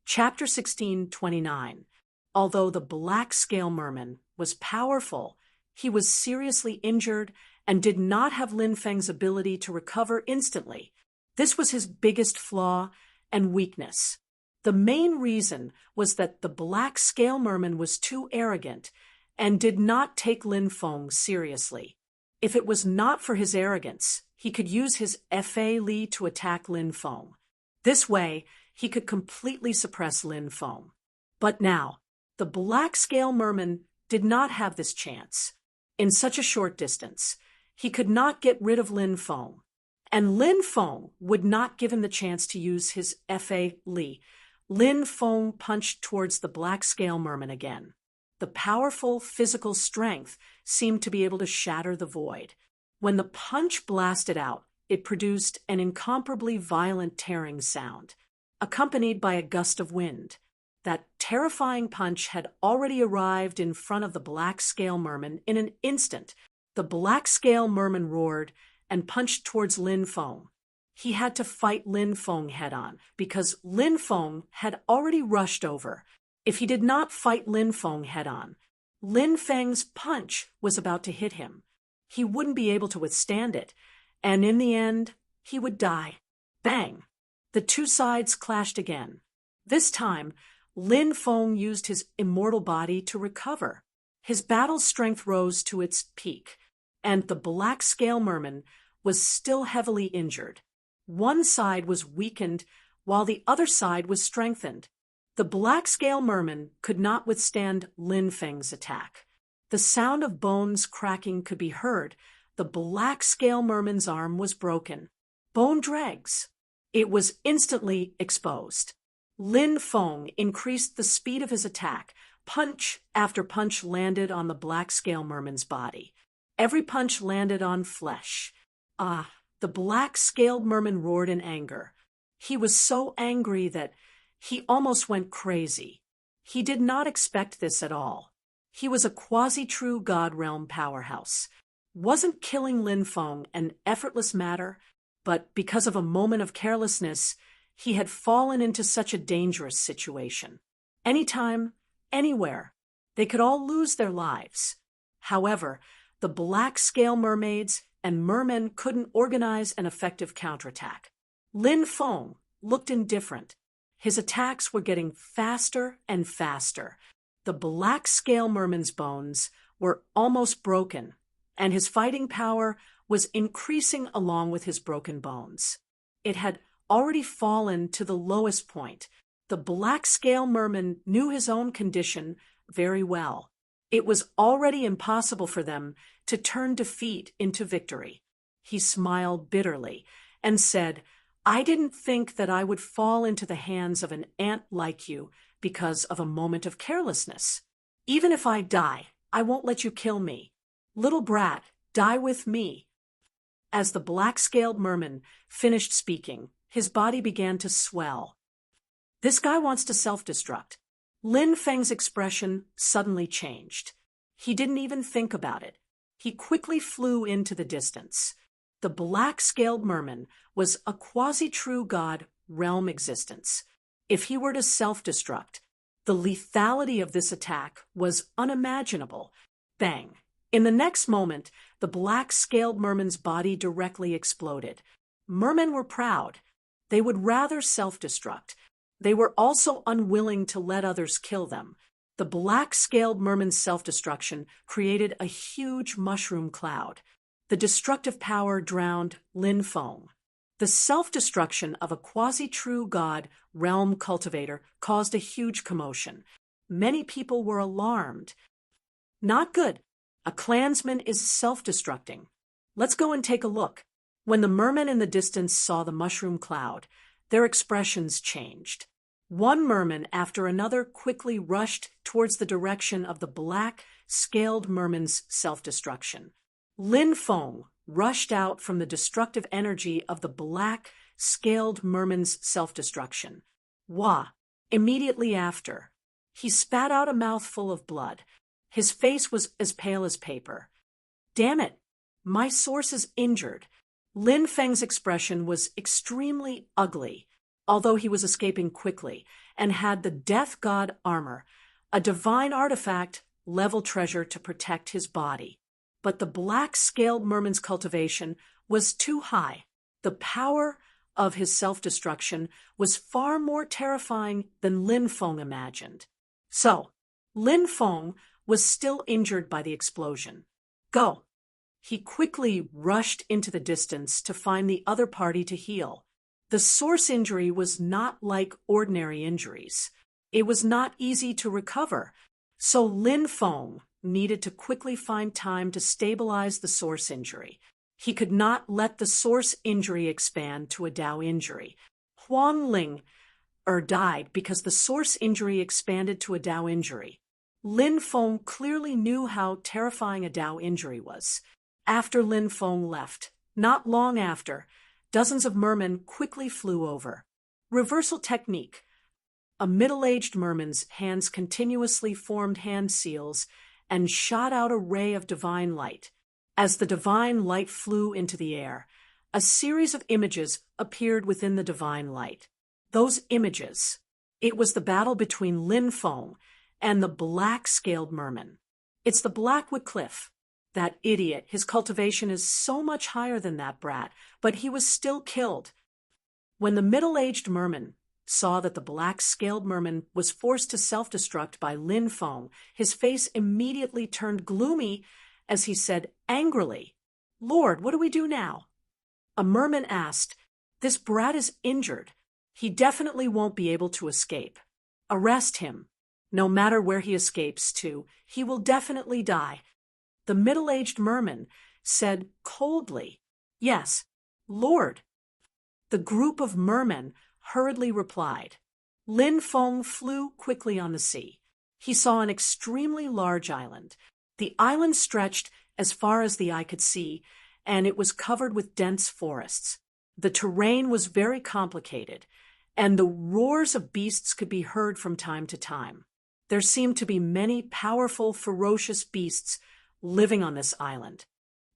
Chapter 16:29. Although the black scale merman was powerful, he was seriously injured and did not have Lin Feng's ability to recover instantly. This was his biggest flaw and weakness. The main reason was that the black scale merman was too arrogant and did not take Lin Feng seriously. If it was not for his arrogance, he could use his Fa Li to attack Lin Feng. This way, he could completely suppress Lin Feng. But now, the black scale merman did not have this chance. In such a short distance, he could not get rid of Lin Feng, and Lin Feng would not give him the chance to use his Fa Li. Lin Feng punched towards the black scale merman again. The powerful physical strength seemed to be able to shatter the void. When the punch blasted out, it produced an incomparably violent tearing sound, accompanied by a gust of wind. That terrifying punch had already arrived in front of the black scale merman in an instant. The black scale merman roared and punched towards Lin Feng. He had to fight Lin Feng head-on because Lin Feng had already rushed over. If he did not fight Lin Feng head-on, Lin Feng's punch was about to hit him. He wouldn't be able to withstand it, and in the end, he would die. Bang! The two sides clashed again. This time, Lin Feng used his immortal body to recover. His battle strength rose to its peak, and the black scale merman was still heavily injured. One side was weakened while the other side was strengthened. The black scale merman could not withstand Lin Feng's attack. The sound of bones cracking could be heard. The black scale merman's arm was broken. Bone dregs. It was instantly exposed. Lin Feng increased the speed of his attack. Punch after punch landed on the black scale merman's body. Every punch landed on flesh. The black scaled merman roared in anger. He was so angry that he almost went crazy. He did not expect this at all. He was a quasi-true God realm powerhouse. Wasn't killing Lin Feng an effortless matter, but because of a moment of carelessness, he had fallen into such a dangerous situation. Anytime, anywhere, they could all lose their lives. However, the black scale mermaids and mermen couldn't organize an effective counterattack. Lin Feng looked indifferent. His attacks were getting faster and faster. The black scale merman's bones were almost broken, and his fighting power was increasing along with his broken bones. It had already fallen to the lowest point. The black scale merman knew his own condition very well. It was already impossible for them to turn defeat into victory. He smiled bitterly and said, "I didn't think that I would fall into the hands of an ant like you because of a moment of carelessness. Even if I die, I won't let you kill me. Little brat, die with me." As the black-scaled merman finished speaking, his body began to swell. This guy wants to self-destruct. Lin Feng's expression suddenly changed. He didn't even think about it. He quickly flew into the distance. The black-scaled merman was a quasi-true god realm existence. If he were to self-destruct, the lethality of this attack was unimaginable. Bang! In the next moment, the black-scaled merman's body directly exploded. Mermen were proud. They would rather self-destruct. They were also unwilling to let others kill them. The black-scaled merman's self-destruction created a huge mushroom cloud. The destructive power drowned Lin Feng. The self-destruction of a quasi-true god realm cultivator caused a huge commotion. Many people were alarmed. Not good. A clansman is self-destructing. Let's go and take a look. When the mermen in the distance saw the mushroom cloud, their expressions changed. One merman after another quickly rushed towards the direction of the black-scaled merman's self-destruction. Lin Feng rushed out from the destructive energy of the black-scaled merman's self-destruction. Wah! Immediately after, he spat out a mouthful of blood. His face was as pale as paper. "Damn it! My source is injured." Lin Feng's expression was extremely ugly, although he was escaping quickly, and had the death god armor, a divine artifact, level treasure to protect his body. But the black-scaled merman's cultivation was too high. The power of his self-destruction was far more terrifying than Lin Feng imagined. So, Lin Feng was still injured by the explosion. Go! He quickly rushed into the distance to find the other party to heal. The source injury was not like ordinary injuries. It was not easy to recover, so Lin Feng needed to quickly find time to stabilize the source injury. He could not let the source injury expand to a Dao injury. Huang Ling died because the source injury expanded to a Dao injury. Lin Feng clearly knew how terrifying a Dao injury was. After Lin Feng left, not long after, dozens of mermen quickly flew over. Reversal technique. A middle-aged merman's hands continuously formed hand seals and shot out a ray of divine light. As the divine light flew into the air, a series of images appeared within the divine light. Those images, it was the battle between Lin Feng and the black-scaled merman. It's the Blackwood Cliff. That idiot, his cultivation is so much higher than that brat, but he was still killed. When the middle-aged merman saw that the black-scaled merman was forced to self-destruct by Lin Feng, his face immediately turned gloomy as he said angrily, "Lord, what do we do now?" A merman asked, "This brat is injured. He definitely won't be able to escape. Arrest him. No matter where he escapes to, he will definitely die." The middle-aged merman said coldly, "Yes, Lord." The group of mermen hurriedly replied. Lin Feng flew quickly on the sea. He saw an extremely large island. The island stretched as far as the eye could see, and it was covered with dense forests. The terrain was very complicated, and the roars of beasts could be heard from time to time. There seemed to be many powerful, ferocious beasts living on this island.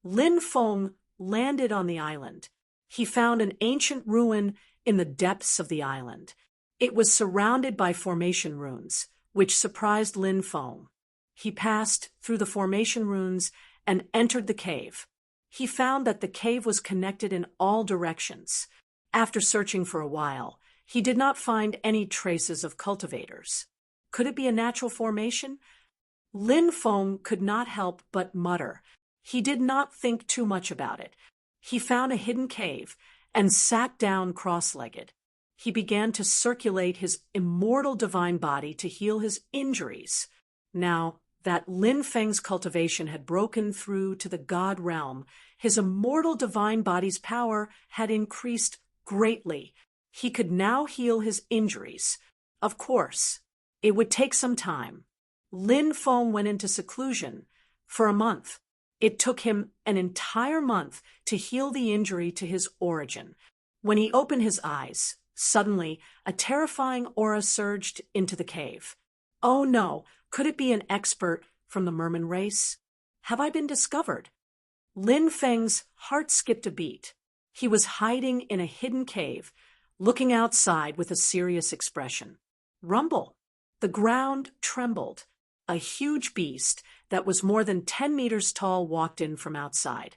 Lin Feng landed on the island. He found an ancient ruin in the depths of the island. It was surrounded by formation runes, which surprised Lin Feng. He passed through the formation runes and entered the cave. He found that the cave was connected in all directions. After searching for a while, he did not find any traces of cultivators. Could it be a natural formation? Lin Feng could not help but mutter. He did not think too much about it. He found a hidden cave and sat down cross-legged. He began to circulate his immortal divine body to heal his injuries. Now that Lin Feng's cultivation had broken through to the god realm, his immortal divine body's power had increased greatly. He could now heal his injuries. Of course, it would take some time. Lin Feng went into seclusion for a month. It took him an entire month to heal the injury to his origin. When he opened his eyes, suddenly a terrifying aura surged into the cave. Oh no, could it be an expert from the merman race? Have I been discovered? Lin Feng's heart skipped a beat. He was hiding in a hidden cave, looking outside with a serious expression. Rumble. The ground trembled. A huge beast that was more than 10 meters tall walked in from outside.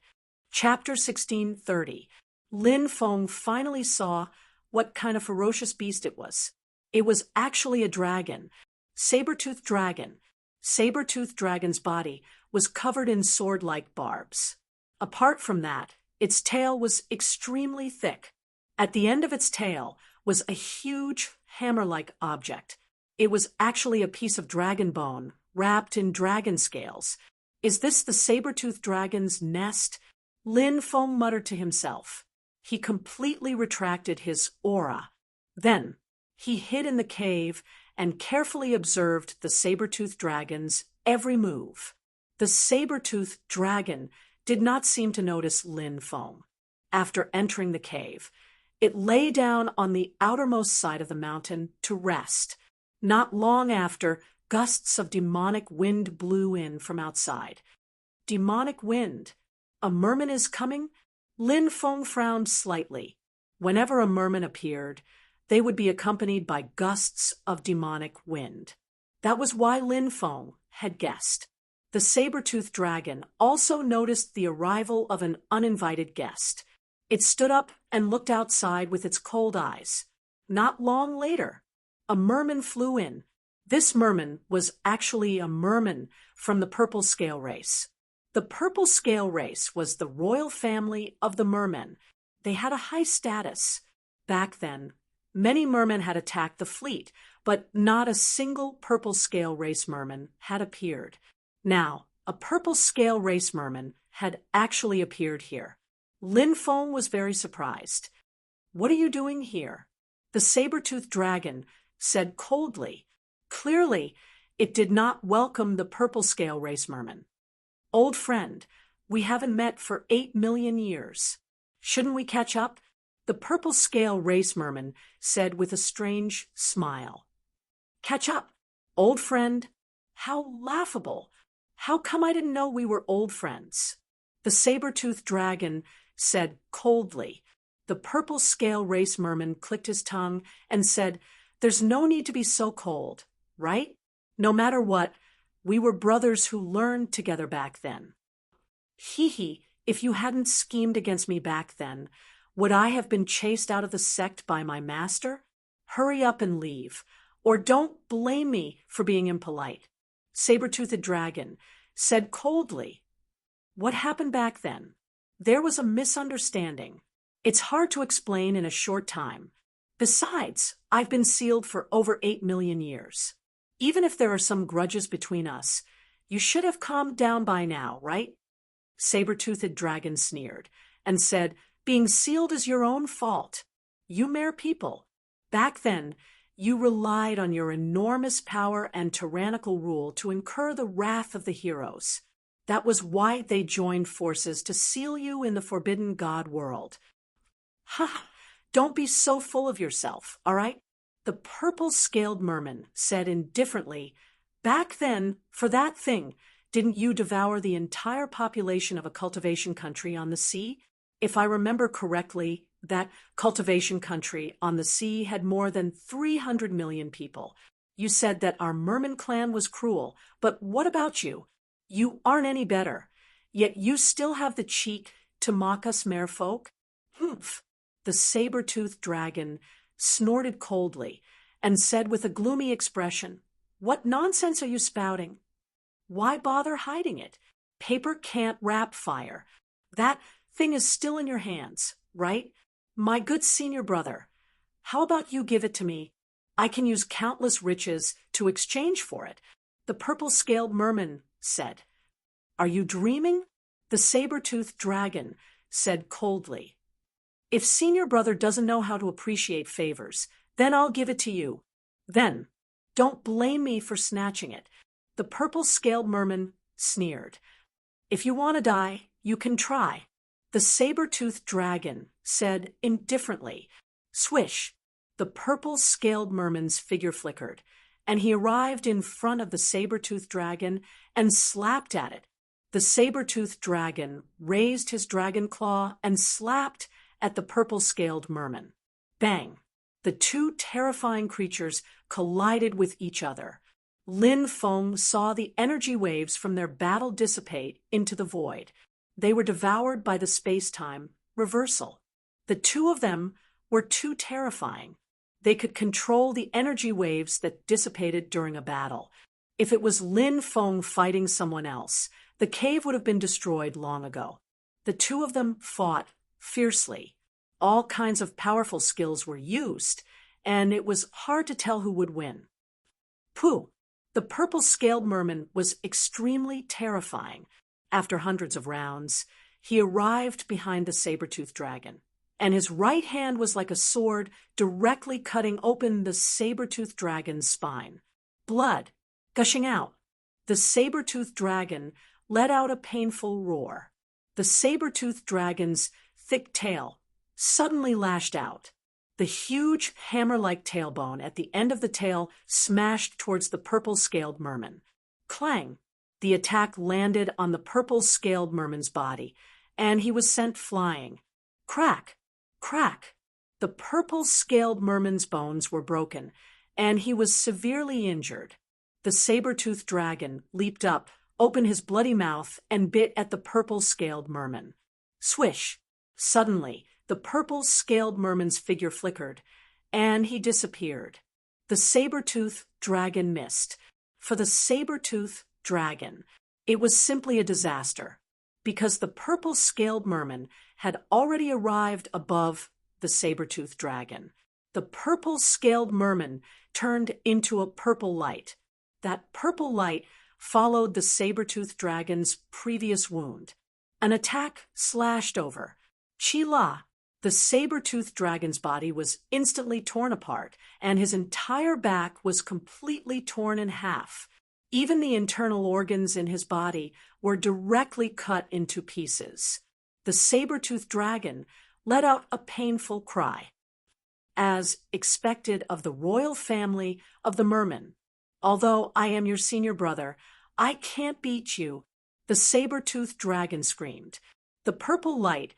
Chapter 1630. Lin Feng finally saw what kind of ferocious beast it was. It was actually a dragon. Saber-toothed dragon. Saber-toothed dragon's body was covered in sword-like barbs. Apart from that, its tail was extremely thick. At the end of its tail was a huge hammer-like object. It was actually a piece of dragon bone wrapped in dragon scales. Is this the saber-toothed dragon's nest? Lin Feng muttered to himself. He completely retracted his aura. Then he hid in the cave and carefully observed the saber-toothed dragon's every move. The saber-toothed dragon did not seem to notice Lin Feng. After entering the cave, it lay down on the outermost side of the mountain to rest. Not long after, gusts of demonic wind blew in from outside. Demonic wind. A merman is coming? Lin Feng frowned slightly. Whenever a merman appeared, they would be accompanied by gusts of demonic wind. That was why Lin Feng had guessed. The saber-toothed dragon also noticed the arrival of an uninvited guest. It stood up and looked outside with its cold eyes. Not long later, a merman flew in. This merman was actually a merman from the purple scale race. The purple scale race was the royal family of the mermen. They had a high status. Back then, many mermen had attacked the fleet, but not a single purple scale race merman had appeared. Now, a purple scale race merman had actually appeared here. Lin Feng was very surprised. "What are you doing here?" The saber-toothed dragon said coldly. Clearly, it did not welcome the purple scale race merman. "Old friend, we haven't met for 8 million years. Shouldn't we catch up?" The purple scale race merman said with a strange smile. "Catch up? Old friend? How laughable! How come I didn't know we were old friends?" The saber-toothed dragon said coldly. The purple scale race merman clicked his tongue and said, "There's no need to be so cold, right? No matter what, we were brothers who learned together back then. Hee, if you hadn't schemed against me back then, would I have been chased out of the sect by my master? Hurry up and leave, or don't blame me for being impolite." Saber-toothed dragon said coldly, "What happened back then? There was a misunderstanding. It's hard to explain in a short time. Besides, I've been sealed for over 8 million years. Even if there are some grudges between us, you should have calmed down by now, right?" Saber-toothed dragon sneered and said, "Being sealed is your own fault. You mere people. Back then, you relied on your enormous power and tyrannical rule to incur the wrath of the heroes. That was why they joined forces to seal you in the forbidden god world. Ha! Don't be so full of yourself, all right?" The purple-scaled merman said indifferently, "Back then, for that thing, didn't you devour the entire population of a cultivation country on the sea? If I remember correctly, that cultivation country on the sea had more than 300 million people. You said that our merman clan was cruel, but what about you? You aren't any better. Yet you still have the cheek to mock us merfolk? Humph!" The saber-toothed dragon snorted coldly and said with a gloomy expression, "What nonsense are you spouting? Why bother hiding it? Paper can't wrap fire. That thing is still in your hands, right? My good senior brother, how about you give it to me? I can use countless riches to exchange for it." The purple-scaled merman said. "Are you dreaming?" The saber-toothed dragon said coldly. "If senior brother doesn't know how to appreciate favors, then I'll give it to you. Then, don't blame me for snatching it." The purple-scaled merman sneered. "If you want to die, you can try." The saber-toothed dragon said indifferently. Swish! The purple-scaled merman's figure flickered, and he arrived in front of the saber-toothed dragon and slapped at it. The saber-toothed dragon raised his dragon claw and slapped at the purple-scaled merman. Bang! The two terrifying creatures collided with each other. Lin Feng saw the energy waves from their battle dissipate into the void. They were devoured by the space-time reversal. The two of them were too terrifying. They could control the energy waves that dissipated during a battle. If it was Lin Feng fighting someone else, the cave would have been destroyed long ago. The two of them fought fiercely. All kinds of powerful skills were used, and it was hard to tell who would win. Pooh! The purple-scaled merman was extremely terrifying. After hundreds of rounds, he arrived behind the saber-toothed dragon, and his right hand was like a sword directly cutting open the saber-toothed dragon's spine. Blood gushing out. The saber-toothed dragon let out a painful roar. The saber-toothed dragon's thick tail suddenly lashed out. The huge hammer-like tailbone at the end of the tail smashed towards the purple-scaled merman. Clang! The attack landed on the purple-scaled merman's body, and he was sent flying. Crack! Crack! The purple-scaled merman's bones were broken, and he was severely injured. The saber-toothed dragon leaped up, opened his bloody mouth, and bit at the purple-scaled merman. Swish! Suddenly, the purple-scaled merman's figure flickered, and he disappeared. The saber-toothed dragon missed. For the saber-toothed dragon, it was simply a disaster, because the purple-scaled merman had already arrived above the saber-toothed dragon. The purple-scaled merman turned into a purple light. That purple light followed the saber-toothed dragon's previous wound. An attack slashed over. Chi-la! The saber-toothed dragon's body was instantly torn apart, and his entire back was completely torn in half. Even the internal organs in his body were directly cut into pieces. The saber-toothed dragon let out a painful cry, as expected of the royal family of the mermen. Although I am your senior brother, I can't beat you, the saber-toothed dragon screamed. The purple light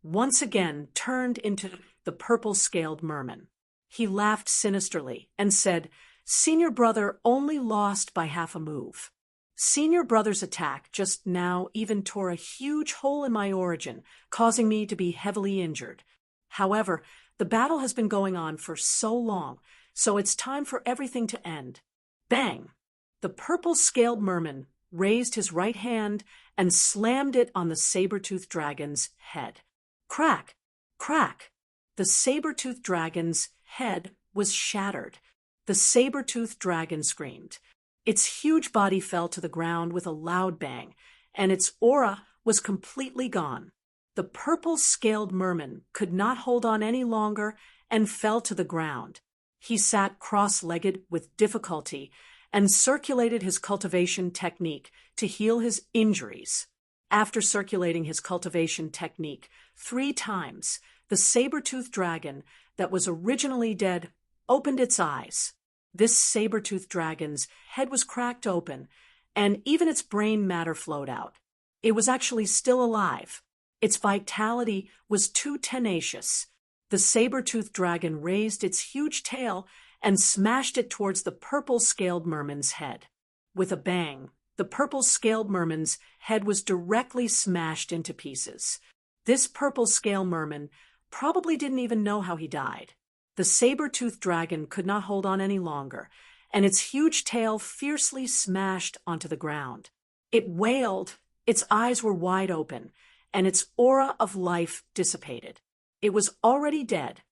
once again turned into the purple-scaled merman. He laughed sinisterly and said, "Senior brother only lost by half a move. Senior brother's attack just now even tore a huge hole in my origin, causing me to be heavily injured. However, the battle has been going on for so long, so it's time for everything to end." Bang! The purple-scaled merman raised his right hand and slammed it on the saber-toothed dragon's head. Crack! Crack! The saber-toothed dragon's head was shattered. The saber-toothed dragon screamed. Its huge body fell to the ground with a loud bang, and its aura was completely gone. The purple-scaled merman could not hold on any longer and fell to the ground. He sat cross-legged with difficulty and circulated his cultivation technique to heal his injuries. After circulating his cultivation technique 3 times, the saber-toothed dragon that was originally dead opened its eyes. This saber-toothed dragon's head was cracked open, and even its brain matter flowed out. It was actually still alive. Its vitality was too tenacious. The saber-toothed dragon raised its huge tail and smashed it towards the purple-scaled merman's head. With a bang, the purple-scaled merman's head was directly smashed into pieces. This purple-scaled merman probably didn't even know how he died. The saber-toothed dragon could not hold on any longer, and its huge tail fiercely smashed onto the ground. It wailed, its eyes were wide open, and its aura of life dissipated. It was already dead.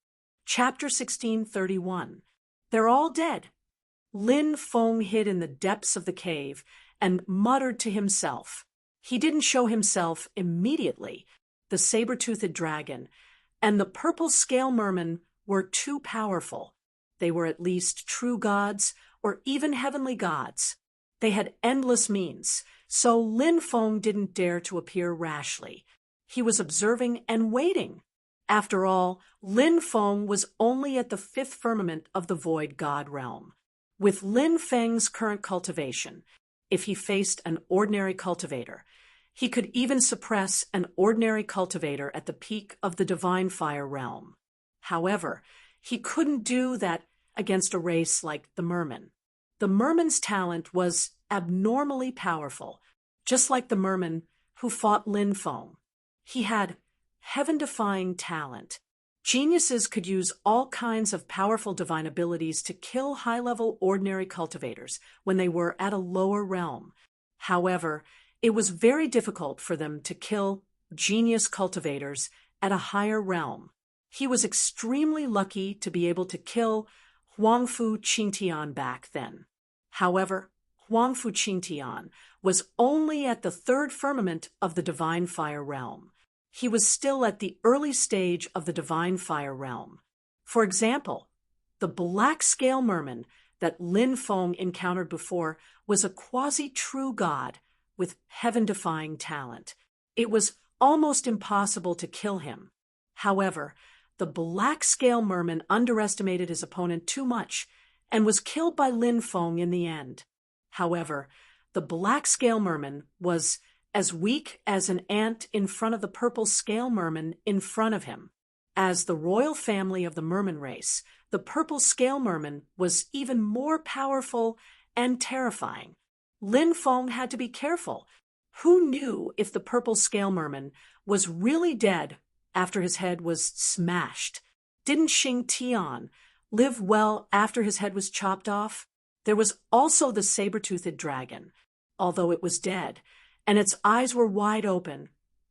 Chapter 1631. They're all dead. Lin Feng hid in the depths of the cave and muttered to himself. He didn't show himself immediately. The saber-toothed dragon and the purple-scale merman were too powerful. They were at least true gods or even heavenly gods. They had endless means, so Lin Feng didn't dare to appear rashly. He was observing and waiting. After all, Lin Feng was only at the 5th firmament of the void god realm. With Lin Feng's current cultivation, if he faced an ordinary cultivator, he could even suppress an ordinary cultivator at the peak of the divine fire realm. However, he couldn't do that against a race like the merman. The merman's talent was abnormally powerful, just like the merman who fought Lin Feng. He had heaven-defying talent. Geniuses could use all kinds of powerful divine abilities to kill high-level ordinary cultivators when they were at a lower realm. However, it was very difficult for them to kill genius cultivators at a higher realm. He was extremely lucky to be able to kill Huangfu Qingtian back then. However, Huangfu Qingtian was only at the 3rd firmament of the divine fire realm. He was still at the early stage of the divine fire realm. For example, the black scale merman that Lin Feng encountered before was a quasi-true god with heaven-defying talent. It was almost impossible to kill him. However, the black scale merman underestimated his opponent too much and was killed by Lin Feng in the end. However, the black scale merman was as weak as an ant in front of the purple scale merman in front of him. As the royal family of the merman race, the purple scale merman was even more powerful and terrifying. Lin Feng had to be careful. Who knew if the purple scale merman was really dead after his head was smashed? Didn't Xing Tian live well after his head was chopped off? There was also the saber-toothed dragon. Although it was dead, and its eyes were wide open,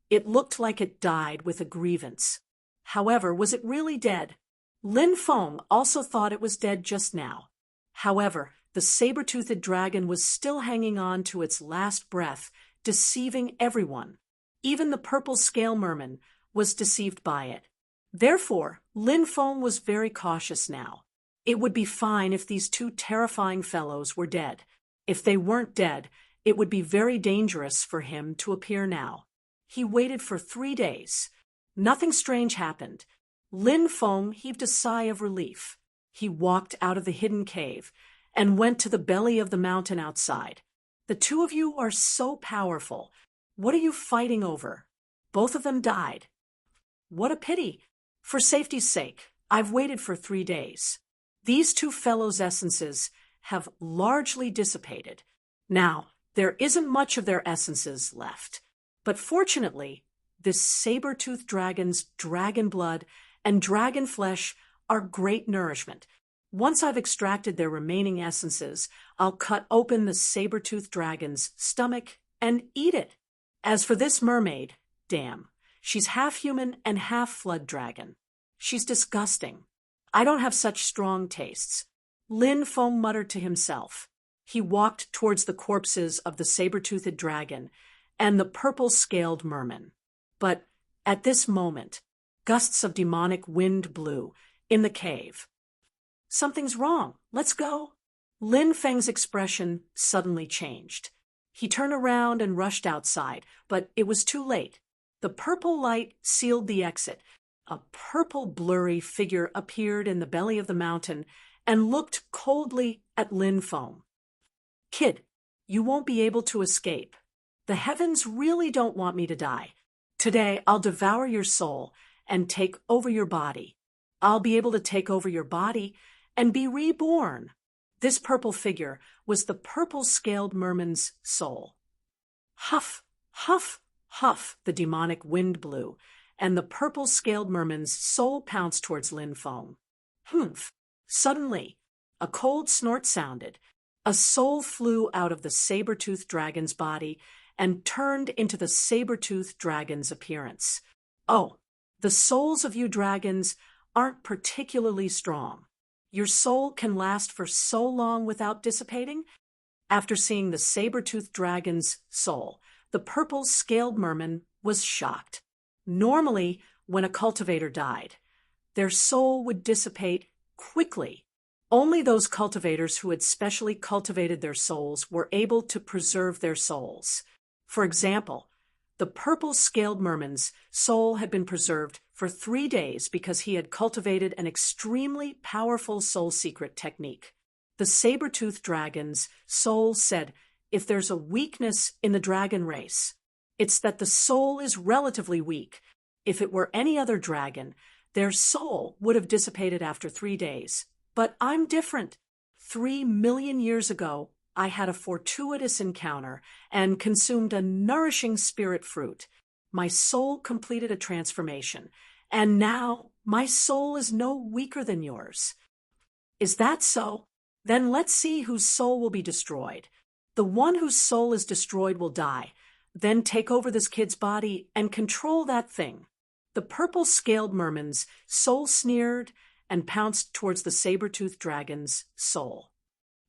it looked like it died with a grievance. However, was it really dead? Lin Feng also thought it was dead just now. However, the saber-toothed dragon was still hanging on to its last breath, deceiving everyone. Even the purple scale merman was deceived by it. Therefore, Lin Feng was very cautious now. It would be fine if these two terrifying fellows were dead. If they weren't dead, it would be very dangerous for him to appear now. He waited for 3 days. Nothing strange happened. Lin Feng heaved a sigh of relief. He walked out of the hidden cave and went to the belly of the mountain outside. The two of you are so powerful. What are you fighting over? Both of them died. What a pity. For safety's sake, I've waited for 3 days. These two fellows' essences have largely dissipated. Now, there isn't much of their essences left. But fortunately, this saber-toothed dragon's dragon blood and dragon flesh are great nourishment. Once I've extracted their remaining essences, I'll cut open the saber-toothed dragon's stomach and eat it. As for this mermaid, damn, she's half human and half flood dragon. She's disgusting. I don't have such strong tastes. Lin Feng muttered to himself. He walked towards the corpses of the saber-toothed dragon and the purple-scaled merman. But at this moment, gusts of demonic wind blew in the cave. Something's wrong. Let's go. Lin Feng's expression suddenly changed. He turned around and rushed outside, but it was too late. The purple light sealed the exit. A purple blurry figure appeared in the belly of the mountain and looked coldly at Lin Feng. Kid, you won't be able to escape. The heavens really don't want me to die. Today, I'll devour your soul and take over your body. I'll be able to take over your body and be reborn. This purple figure was the purple-scaled merman's soul. Huff, huff, huff, the demonic wind blew, and the purple-scaled merman's soul pounced towards Lin Feng. Humph! Suddenly, a cold snort sounded. A soul flew out of the saber-toothed dragon's body and turned into the saber-toothed dragon's appearance. Oh, the souls of you dragons aren't particularly strong. Your soul can last for so long without dissipating? After seeing the saber-toothed dragon's soul, the purple-scaled merman was shocked. Normally, when a cultivator died, their soul would dissipate quickly. Only those cultivators who had specially cultivated their souls were able to preserve their souls. For example, the purple-scaled merman's soul had been preserved for 3 days because he had cultivated an extremely powerful soul secret technique. The saber-toothed dragon's soul said, if there's a weakness in the dragon race, it's that the soul is relatively weak. If it were any other dragon, their soul would have dissipated after 3 days. But I'm different. 3 million years ago, I had a fortuitous encounter and consumed a nourishing spirit fruit. My soul completed a transformation, and now my soul is no weaker than yours. Is that so? Then let's see whose soul will be destroyed. The one whose soul is destroyed will die, then take over this kid's body and control that thing. The purple-scaled merman's soul sneered and pounced towards the saber-toothed dragon's soul.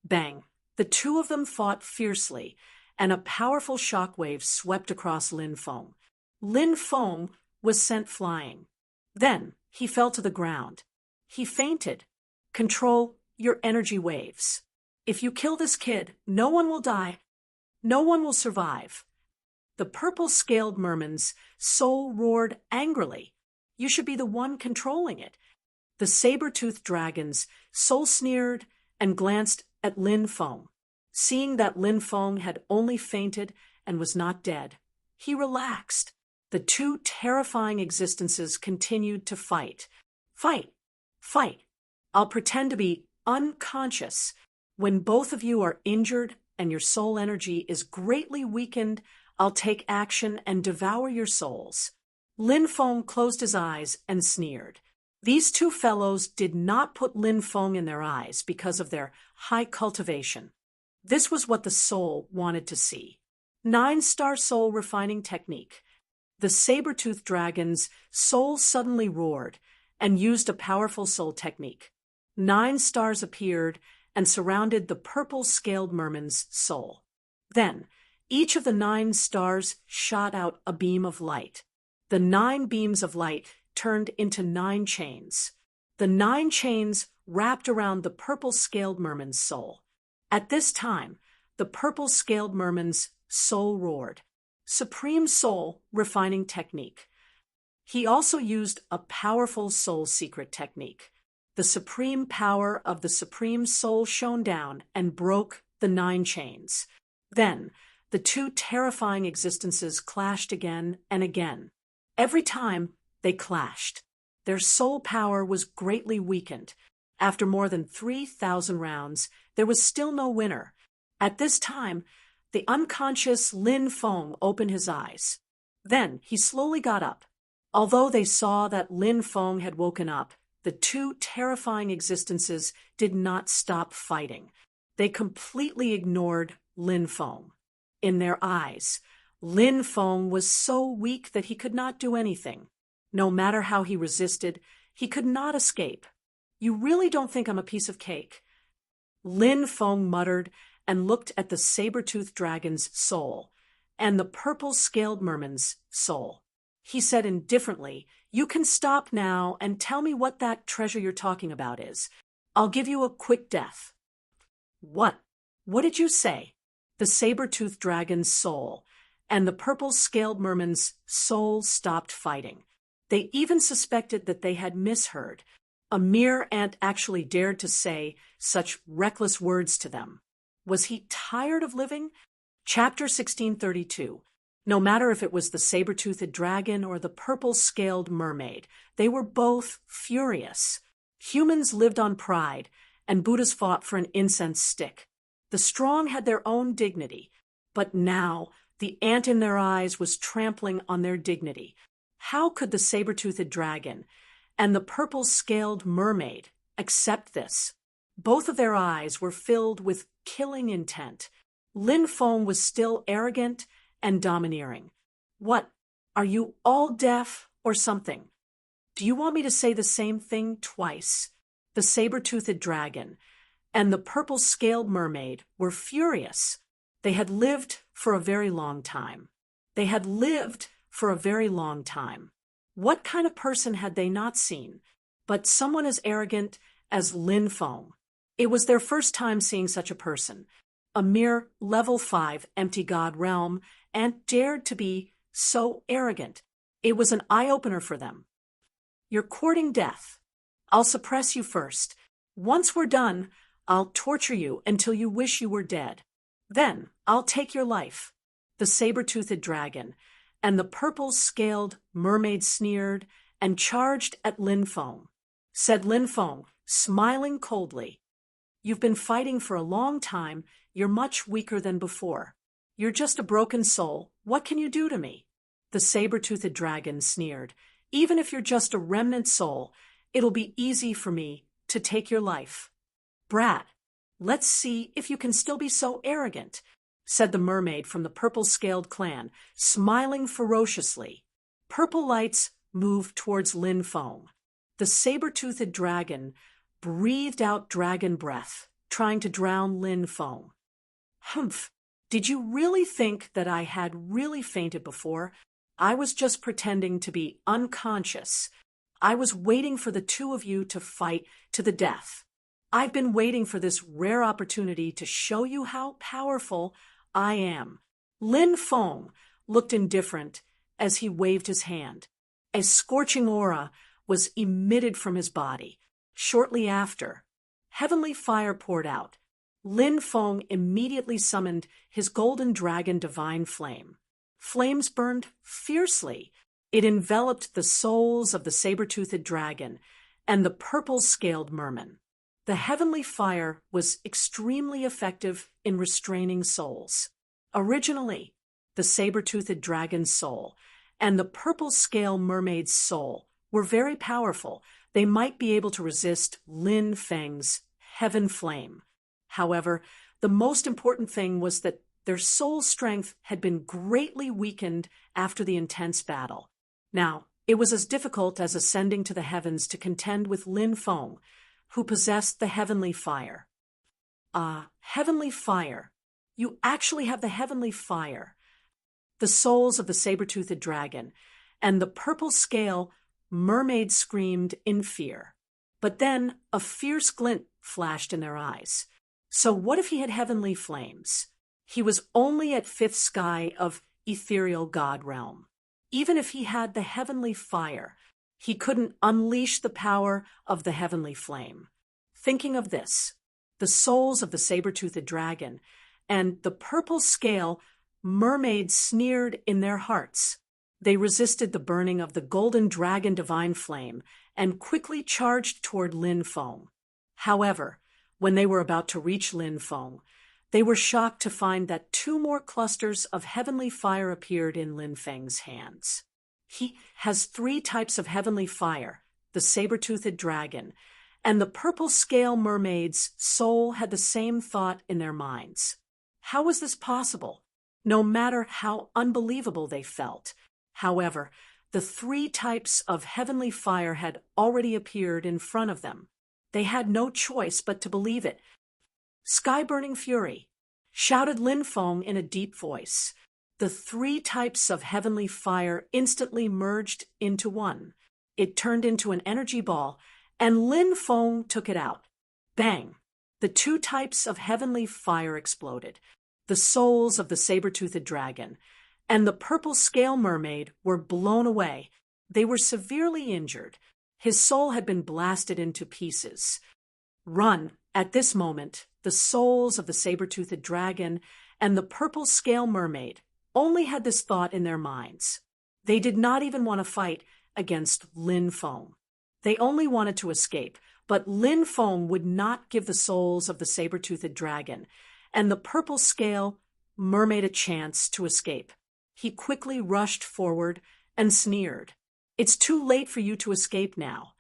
Bang! The two of them fought fiercely, and a powerful shockwave swept across Lin Feng. Lin Feng was sent flying. Then he fell to the ground. He fainted. Control your energy waves. If you kill this kid, no one will die. No one will survive. The purple-scaled merman's soul roared angrily. You should be the one controlling it. The saber-toothed dragon's soul sneered and glanced at Lin Feng. Seeing that Lin Feng had only fainted and was not dead, he relaxed. The two terrifying existences continued to fight. Fight! Fight! I'll pretend to be unconscious. When both of you are injured and your soul energy is greatly weakened, I'll take action and devour your souls. Lin Feng closed his eyes and sneered. These two fellows did not put Lin Feng in their eyes because of their high cultivation. This was what the soul wanted to see. 9-star soul refining technique. The saber-toothed dragon's soul suddenly roared and used a powerful soul technique. 9 stars appeared and surrounded the purple-scaled merman's soul. Then, each of the 9 stars shot out a beam of light. The 9 beams of light turned into 9 chains. The 9 chains wrapped around the purple-scaled merman's soul. At this time, the purple-scaled merman's soul roared. Supreme soul refining technique. He also used a powerful soul secret technique. The supreme power of the supreme soul shone down and broke the 9 chains. Then, the two terrifying existences clashed again and again. Every time they clashed, their soul power was greatly weakened. After more than 3,000 rounds, there was still no winner. At this time, the unconscious Lin Feng opened his eyes. Then he slowly got up. Although they saw that Lin Feng had woken up, the two terrifying existences did not stop fighting. They completely ignored Lin Feng. In their eyes, Lin Feng was so weak that he could not do anything. No matter how he resisted, he could not escape. You really don't think I'm a piece of cake? Lin Feng muttered and looked at the saber-toothed dragon's soul and the purple-scaled merman's soul. He said indifferently, "You can stop now and tell me what that treasure you're talking about is. I'll give you a quick death." What? What did you say? The saber-toothed dragon's soul and the purple-scaled merman's soul stopped fighting. They even suspected that they had misheard. A mere ant actually dared to say such reckless words to them. Was he tired of living? Chapter 1632. No matter if it was the saber-toothed dragon or the purple-scaled mermaid, they were both furious. Humans lived on pride, and Buddhas fought for an incense stick. The strong had their own dignity, but now the ant in their eyes was trampling on their dignity. How could the saber-toothed dragon and the purple-scaled mermaid accept this? Both of their eyes were filled with killing intent. Lin Feng was still arrogant and domineering. What? Are you all deaf or something? Do you want me to say the same thing twice? The saber-toothed dragon and the purple-scaled mermaid were furious. They had lived for a very long time. They had lived for a very long time. What kind of person had they not seen but someone as arrogant as Lin Feng? It was their first time seeing such a person, a mere level 5 empty god realm, and dared to be so arrogant. It was an eye-opener for them. You're courting death. I'll suppress you first. Once we're done, I'll torture you until you wish you were dead. Then I'll take your life. The saber-toothed dragon and the purple-scaled mermaid sneered and charged at Lin Feng. Said Lin Feng, smiling coldly, "You've been fighting for a long time. You're much weaker than before. You're just a broken soul. What can you do to me?" The saber-toothed dragon sneered, "Even if you're just a remnant soul, it'll be easy for me to take your life." "Brat, let's see if you can still be so arrogant," said the mermaid from the purple-scaled clan, smiling ferociously. Purple lights moved towards Lin Feng. The saber-toothed dragon breathed out dragon breath, trying to drown Lin Feng. "Humph! Did you really think that I had really fainted before? I was just pretending to be unconscious. I was waiting for the two of you to fight to the death. I've been waiting for this rare opportunity to show you how powerful I am." Lin Feng looked indifferent as he waved his hand. A scorching aura was emitted from his body. Shortly after, heavenly fire poured out. Lin Feng immediately summoned his golden dragon divine flame. Flames burned fiercely It enveloped the souls of the saber-toothed dragon and the purple-scaled merman. The heavenly fire was extremely effective in restraining souls. Originally, the saber-toothed dragon's soul and the purple-scale mermaid's soul were very powerful. They might be able to resist Lin Feng's heaven flame. However, the most important thing was that their soul strength had been greatly weakened after the intense battle. Now, it was as difficult as ascending to the heavens to contend with Lin Feng, who possessed the heavenly fire. Heavenly fire. You actually have the heavenly fire. The souls of the saber-toothed dragon and the purple scale mermaid screamed in fear. But then a fierce glint flashed in their eyes. So what if he had heavenly flames? He was only at fifth sky of ethereal god realm. Even if he had the heavenly fire, he couldn't unleash the power of the heavenly flame. Thinking of this, the souls of the saber-toothed dragon and the purple scale mermaid sneered in their hearts. They resisted the burning of the golden dragon divine flame and quickly charged toward Lin Feng. However, when they were about to reach Lin Feng, they were shocked to find that 2 more clusters of heavenly fire appeared in Lin Feng's hands. He has 3 types of heavenly fire, the saber-toothed dragon, and the purple scale mermaid's soul had the same thought in their minds. How was this possible? No matter how unbelievable they felt. However, the 3 types of heavenly fire had already appeared in front of them. They had no choice but to believe it. Sky-burning fury, shouted Lin Feng in a deep voice. The 3 types of heavenly fire instantly merged into one. It turned into an energy ball, and Lin Feng took it out. Bang! The 2 types of heavenly fire exploded. The souls of the saber-toothed dragon and the purple scale mermaid were blown away. They were severely injured. His soul had been blasted into pieces. Run! At this moment, the souls of the saber-toothed dragon and the purple scale mermaid only had this thought in their minds. They did not even want to fight against Lin Feng. They only wanted to escape, but Lin Feng would not give the souls of the saber-toothed dragon and the purple scale mermaid a chance to escape. He quickly rushed forward and sneered. It's too late for you to escape now.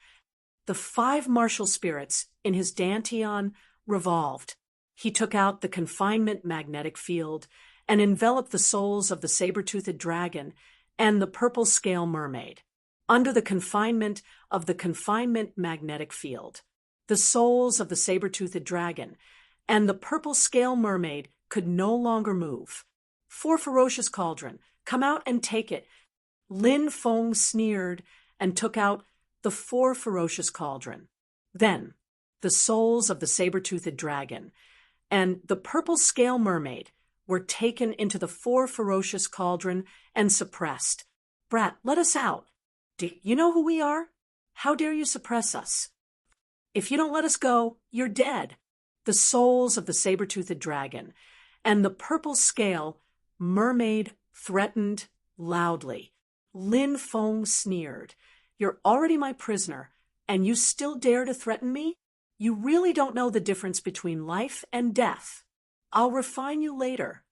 The 5 martial spirits in his dantian revolved. He took out the confinement magnetic field and enveloped the souls of the saber-toothed dragon and the purple scale mermaid. Under the confinement of the confinement magnetic field, the souls of the saber-toothed dragon and the purple scale mermaid could no longer move. 4 ferocious cauldron, come out and take it. Lin Feng sneered and took out the 4 ferocious cauldron. Then, the souls of the saber-toothed dragon and the purple scale mermaid were taken into the 4 ferocious cauldron and suppressed. Brat, let us out. Do you know who we are? How dare you suppress us? If you don't let us go, you're dead. The souls of the saber-toothed dragon and the purple scale mermaid threatened loudly. Lin Feng sneered. You're already my prisoner, and you still dare to threaten me? You really don't know the difference between life and death. I'll refine you later.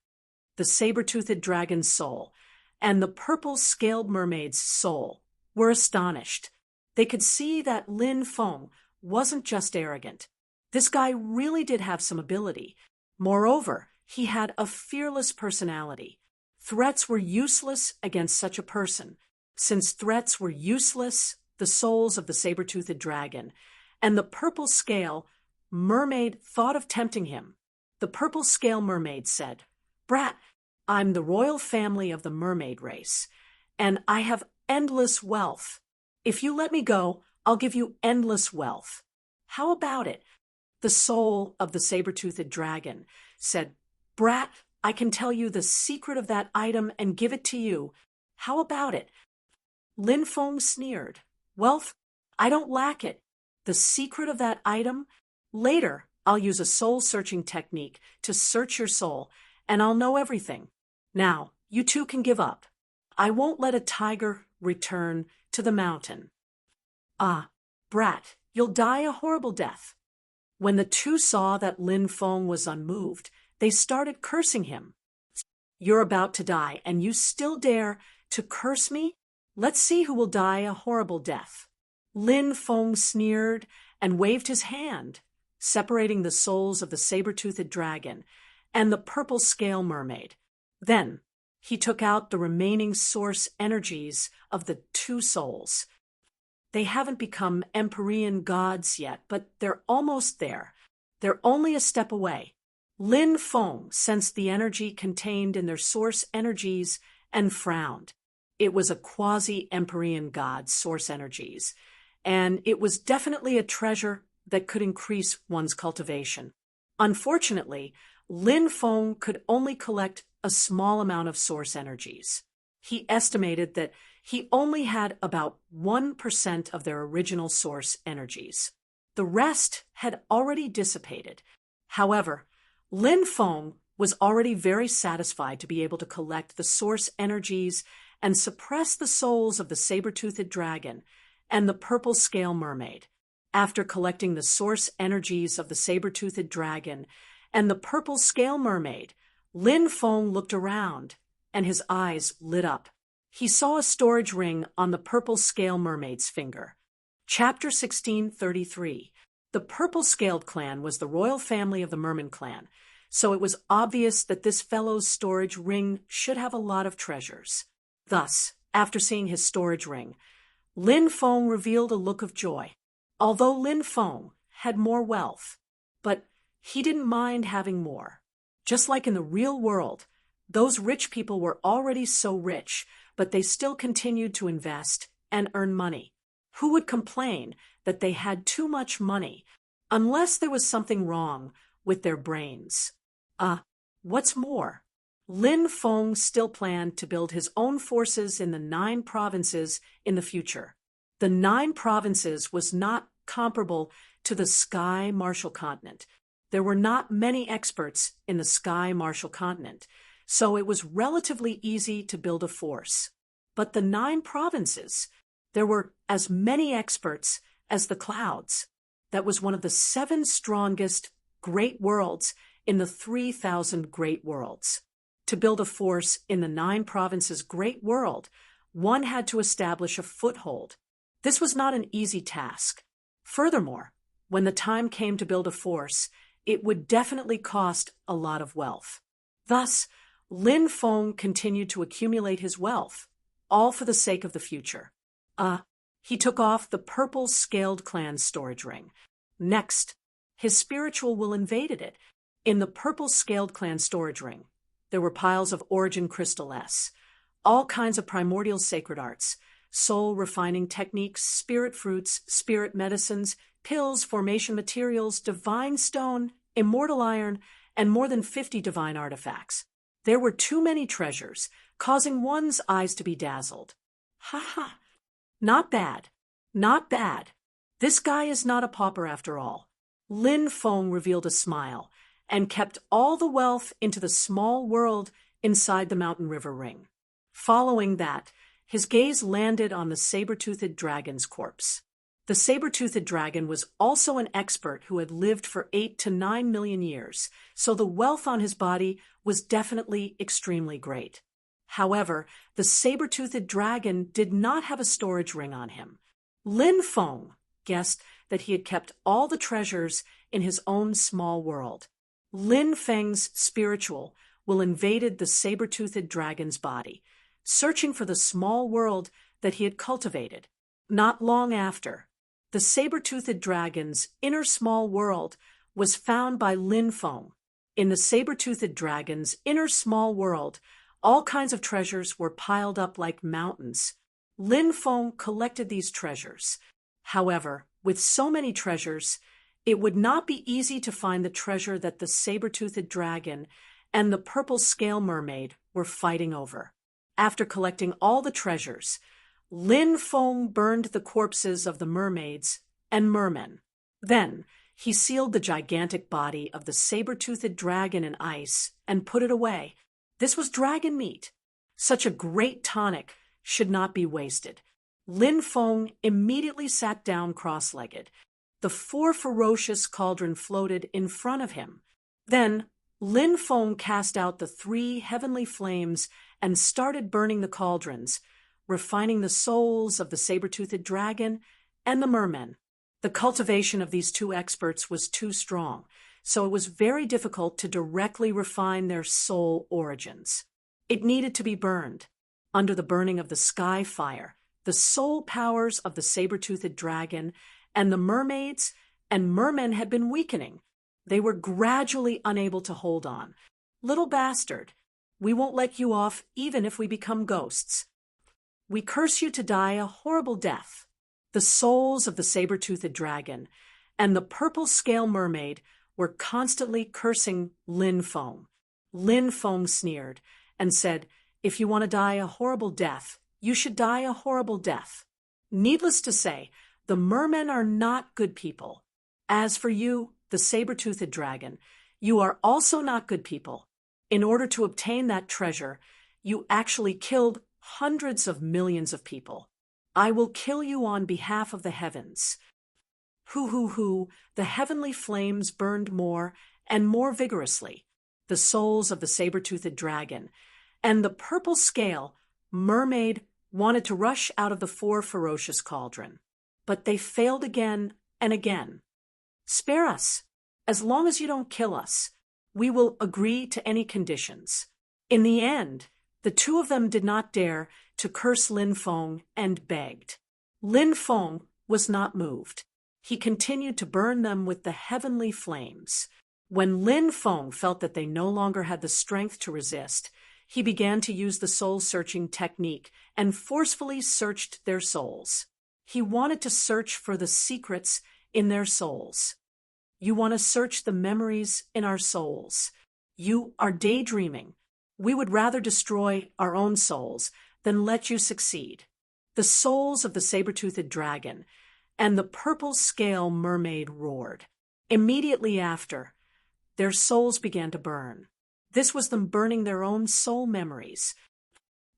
The saber-toothed dragon's soul and the purple scaled mermaid's soul were astonished. They could see that Lin Feng wasn't just arrogant. This guy really did have some ability. Moreover, he had a fearless personality. Threats were useless against such a person. Since threats were useless, the souls of the saber-toothed dragon and the purple scale mermaid thought of tempting him. The purple scale mermaid said, Brat, I'm the royal family of the mermaid race, and I have endless wealth. If you let me go, I'll give you endless wealth. How about it? The soul of the saber-toothed dragon said, Brat, I can tell you the secret of that item and give it to you. How about it? Lin Feng sneered. Wealth? I don't lack it. The secret of that item? Later, I'll use a soul-searching technique to search your soul, and I'll know everything. Now, you two can give up. I won't let a tiger return to the mountain. "Ah, brat, you'll die a horrible death." When the two saw that Lin Feng was unmoved, they started cursing him. "You're about to die, and you still dare to curse me? Let's see who will die a horrible death." Lin Feng sneered and waved his hand, separating the souls of the saber-toothed dragon and the purple scale mermaid. Then he took out the remaining source energies of the two souls. They haven't become Empyrean gods yet, but they're almost there. They're only a step away. Lin Feng sensed the energy contained in their source energies and frowned. It was a quasi-Empyrean god's source energies, and it was definitely a treasure that could increase one's cultivation. Unfortunately, Lin Feng could only collect a small amount of source energies. He estimated that he only had about 1% of their original source energies. The rest had already dissipated. However, Lin Feng was already very satisfied to be able to collect the source energies and suppress the souls of the saber-toothed dragon and the purple scale mermaid. After collecting the source energies of the saber-toothed dragon and the purple scale mermaid, Lin Feng looked around, and his eyes lit up. He saw a storage ring on the purple scale mermaid's finger. Chapter 1633. The purple-scaled clan was the royal family of the Merman clan, so it was obvious that this fellow's storage ring should have a lot of treasures. Thus, after seeing his storage ring, Lin Feng revealed a look of joy. Although Lin Feng had more wealth, but he didn't mind having more. Just like in the real world, those rich people were already so rich, but they still continued to invest and earn money. Who would complain that they had too much money, unless there was something wrong with their brains? What's more, Lin Feng still planned to build his own forces in the 9 provinces in the future. The 9 provinces was not comparable to the Sky Martial Continent. There were not many experts in the Sky Martial Continent, so it was relatively easy to build a force. But the 9 provinces, there were as many experts as the clouds. That was one of the 7 strongest great worlds in the 3,000 great worlds. To build a force in the 9 provinces great world, one had to establish a foothold. This was not an easy task. Furthermore, when the time came to build a force, it would definitely cost a lot of wealth. Thus, Lin Feng continued to accumulate his wealth, all for the sake of the future. He took off the purple scaled clan storage ring. Next, his spiritual will invaded it. In the purple scaled clan storage ring, there were piles of origin crystal S, all kinds of primordial sacred arts, soul refining techniques, spirit fruits, spirit medicines, pills, formation materials, divine stone, immortal iron, and more than 50 divine artifacts. There were too many treasures, causing one's eyes to be dazzled. Ha ha! Not bad. Not bad. This guy is not a pauper after all. Lin Feng revealed a smile and kept all the wealth into the small world inside the mountain river ring. Following that, his gaze landed on the saber-toothed dragon's corpse. The saber-toothed dragon was also an expert who had lived for 8 to 9 million years, so the wealth on his body was definitely extremely great. However, the saber-toothed dragon did not have a storage ring on him. Lin Feng guessed that he had kept all the treasures in his own small world. Lin Feng's spiritual will invaded the saber-toothed dragon's body, searching for the small world that he had cultivated. Not long after, the saber-toothed dragon's inner small world was found by Lin Feng. In the saber-toothed dragon's inner small world, all kinds of treasures were piled up like mountains. Lin Feng collected these treasures. However, with so many treasures, it would not be easy to find the treasure that the saber-toothed dragon and the purple scale mermaid were fighting over. After collecting all the treasures, Lin Feng burned the corpses of the mermaids and mermen. Then, he sealed the gigantic body of the saber-toothed dragon in ice and put it away. This was dragon meat, such a great tonic should not be wasted. Lin Feng immediately sat down cross-legged. The 4 ferocious cauldron floated in front of him. Then Lin Feng cast out the 3 heavenly flames and started burning the cauldrons, refining the souls of the saber-toothed dragon and the mermen. The cultivation of these 2 experts was too strong, so it was very difficult to directly refine their soul origins. It needed to be burned. Under the burning of the sky fire, the soul powers of the saber-toothed dragon and the mermaids and mermen had been weakening. They were gradually unable to hold on. Little bastard, we won't let you off even if we become ghosts. We curse you to die a horrible death. The souls of the saber-toothed dragon and the purple scale mermaid were constantly cursing Lin Feng. Lin Feng sneered and said, "If you want to die a horrible death, you should die a horrible death." Needless to say, the mermen are not good people. As for you, the saber-toothed dragon, you are also not good people. In order to obtain that treasure, you actually killed hundreds of millions of people. I will kill you on behalf of the heavens. Hoo, the heavenly flames burned more and more vigorously. The souls of the saber-toothed dragon and the purple scale mermaid wanted to rush out of the 4 ferocious cauldron, but they failed again and again. "Spare us. As long as you don't kill us, we will agree to any conditions." In the end, the 2 of them did not dare to curse Lin Feng and begged. Lin Feng was not moved. He continued to burn them with the heavenly flames. When Lin Feng felt that they no longer had the strength to resist, he began to use the soul-searching technique and forcefully searched their souls. He wanted to search for the secrets in their souls. You want to search the memories in our souls. You are daydreaming. We would rather destroy our own souls than let you succeed. The souls of the saber-toothed dragon and the purple scale mermaid roared. Immediately after, their souls began to burn. This was them burning their own soul memories.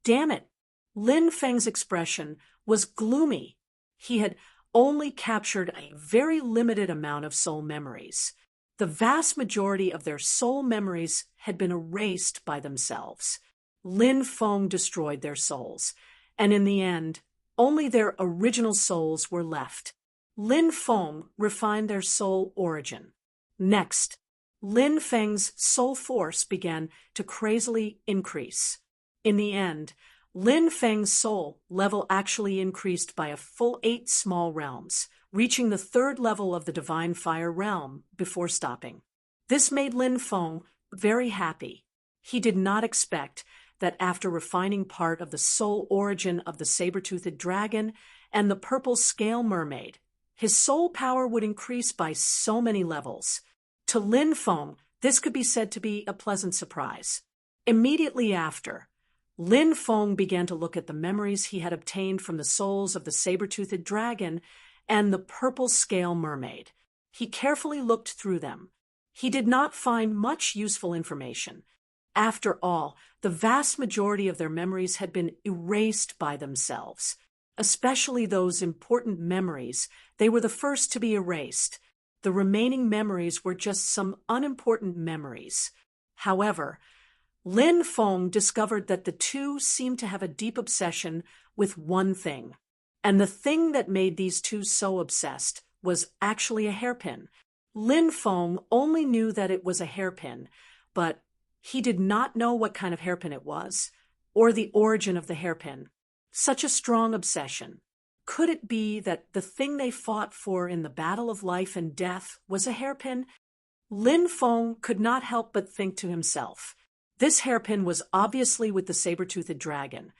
Damn it! Lin Feng's expression was gloomy. He had only captured a very limited amount of soul memories. The vast majority of their soul memories had been erased by themselves. Lin Feng destroyed their souls, and in the end, only their original souls were left. Lin Feng refined their soul origin. Next, Lin Feng's soul force began to crazily increase. In the end, Lin Feng's soul level actually increased by a full 8 small realms, reaching the 3rd level of the Divine Fire realm before stopping. This made Lin Feng very happy. He did not expect that after refining part of the soul origin of the saber-toothed dragon and the purple scale mermaid, his soul power would increase by so many levels. To Lin Feng, this could be said to be a pleasant surprise. Immediately after, Lin Feng began to look at the memories he had obtained from the souls of the saber-toothed dragon and the purple scale mermaid. He carefully looked through them. He did not find much useful information. After all, the vast majority of their memories had been erased by themselves. Especially those important memories, they were the first to be erased. The remaining memories were just some unimportant memories. However, Lin Feng discovered that the 2 seemed to have a deep obsession with one thing. And the thing that made these 2 so obsessed was actually a hairpin. Lin Feng only knew that it was a hairpin, but he did not know what kind of hairpin it was, or the origin of the hairpin. Such a strong obsession. Could it be that the thing they fought for in the battle of life and death was a hairpin? Lin Feng could not help but think to himself, this hairpin was obviously with the saber-toothed dragon.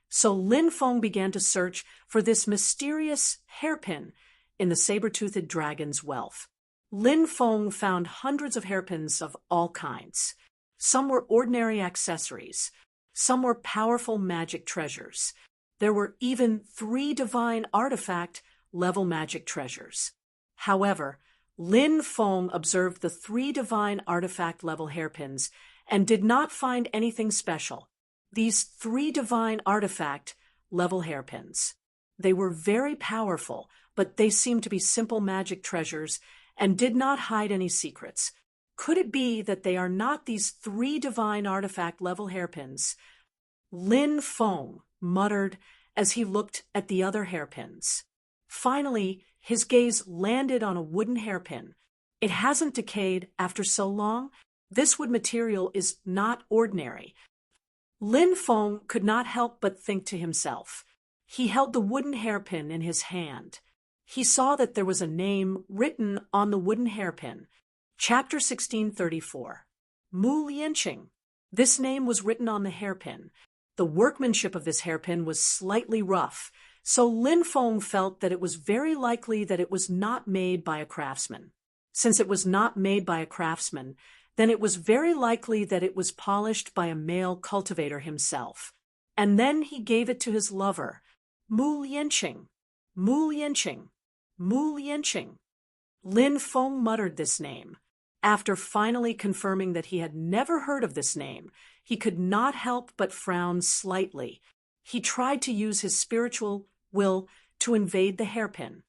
So Lin Feng began to search for this mysterious hairpin in the saber-toothed dragon's wealth. Lin Feng found hundreds of hairpins of all kinds. Some were ordinary accessories. Some were powerful magic treasures. There were even 3 divine artifact-level magic treasures. However, Lin Feng observed the 3 divine artifact-level hairpins and did not find anything special. These 3 divine artifact level hairpins. They were very powerful, but they seemed to be simple magic treasures and did not hide any secrets. Could it be that they are not these 3 divine artifact level hairpins? Lin Feng muttered as he looked at the other hairpins. Finally, his gaze landed on a wooden hairpin. It hasn't decayed after so long. This wood material is not ordinary. Lin Feng could not help but think to himself. He held the wooden hairpin in his hand. He saw that there was a name written on the wooden hairpin. Chapter 1634. Mu Lianqing. This name was written on the hairpin. The workmanship of this hairpin was slightly rough, so Lin Feng felt that it was very likely that it was not made by a craftsman. Since it was not made by a craftsman, then it was very likely that it was polished by a male cultivator himself. And then he gave it to his lover. Mu Lianqing, Mu Lianqing, Mu Lianqing. Lin Feng muttered this name. After finally confirming that he had never heard of this name, he could not help but frown slightly. He tried to use his spiritual will to invade the hairpin.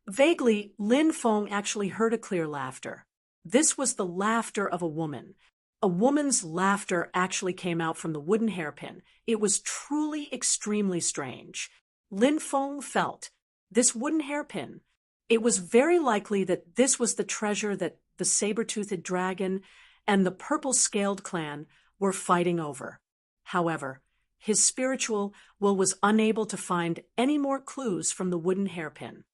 Vaguely, Lin Feng actually heard a clear laughter. This was the laughter of a woman. A woman's laughter actually came out from the wooden hairpin. It was truly extremely strange. Lin Feng felt this wooden hairpin. It was very likely that this was the treasure that the saber-toothed dragon and the purple-scaled clan were fighting over. However, his spiritual will was unable to find any more clues from the wooden hairpin.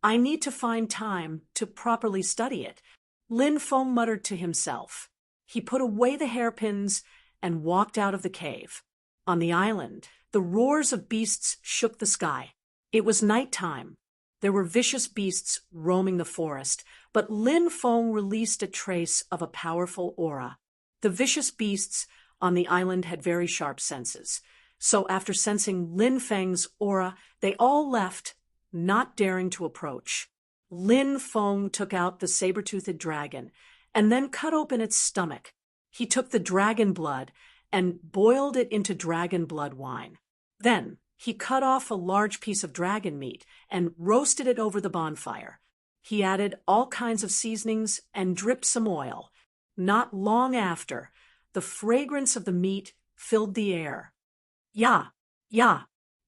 I need to find time to properly study it, Lin Feng muttered to himself. He put away the hairpins and walked out of the cave. On the island, the roars of beasts shook the sky. It was night time. There were vicious beasts roaming the forest, but Lin Feng released a trace of a powerful aura. The vicious beasts on the island had very sharp senses, so after sensing Lin Feng's aura, they all left, not daring to approach. Lin Feng took out the saber-toothed dragon and then cut open its stomach. He took the dragon blood and boiled it into dragon blood wine. Then he cut off a large piece of dragon meat and roasted it over the bonfire. He added all kinds of seasonings and dripped some oil. Not long after, the fragrance of the meat filled the air. Ya,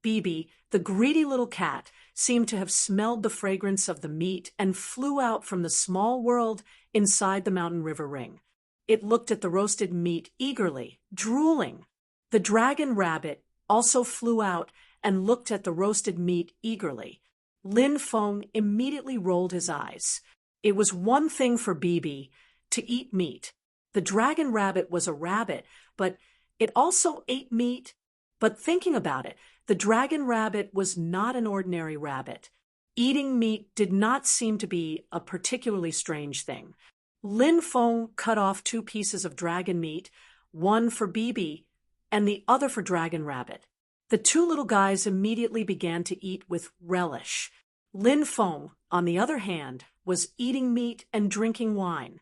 Bibi, the greedy little cat, seemed to have smelled the fragrance of the meat and flew out from the small world inside the mountain river ring. It looked at the roasted meat eagerly, drooling. The dragon rabbit also flew out and looked at the roasted meat eagerly. Lin Feng immediately rolled his eyes. It was one thing for Bibi to eat meat. The dragon rabbit was a rabbit, but it also ate meat. But thinking about it, the dragon rabbit was not an ordinary rabbit. Eating meat did not seem to be a particularly strange thing. Lin Feng cut off 2 pieces of dragon meat, one for Bibi and the other for Dragon Rabbit. The 2 little guys immediately began to eat with relish. Lin Feng, on the other hand, was eating meat and drinking wine.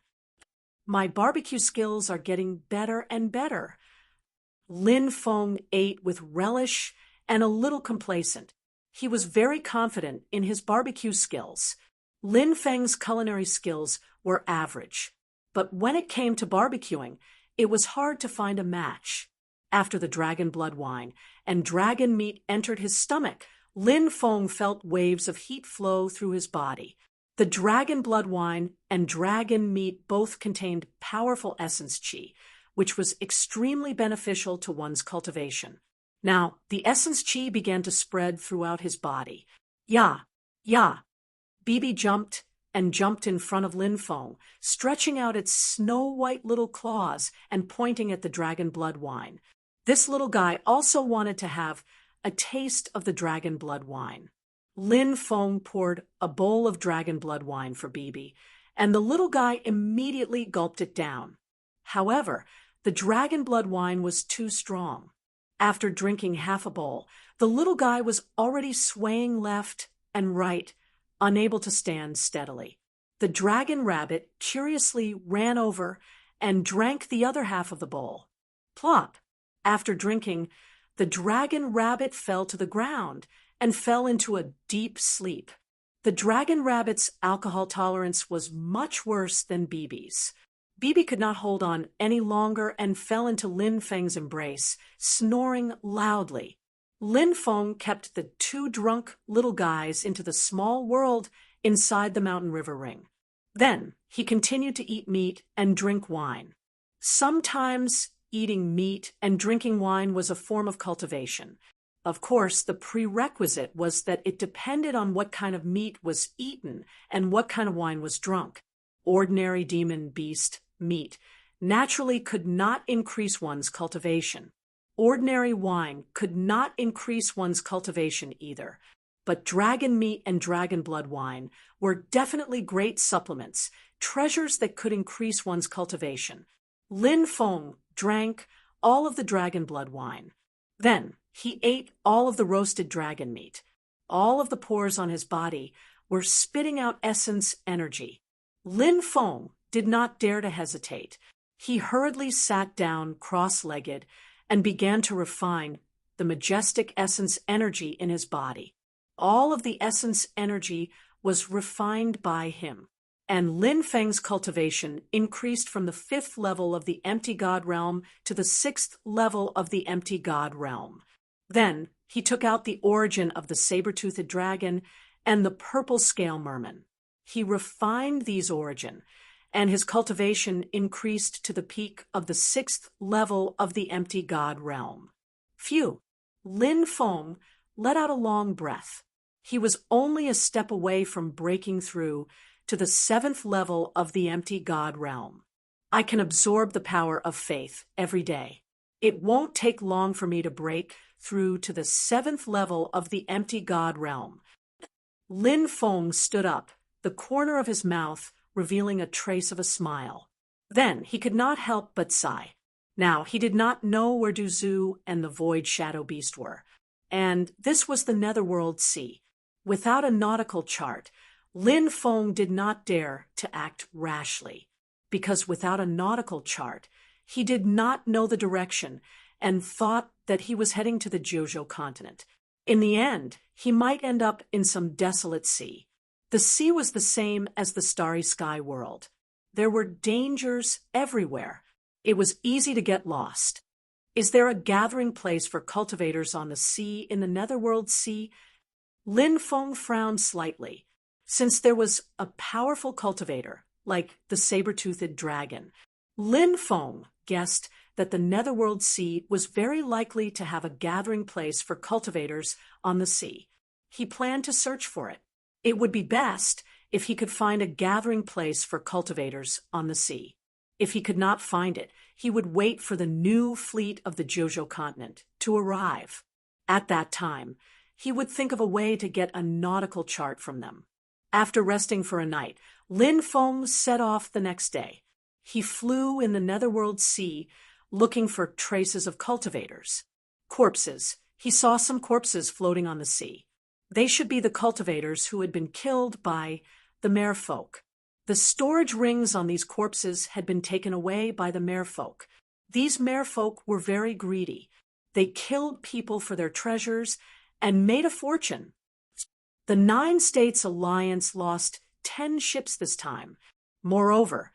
My barbecue skills are getting better and better. Lin Feng ate with relish and a little complacent. He was very confident in his barbecue skills. Lin Feng's culinary skills were average, but when it came to barbecuing, it was hard to find a match. After the dragon blood wine and dragon meat entered his stomach, Lin Feng felt waves of heat flow through his body. The dragon blood wine and dragon meat both contained powerful essence qi, which was extremely beneficial to one's cultivation. Now, the essence qi began to spread throughout his body. Ya! Bibi jumped and jumped in front of Lin Feng, stretching out its snow-white little claws and pointing at the dragon blood wine. This little guy also wanted to have a taste of the dragon blood wine. Lin Feng poured a bowl of dragon blood wine for Bibi, and the little guy immediately gulped it down. However, the dragon blood wine was too strong. After drinking half a bowl, the little guy was already swaying left and right, unable to stand steadily. The dragon rabbit curiously ran over and drank the other half of the bowl. Plop! After drinking, The dragon rabbit fell to the ground and fell into a deep sleep. The dragon rabbit's alcohol tolerance was much worse than Bibi's. Bibi could not hold on any longer and fell into Lin Feng's embrace, snoring loudly. Lin Feng kept the two drunk little guys into the small world inside the mountain river ring. Then he continued to eat meat and drink wine. Sometimes eating meat and drinking wine was a form of cultivation. Of course, the prerequisite was that it depended on what kind of meat was eaten and what kind of wine was drunk. Ordinary demon beast meat naturally could not increase one's cultivation. Ordinary wine could not increase one's cultivation either. But dragon meat and dragon blood wine were definitely great supplements, treasures that could increase one's cultivation. Lin Feng drank all of the dragon blood wine. Then he ate all of the roasted dragon meat. All of the pores on his body were spitting out essence energy. Lin Feng did not dare to hesitate. He hurriedly sat down cross-legged and began to refine the majestic essence energy in his body. All of the essence energy was refined by him, and Lin Feng's cultivation increased from the 5th level of the empty god realm to the 6th level of the empty god realm. Then he took out the origin of the saber-toothed dragon and the purple scale merman. He refined these origin, and his cultivation increased to the peak of the 6th level of the empty god realm. Phew! Lin Feng let out a long breath. He was only a step away from breaking through to the 7th level of the empty god realm. I can absorb the power of faith every day. It won't take long for me to break through to the 7th level of the empty god realm. Lin Feng stood up, the corner of his mouth revealing a trace of a smile. Then he could not help but sigh. Now, he did not know where Du Zhu and the Void Shadow Beast were, and this was the Netherworld Sea. Without a nautical chart, Lin Feng did not dare to act rashly, because without a nautical chart, he did not know the direction and thought that he was heading to the Jojo continent. In the end, he might end up in some desolate sea. The sea was the same as the starry sky world. There were dangers everywhere. It was easy to get lost. Is there a gathering place for cultivators on the sea in the Netherworld Sea? Lin Feng frowned slightly. Since there was a powerful cultivator, like the saber-toothed dragon, Lin Feng guessed that the Netherworld Sea was very likely to have a gathering place for cultivators on the sea. He planned to search for it. It would be best if he could find a gathering place for cultivators on the sea. If he could not find it, he would wait for the new fleet of the Jojo continent to arrive. At that time, he would think of a way to get a nautical chart from them. After resting for a night, Lin Feng set off the next day. He flew in the Netherworld Sea, looking for traces of cultivators. Corpses. He saw some corpses floating on the sea. They should be the cultivators who had been killed by the merfolk. The storage rings on these corpses had been taken away by the merfolk. These merfolk were very greedy. They killed people for their treasures and made a fortune. The 9 States Alliance lost 10 ships this time. Moreover,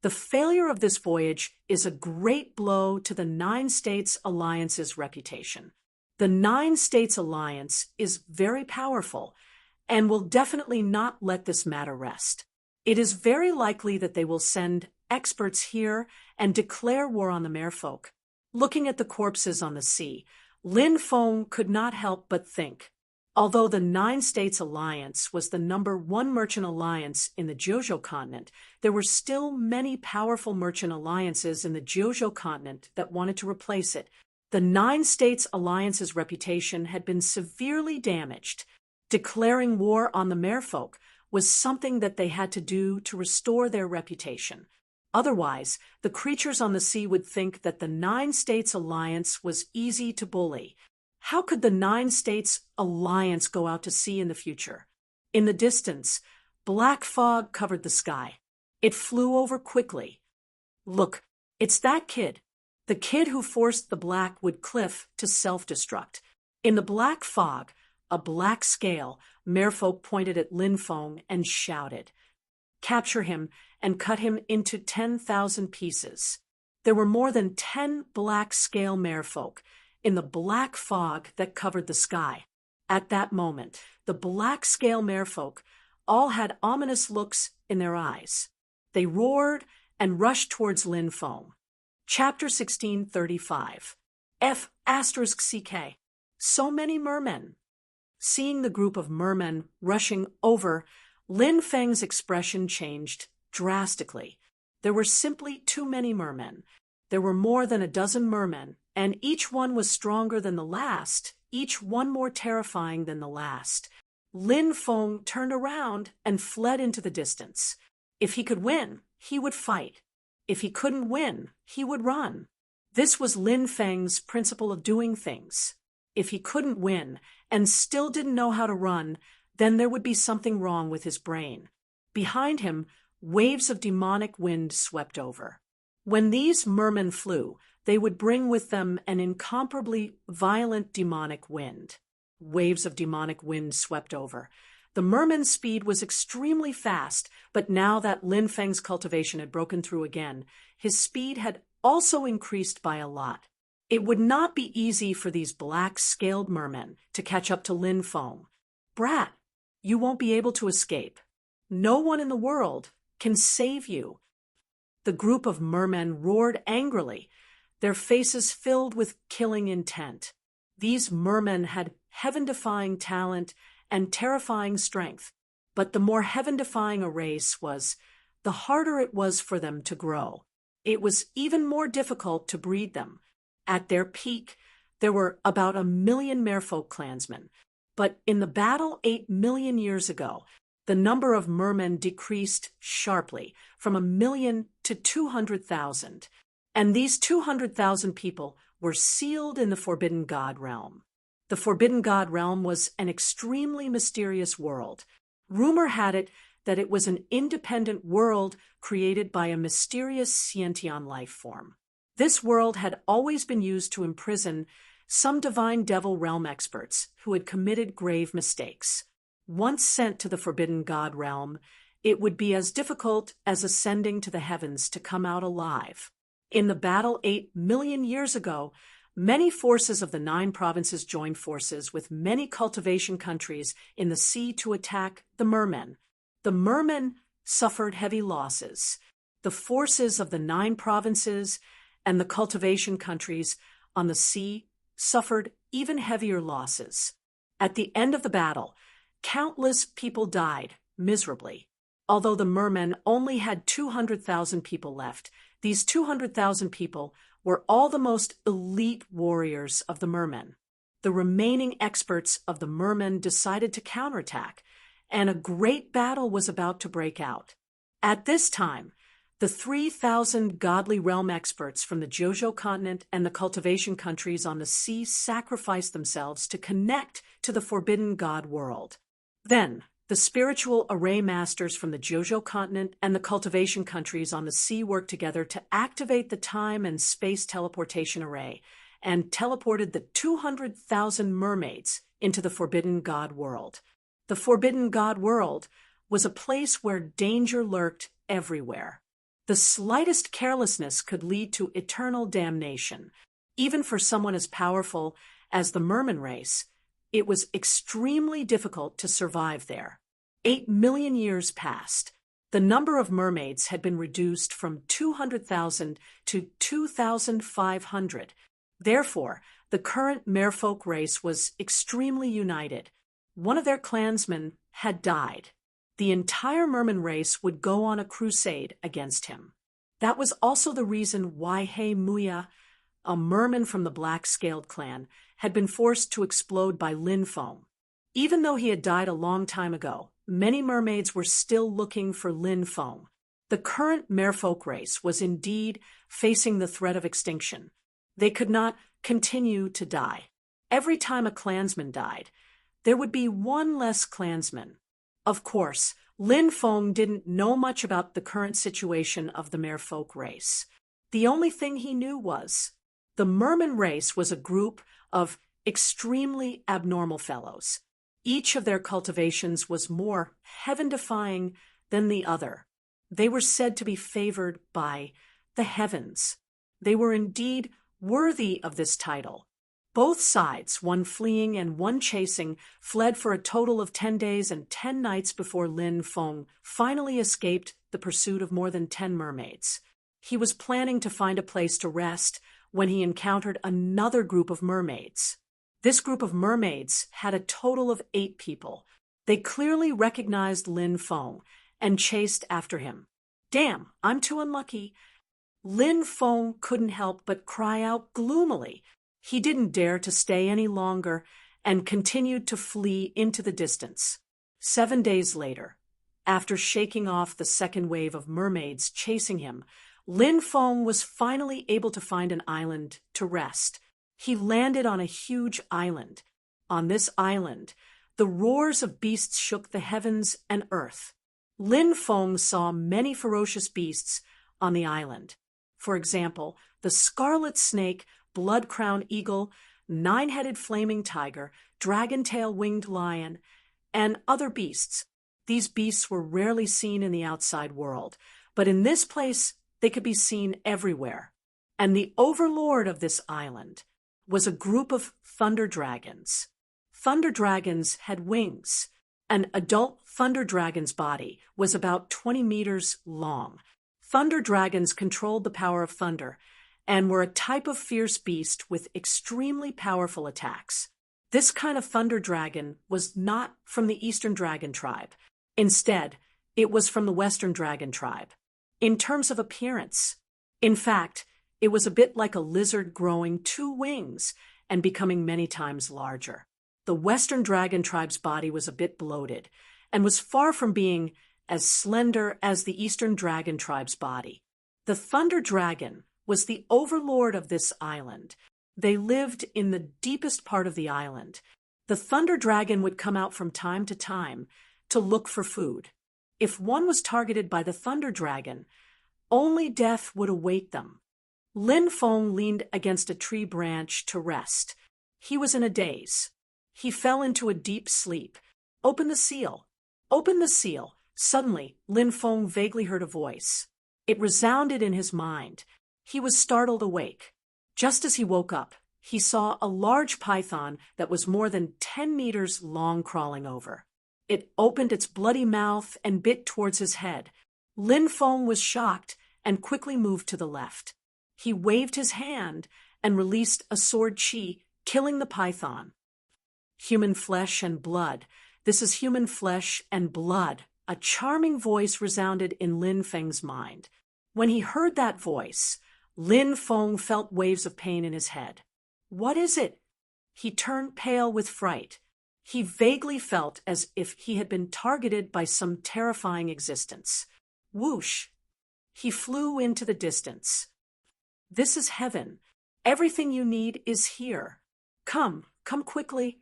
the failure of this voyage is a great blow to the 9 States Alliance's reputation. The 9 States Alliance is very powerful and will definitely not let this matter rest. It is very likely that they will send experts here and declare war on the merfolk. Looking at the corpses on the sea, Lin Feng could not help but think. Although the 9 States Alliance was the #1 merchant alliance in the Jojo continent, there were still many powerful merchant alliances in the Jojo continent that wanted to replace it. The 9 States Alliance's reputation had been severely damaged. Declaring war on the merfolk was something that they had to do to restore their reputation. Otherwise, the creatures on the sea would think that the 9 States Alliance was easy to bully. How could the 9 States Alliance go out to sea in the future? In the distance, black fog covered the sky. It flew over quickly. Look, it's that kid. The kid who forced the Blackwood cliff to self-destruct. In the black fog, a black scale, merfolk pointed at Lin Feng and shouted, "Capture him and cut him into 10,000 pieces." There were more than 10 black scale merfolk in the black fog that covered the sky. At that moment, the black scale merfolk all had ominous looks in their eyes. They roared and rushed towards Lin Feng. Chapter 16:35. F***CK. So many mermen. Seeing the group of mermen rushing over, Lin Feng's expression changed drastically. There were simply too many mermen. There were more than a dozen mermen, and each one was stronger than the last, each one more terrifying than the last. Lin Feng turned around and fled into the distance. If he could win, he would fight. If he couldn't win, he would run. This was Lin Feng's principle of doing things. If he couldn't win and still didn't know how to run, then there would be something wrong with his brain. Behind him, waves of demonic wind swept over. When these mermen flew, they would bring with them an incomparably violent demonic wind. Waves of demonic wind swept over. The merman's speed was extremely fast, but now that Lin Feng's cultivation had broken through again, his speed had also increased by a lot. It would not be easy for these black-scaled mermen to catch up to Lin Feng. "Brat, you won't be able to escape. No one in the world can save you." The group of mermen roared angrily, their faces filled with killing intent. These mermen had heaven-defying talent and terrifying strength, but the more heaven-defying a race was, the harder it was for them to grow. It was even more difficult to breed them. At their peak, there were about 1 million merfolk clansmen, but in the battle 8 million years ago, the number of mermen decreased sharply from 1 million to 200,000, and these 200,000 people were sealed in the Forbidden God realm. The Forbidden God realm was an extremely mysterious world. Rumor had it that it was an independent world created by a mysterious sentient life form. This world had always been used to imprison some divine devil realm experts who had committed grave mistakes. Once sent to the Forbidden God realm, it would be as difficult as ascending to the heavens to come out alive. In the battle 8 million years ago, many forces of the 9 provinces joined forces with many cultivation countries in the sea to attack the mermen. The mermen suffered heavy losses. The forces of the 9 provinces and the cultivation countries on the sea suffered even heavier losses. At the end of the battle, countless people died miserably. Although the mermen only had 200,000 people left, these 200,000 people were all the most elite warriors of the mermen. The remaining experts of the mermen decided to counterattack, and a great battle was about to break out. At this time, the 3,000 godly realm experts from the Jojo continent and the cultivation countries on the sea sacrificed themselves to connect to the Forbidden God world. Then, the spiritual array masters from the Jojo continent and the cultivation countries on the sea worked together to activate the time and space teleportation array and teleported the 200,000 mermaids into the Forbidden God world. The Forbidden God world was a place where danger lurked everywhere. The slightest carelessness could lead to eternal damnation. Even for someone as powerful as the merman race, it was extremely difficult to survive there. 8 million years passed. The number of mermaids had been reduced from 200,000 to 2,500. Therefore, the current merfolk race was extremely united. One of their clansmen had died. The entire merman race would go on a crusade against him. That was also the reason why He Muya, a merman from the black-scaled clan, had been forced to explode by Lin Feng. Even though he had died a long time ago, many mermaids were still looking for Lin Feng. The current merfolk race was indeed facing the threat of extinction. They could not continue to die. Every time a clansman died, there would be one less clansman. Of course, Lin Feng didn't know much about the current situation of the merfolk race. The only thing he knew was the merman race was a group of extremely abnormal fellows. Each of their cultivations was more heaven-defying than the other. They were said to be favored by the heavens. They were indeed worthy of this title. Both sides, one fleeing and one chasing, fled for a total of 10 days and 10 nights before Lin Feng finally escaped the pursuit of more than 10 mermaids. He was planning to find a place to rest when he encountered another group of mermaids. This group of mermaids had a total of 8 people. They clearly recognized Lin Feng and chased after him. "Damn, I'm too unlucky." Lin Feng couldn't help but cry out gloomily. He didn't dare to stay any longer and continued to flee into the distance. 7 days later, after shaking off the second wave of mermaids chasing him, Lin Feng was finally able to find an island to rest. He landed on a huge island. On this island, the roars of beasts shook the heavens and earth. Lin Feng saw many ferocious beasts on the island. For example, the scarlet snake, blood-crowned eagle, 9-headed flaming tiger, dragon-tail winged lion, and other beasts. These beasts were rarely seen in the outside world, but in this place they could be seen everywhere. And the overlord of this island was a group of thunder dragons. Thunder dragons had wings. An adult thunder dragon's body was about 20 meters long. Thunder dragons controlled the power of thunder and were a type of fierce beast with extremely powerful attacks. This kind of thunder dragon was not from the Eastern Dragon tribe. Instead, it was from the Western Dragon tribe. In terms of appearance, in fact, it was a bit like a lizard growing 2 wings and becoming many times larger. The Western Dragon tribe's body was a bit bloated and was far from being as slender as the Eastern Dragon tribe's body. The Thunder Dragon was the overlord of this island. They lived in the deepest part of the island. The Thunder Dragon would come out from time to look for food. If one was targeted by the Thunder Dragon, only death would await them. Lin Feng leaned against a tree branch to rest. He was in a daze. He fell into a deep sleep. "Open the seal! Open the seal!" Suddenly, Lin Feng vaguely heard a voice. It resounded in his mind. He was startled awake. Just as he woke up, he saw a large python that was more than 10 meters long crawling over. It opened its bloody mouth and bit towards his head. Lin Feng was shocked and quickly moved to the left. He waved his hand and released a sword chi, killing the python. "Human flesh and blood. This is human flesh and blood." A charming voice resounded in Lin Feng's mind. When he heard that voice, Lin Feng felt waves of pain in his head. "What is it?" He turned pale with fright. He vaguely felt as if he had been targeted by some terrifying existence. Whoosh! He flew into the distance. "This is heaven. Everything you need is here. Come quickly,"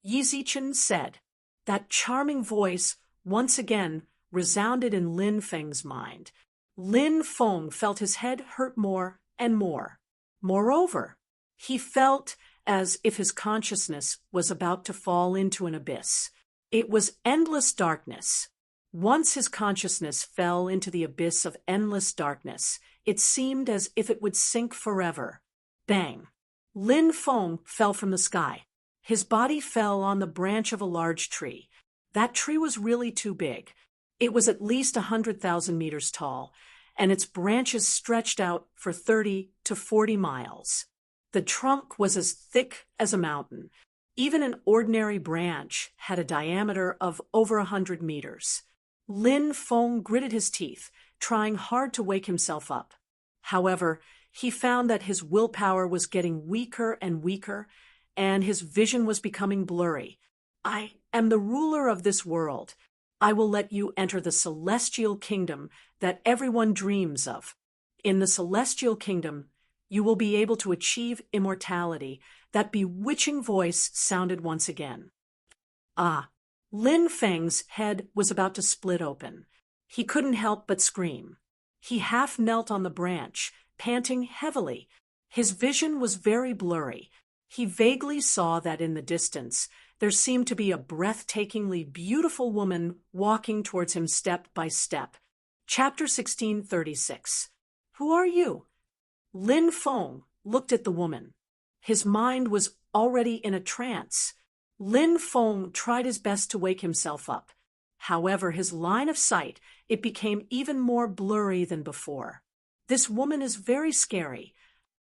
Yi Zichen said. That charming voice once again resounded in Lin Feng's mind. Lin Feng felt his head hurt more and more. Moreover, he felt as if his consciousness was about to fall into an abyss. It was endless darkness. Once his consciousness fell into the abyss of endless darkness, it seemed as if it would sink forever. Bang! Lin Feng fell from the sky. His body fell on the branch of a large tree. That tree was really too big. It was at least 100,000 meters tall, and its branches stretched out for 30 to 40 miles. The trunk was as thick as a mountain. Even an ordinary branch had a diameter of over 100 meters. Lin Feng gritted his teeth, trying hard to wake himself up. However, he found that his willpower was getting weaker and weaker, and his vision was becoming blurry. "I am the ruler of this world. I will let you enter the celestial kingdom that everyone dreams of. In the celestial kingdom, you will be able to achieve immortality." That bewitching voice sounded once again. Lin Feng's head was about to split open. He couldn't help but scream. He half knelt on the branch, panting heavily. His vision was very blurry. He vaguely saw that in the distance, there seemed to be a breathtakingly beautiful woman walking towards him step by step. Chapter 1636. Who are you? Lin Feng looked at the woman. His mind was already in a trance. Lin Feng tried his best to wake himself up. However, his line of sight, it became even more blurry than before. This woman is very scary.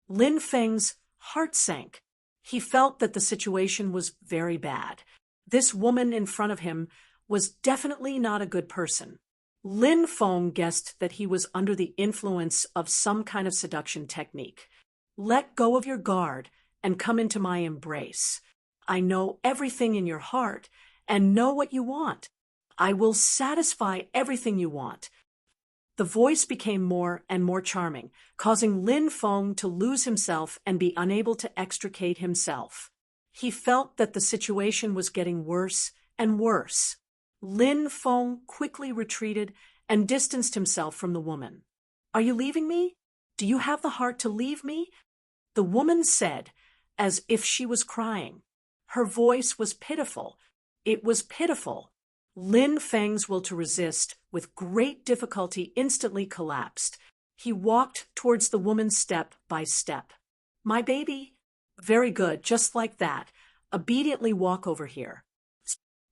Lin Feng's heart sank. He felt that the situation was very bad. This woman in front of him was definitely not a good person. Lin Feng guessed that he was under the influence of some kind of seduction technique. Let go of your guard and come into my embrace. I know everything in your heart and know what you want. I will satisfy everything you want. The voice became more and more charming, causing Lin Feng to lose himself and be unable to extricate himself. He felt that the situation was getting worse and worse. Lin Feng quickly retreated and distanced himself from the woman. Are you leaving me? Do you have the heart to leave me? The woman said, as if she was crying. Her voice was pitiful. It was pitiful. Lin Feng's will to resist, with great difficulty, instantly collapsed. He walked towards the woman step by step. My baby? Very good, just like that. Obediently walk over here.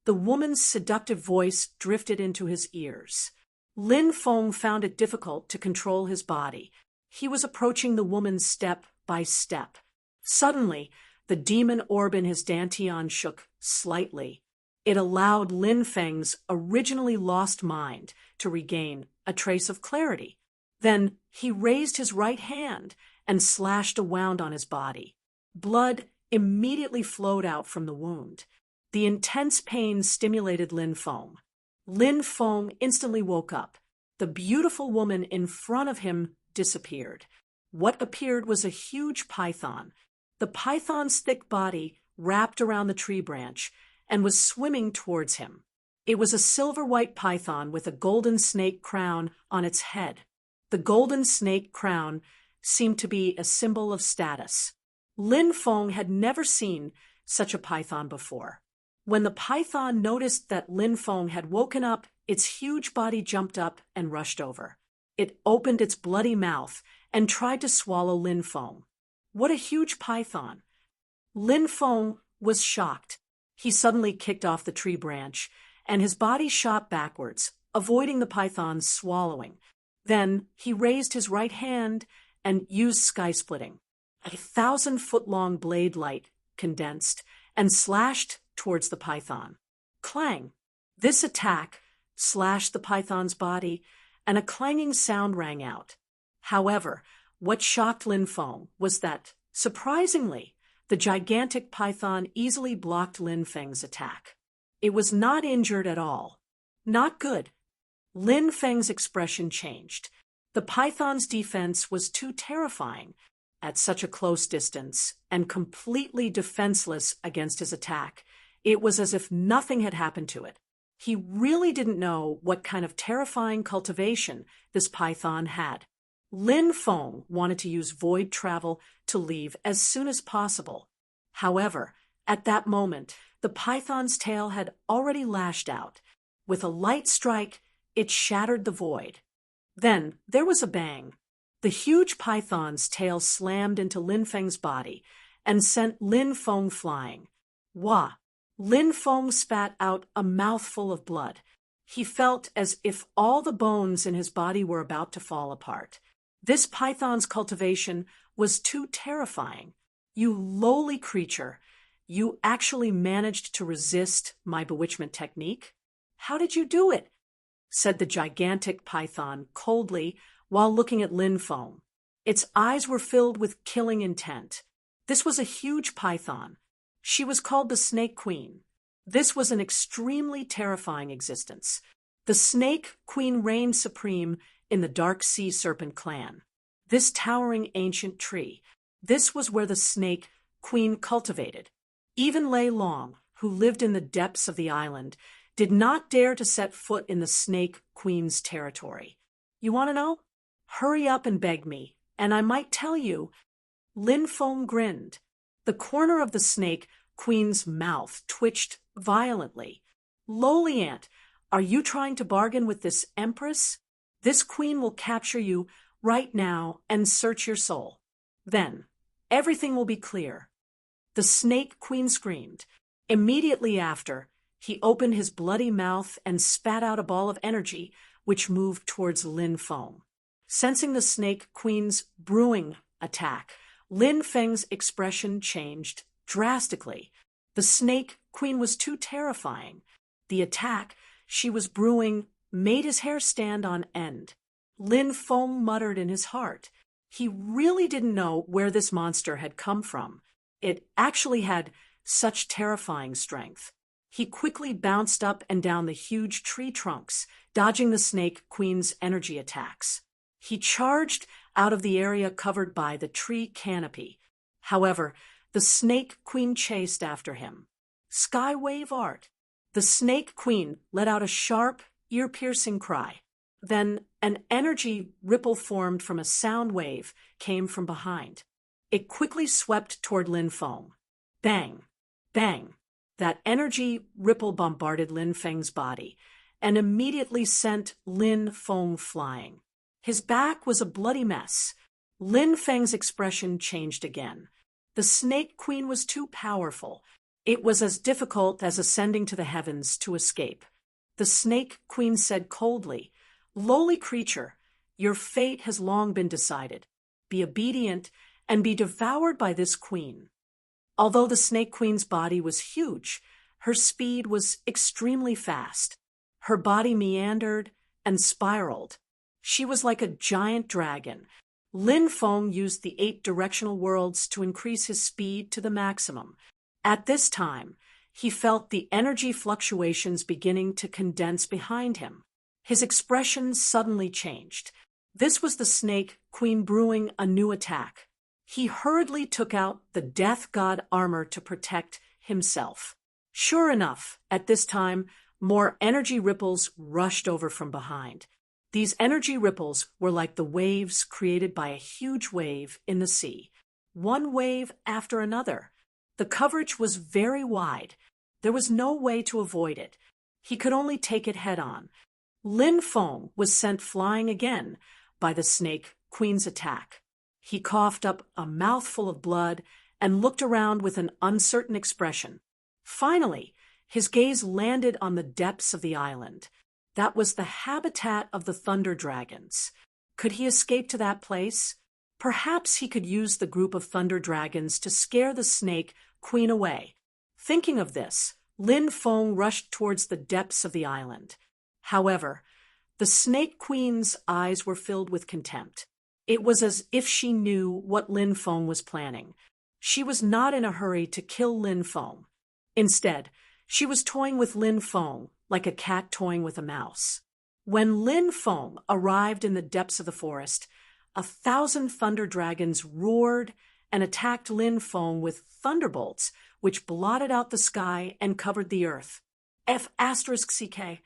The woman's seductive voice drifted into his ears. Lin Feng found it difficult to control his body. He was approaching the woman step by step. Suddenly, the demon orb in his dantian shook slightly. It allowed Lin Feng's originally lost mind to regain a trace of clarity. Then he raised his right hand and slashed a wound on his body. Blood immediately flowed out from the wound. The intense pain stimulated Lin Feng. Lin Feng instantly woke up. The beautiful woman in front of him disappeared. What appeared was a huge python. The python's thick body wrapped around the tree branch and was swimming towards him. It was a silver-white python with a golden snake crown on its head. The golden snake crown seemed to be a symbol of status. Lin Feng had never seen such a python before. When the python noticed that Lin Feng had woken up, its huge body jumped up and rushed over. It opened its bloody mouth and tried to swallow Lin Feng. What a huge python! Lin Feng was shocked. He suddenly kicked off the tree branch, and his body shot backwards, avoiding the python's swallowing. Then he raised his right hand and used sky-splitting. 1,000-foot-long blade light condensed and slashed towards the python. Clang! This attack slashed the python's body, and a clanging sound rang out. However, what shocked Lin Feng was that, surprisingly, the gigantic python easily blocked Lin Feng's attack. It was not injured at all. Not good. Lin Feng's expression changed. The python's defense was too terrifying. At such a close distance, and completely defenseless against his attack, it was as if nothing had happened to it. He really didn't know what kind of terrifying cultivation this python had. Lin Feng wanted to use void travel to leave as soon as possible. However, at that moment, the python's tail had already lashed out. With a light strike, it shattered the void. Then there was a bang. The huge python's tail slammed into Lin Feng's body and sent Lin Feng flying. Wah! Lin Feng spat out a mouthful of blood. He felt as if all the bones in his body were about to fall apart. This python's cultivation was too terrifying. You lowly creature, you actually managed to resist my bewitchment technique? How did you do it? Said the gigantic python coldly while looking at Lin Feng. Its eyes were filled with killing intent. This was a huge python. She was called the Snake Queen. This was an extremely terrifying existence. The Snake Queen reigned supreme in the Dark Sea Serpent clan. This towering ancient tree, this was where the Snake Queen cultivated. Even Lei Long, who lived in the depths of the island, did not dare to set foot in the Snake Queen's territory. You want to know? Hurry up and beg me. And I might tell you, Lin Feng grinned. The corner of the snake queen's mouth twitched violently. Lowly Ant, are you trying to bargain with this empress? This queen will capture you right now and search your soul. Then, everything will be clear. The snake queen screamed. Immediately after, he opened his bloody mouth and spat out a ball of energy, which moved towards Lin Feng. Sensing the snake queen's brewing attack, Lin Feng's expression changed drastically. The snake queen was too terrifying. The attack she was brewing made his hair stand on end. Lin Feng muttered in his heart. He really didn't know where this monster had come from. It actually had such terrifying strength. He quickly bounced up and down the huge tree trunks, dodging the snake queen's energy attacks. He charged out of the area covered by the tree canopy. However, the snake queen chased after him. Skywave art. The snake queen let out a sharp, ear-piercing cry. Then an energy ripple formed from a sound wave came from behind. It quickly swept toward Lin Feng. Bang! Bang! That energy ripple bombarded Lin Feng's body and immediately sent Lin Feng flying. His back was a bloody mess. Lin Feng's expression changed again. The snake queen was too powerful. It was as difficult as ascending to the heavens to escape. The snake queen said coldly, "Lowly creature, your fate has long been decided. Be obedient and be devoured by this queen." Although the snake queen's body was huge, her speed was extremely fast. Her body meandered and spiraled. She was like a giant dragon. Lin Feng used the 8 directional worlds to increase his speed to the maximum. At this time, he felt the energy fluctuations beginning to condense behind him. His expression suddenly changed. This was the snake queen brewing a new attack. He hurriedly took out the death god armor to protect himself. Sure enough, at this time, more energy ripples rushed over from behind. These energy ripples were like the waves created by a huge wave in the sea. One wave after another. The coverage was very wide. There was no way to avoid it. He could only take it head on. Lin Feng was sent flying again by the snake queen's attack. He coughed up a mouthful of blood and looked around with an uncertain expression. Finally, his gaze landed on the depths of the island. That was the habitat of the thunder dragons. Could he escape to that place? Perhaps he could use the group of thunder dragons to scare the snake queen away. Thinking of this, Lin Feng rushed towards the depths of the island. However, the snake queen's eyes were filled with contempt. It was as if she knew what Lin Feng was planning. She was not in a hurry to kill Lin Feng. Instead, she was toying with Lin Feng like a cat toying with a mouse. When Lin Feng arrived in the depths of the forest, 1,000 thunder dragons roared and attacked Lin Feng with thunderbolts, which blotted out the sky and covered the earth. F***CK.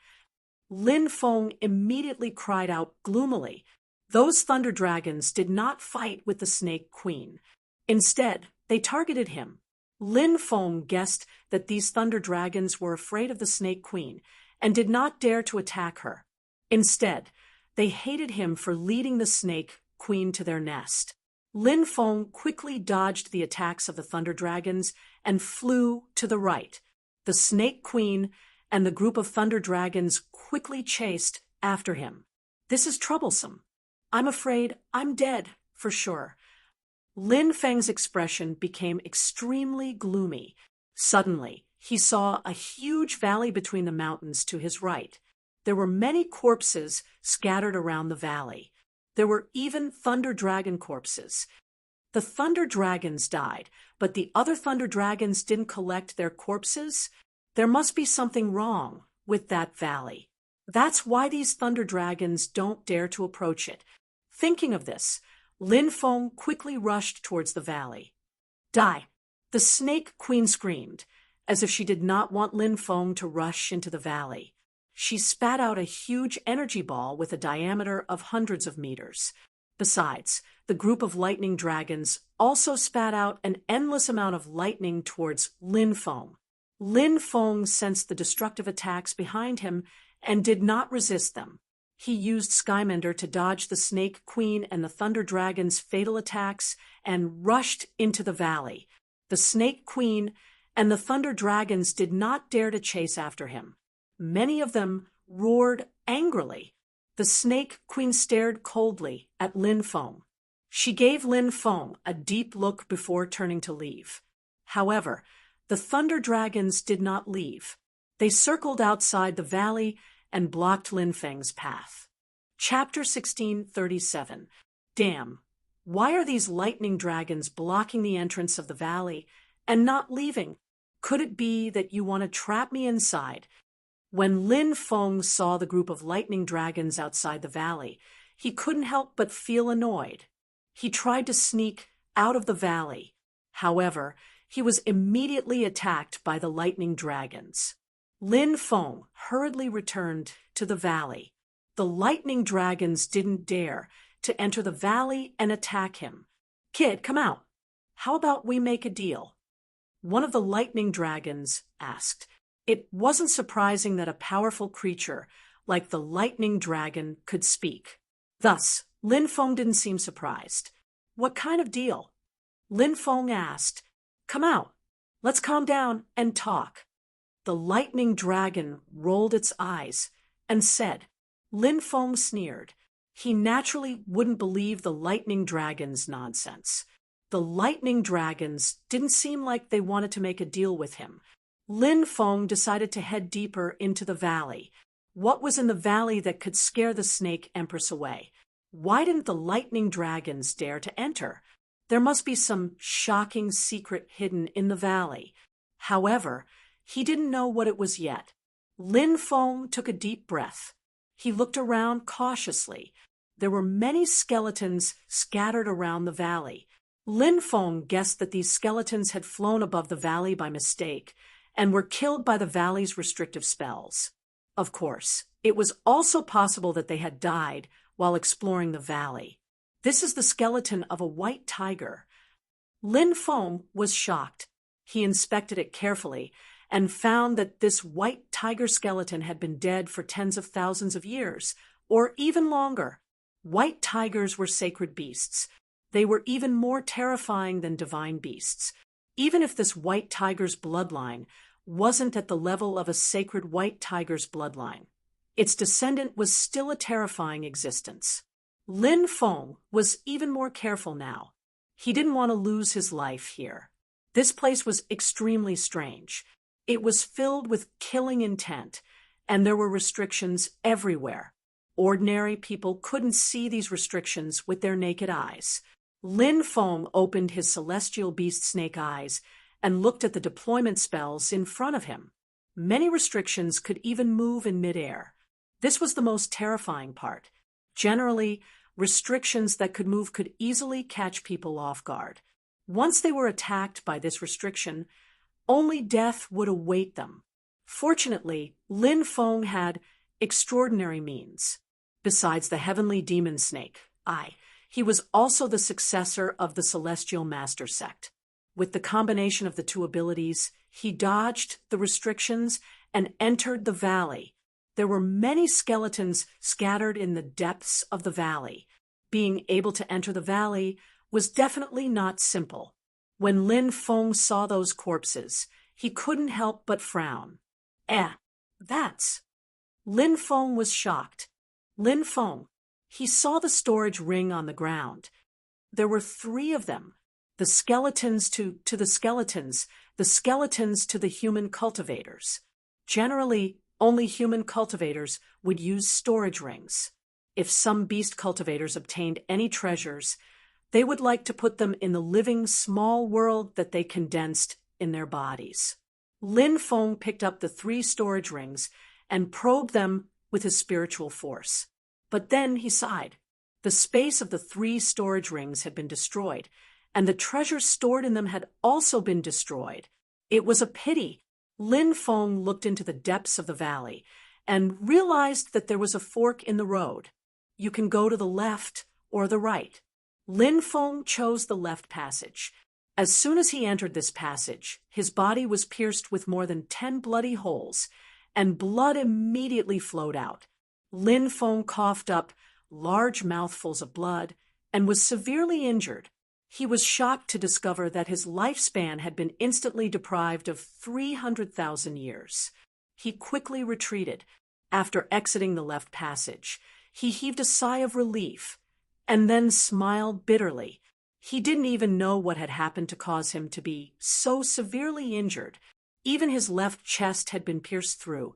Lin Feng immediately cried out gloomily. Those thunder dragons did not fight with the snake queen. Instead, they targeted him. Lin Feng guessed that these thunder dragons were afraid of the snake queen and did not dare to attack her. Instead, they hated him for leading the snake queen to their nest. Lin Feng quickly dodged the attacks of the thunder dragons and flew to the right. The snake queen and the group of thunder dragons quickly chased after him. This is troublesome. I'm afraid I'm dead, for sure. Lin Feng's expression became extremely gloomy. Suddenly, he saw a huge valley between the mountains to his right. There were many corpses scattered around the valley. There were even thunder dragon corpses. The thunder dragons died, but the other thunder dragons didn't collect their corpses. There must be something wrong with that valley. That's why these thunder dragons don't dare to approach it. Thinking of this, Lin Feng quickly rushed towards the valley. Die! The snake queen screamed, as if she did not want Lin Feng to rush into the valley. She spat out a huge energy ball with a diameter of hundreds of meters. Besides, the group of lightning dragons also spat out an endless amount of lightning towards Lin Feng. Lin Feng sensed the destructive attacks behind him and did not resist them. He used Skymender to dodge the Snake Queen and the Thunder Dragon's fatal attacks and rushed into the valley. The Snake Queen and the Thunder Dragons did not dare to chase after him. Many of them roared angrily. The Snake Queen stared coldly at Lin Feng. She gave Lin Feng a deep look before turning to leave. However, the Thunder Dragons did not leave. They circled outside the valley and blocked Lin Feng's path. Chapter 1637. Damn, why are these lightning dragons blocking the entrance of the valley and not leaving? Could it be that you want to trap me inside? When Lin Feng saw the group of lightning dragons outside the valley, he couldn't help but feel annoyed. He tried to sneak out of the valley. However, he was immediately attacked by the lightning dragons. Lin Feng hurriedly returned to the valley. The lightning dragons didn't dare to enter the valley and attack him. "Kid, come out. How about we make a deal?" One of the lightning dragons asked. It wasn't surprising that a powerful creature like the lightning dragon could speak. Thus, Lin Feng didn't seem surprised. "What kind of deal?" Lin Feng asked. "Come out. Let's calm down and talk." The lightning dragon rolled its eyes and said. Lin Feng sneered. He naturally wouldn't believe the lightning dragon's nonsense. The lightning dragons didn't seem like they wanted to make a deal with him. Lin Feng decided to head deeper into the valley. What was in the valley that could scare the Snake Empress away? Why didn't the lightning dragons dare to enter? There must be some shocking secret hidden in the valley. However, he didn't know what it was yet. Lin Feng took a deep breath. He looked around cautiously. There were many skeletons scattered around the valley. Lin Feng guessed that these skeletons had flown above the valley by mistake and were killed by the valley's restrictive spells. Of course, it was also possible that they had died while exploring the valley. This is the skeleton of a white tiger. Lin Feng was shocked. He inspected it carefully and found that this white tiger skeleton had been dead for tens of thousands of years, or even longer. White tigers were sacred beasts. They were even more terrifying than divine beasts. Even if this white tiger's bloodline wasn't at the level of a sacred white tiger's bloodline, its descendant was still a terrifying existence. Lin Feng was even more careful now. He didn't want to lose his life here. This place was extremely strange. It was filled with killing intent, and there were restrictions everywhere. Ordinary people couldn't see these restrictions with their naked eyes. Lin Feng opened his celestial beast snake eyes and looked at the deployment spells in front of him. Many restrictions could even move in midair. This was the most terrifying part. Generally, restrictions that could move could easily catch people off guard. Once they were attacked by this restriction, only death would await them. Fortunately, Lin Feng had extraordinary means. Besides the heavenly demon snake, he was also the successor of the Celestial Master Sect. With the combination of the two abilities, he dodged the restrictions and entered the valley. There were many skeletons scattered in the depths of the valley. Being able to enter the valley was definitely not simple. When Lin Feng saw those corpses, he couldn't help but frown. That's... Lin Feng was shocked. Lin Feng. He saw the storage ring on the ground. There were 3 of them. The skeletons to the skeletons, the skeletons to the human cultivators. Generally, only human cultivators would use storage rings. If some beast cultivators obtained any treasures, they would like to put them in the living small world that they condensed in their bodies. Lin Feng picked up the 3 storage rings and probed them with his spiritual force. But then he sighed. The space of the 3 storage rings had been destroyed, and the treasures stored in them had also been destroyed. It was a pity. Lin Feng looked into the depths of the valley and realized that there was a fork in the road. You can go to the left or the right. Lin Feng chose the left passage. As soon as he entered this passage, his body was pierced with more than 10 bloody holes, and blood immediately flowed out. Lin Feng coughed up large mouthfuls of blood and was severely injured. He was shocked to discover that his lifespan had been instantly deprived of 300,000 years. He quickly retreated. After exiting the left passage, he heaved a sigh of relief and then smiled bitterly. He didn't even know what had happened to cause him to be so severely injured. Even his left chest had been pierced through,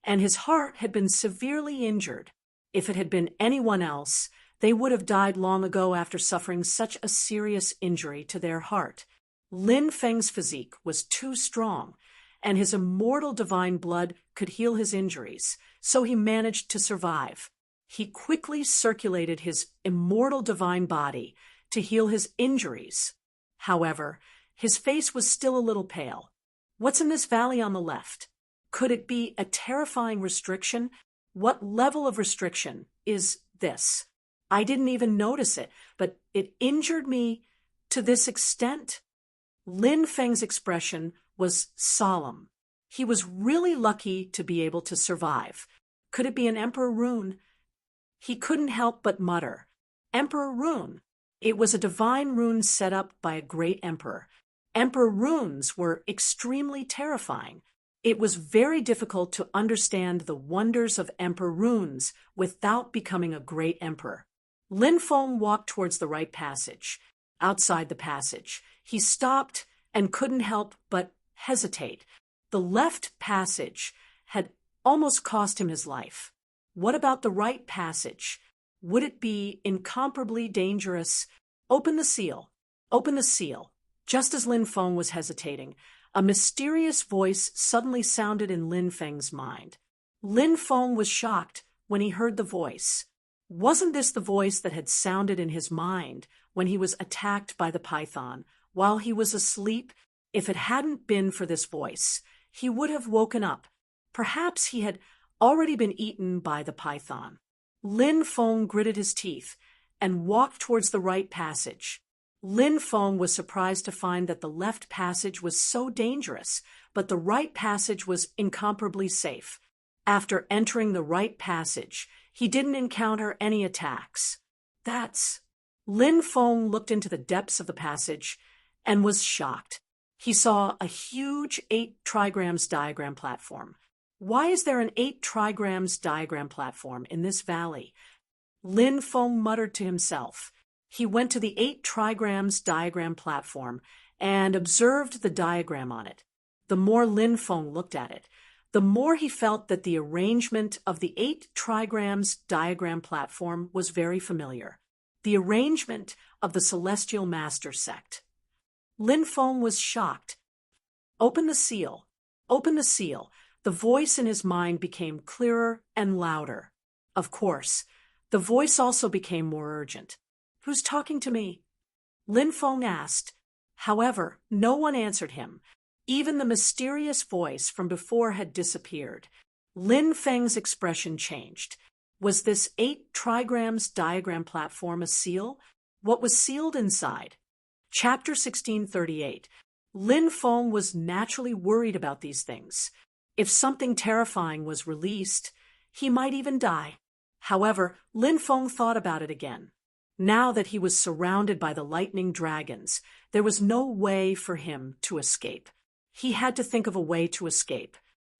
and his heart had been severely injured. If it had been anyone else, they would have died long ago after suffering such a serious injury to their heart. Lin Feng's physique was too strong, and his immortal divine blood could heal his injuries, so he managed to survive. He quickly circulated his immortal divine body to heal his injuries. However, his face was still a little pale. What's in this valley on the left? Could it be a terrifying restriction? What level of restriction is this? I didn't even notice it, but it injured me to this extent. Lin Feng's expression was solemn. He was really lucky to be able to survive. Could it be an Emperor rune? He couldn't help but mutter, Emperor rune. It was a divine rune set up by a great emperor. Emperor runes were extremely terrifying. It was very difficult to understand the wonders of emperor runes without becoming a great emperor. Lin Feng walked towards the right passage. Outside the passage, he stopped and couldn't help but hesitate. The left passage had almost cost him his life. What about the right passage? Would it be incomparably dangerous? Open the seal. Open the seal. Just as Lin Feng was hesitating, a mysterious voice suddenly sounded in Lin Feng's mind. Lin Feng was shocked when he heard the voice. Wasn't this the voice that had sounded in his mind when he was attacked by the python while he was asleep? If it hadn't been for this voice, he would have woken up. Perhaps he had already been eaten by the python. Lin Feng gritted his teeth and walked towards the right passage. Lin Feng was surprised to find that the left passage was so dangerous, but the right passage was incomparably safe. After entering the right passage, he didn't encounter any attacks. Lin Feng looked into the depths of the passage and was shocked. He saw a huge 8 trigrams diagram platform. Why is there an 8 trigrams diagram platform in this valley? Lin Feng muttered to himself. He went to the 8 trigrams diagram platform and observed the diagram on it. The more Lin Feng looked at it, the more he felt that the arrangement of the 8 trigrams diagram platform was very familiar. The arrangement of the Celestial Master sect. Lin Feng was shocked. Open the seal. Open the seal. The voice in his mind became clearer and louder. Of course, the voice also became more urgent. Who's talking to me? Lin Feng asked. However, no one answered him. Even the mysterious voice from before had disappeared. Lin Feng's expression changed. Was this 8 trigrams diagram platform a seal? What was sealed inside? Chapter 1638. Lin Feng was naturally worried about these things. If something terrifying was released, he might even die. However, Lin Feng thought about it again. Now that he was surrounded by the lightning dragons, there was no way for him to escape. He had to think of a way to escape.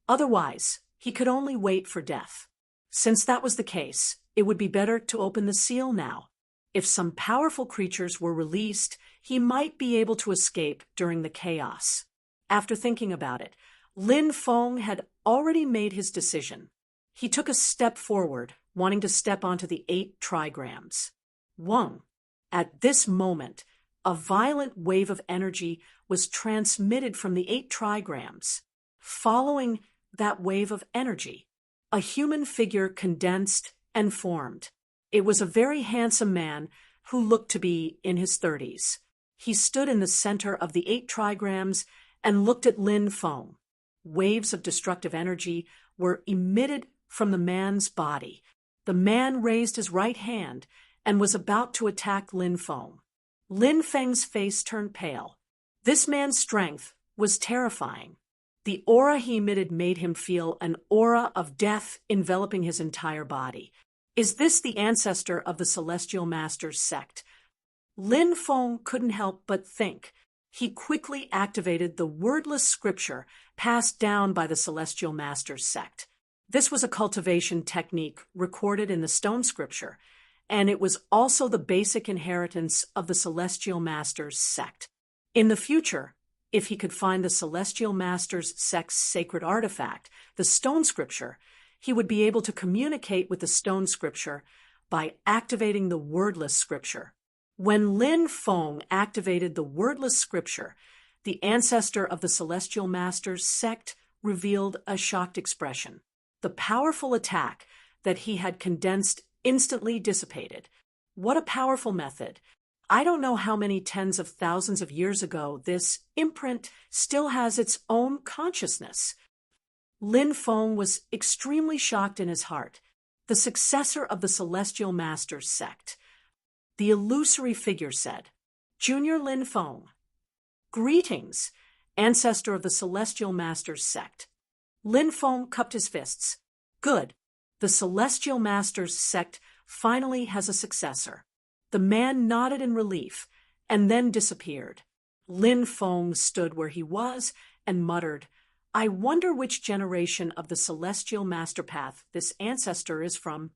Otherwise, he could only wait for death. Since that was the case, it would be better to open the seal now. If some powerful creatures were released, he might be able to escape during the chaos. After thinking about it, Lin Feng had already made his decision. He took a step forward, wanting to step onto the 8 trigrams. Whoa! At this moment, a violent wave of energy was transmitted from the 8 trigrams. Following that wave of energy, a human figure condensed and formed. It was a very handsome man who looked to be in his 30s. He stood in the center of the 8 trigrams and looked at Lin Feng. Waves of destructive energy were emitted from the man's body. The man raised his right hand and was about to attack Lin Feng. Lin Feng's face turned pale. This man's strength was terrifying. The aura he emitted made him feel an aura of death enveloping his entire body. Is this the ancestor of the Celestial Masters sect? Lin Feng couldn't help but think. He quickly activated the wordless scripture passed down by the Celestial Masters sect. This was a cultivation technique recorded in the stone scripture, and it was also the basic inheritance of the Celestial Masters sect. In the future, if he could find the Celestial Masters sect's sacred artifact, the stone scripture, he would be able to communicate with the stone scripture by activating the wordless scripture. When Lin Feng activated the wordless scripture, the ancestor of the Celestial Masters sect revealed a shocked expression. The powerful attack that he had condensed instantly dissipated. What a powerful method! I don't know how many tens of thousands of years ago this imprint still has its own consciousness. Lin Feng was extremely shocked in his heart. The successor of the Celestial Masters sect. The illusory figure said, "Junior Lin Feng." "Greetings, ancestor of the Celestial Masters sect." Lin Feng cupped his fists. "Good. The Celestial Masters sect finally has a successor." The man nodded in relief and then disappeared. Lin Feng stood where he was and muttered, "I wonder which generation of the Celestial Master Path this ancestor is from."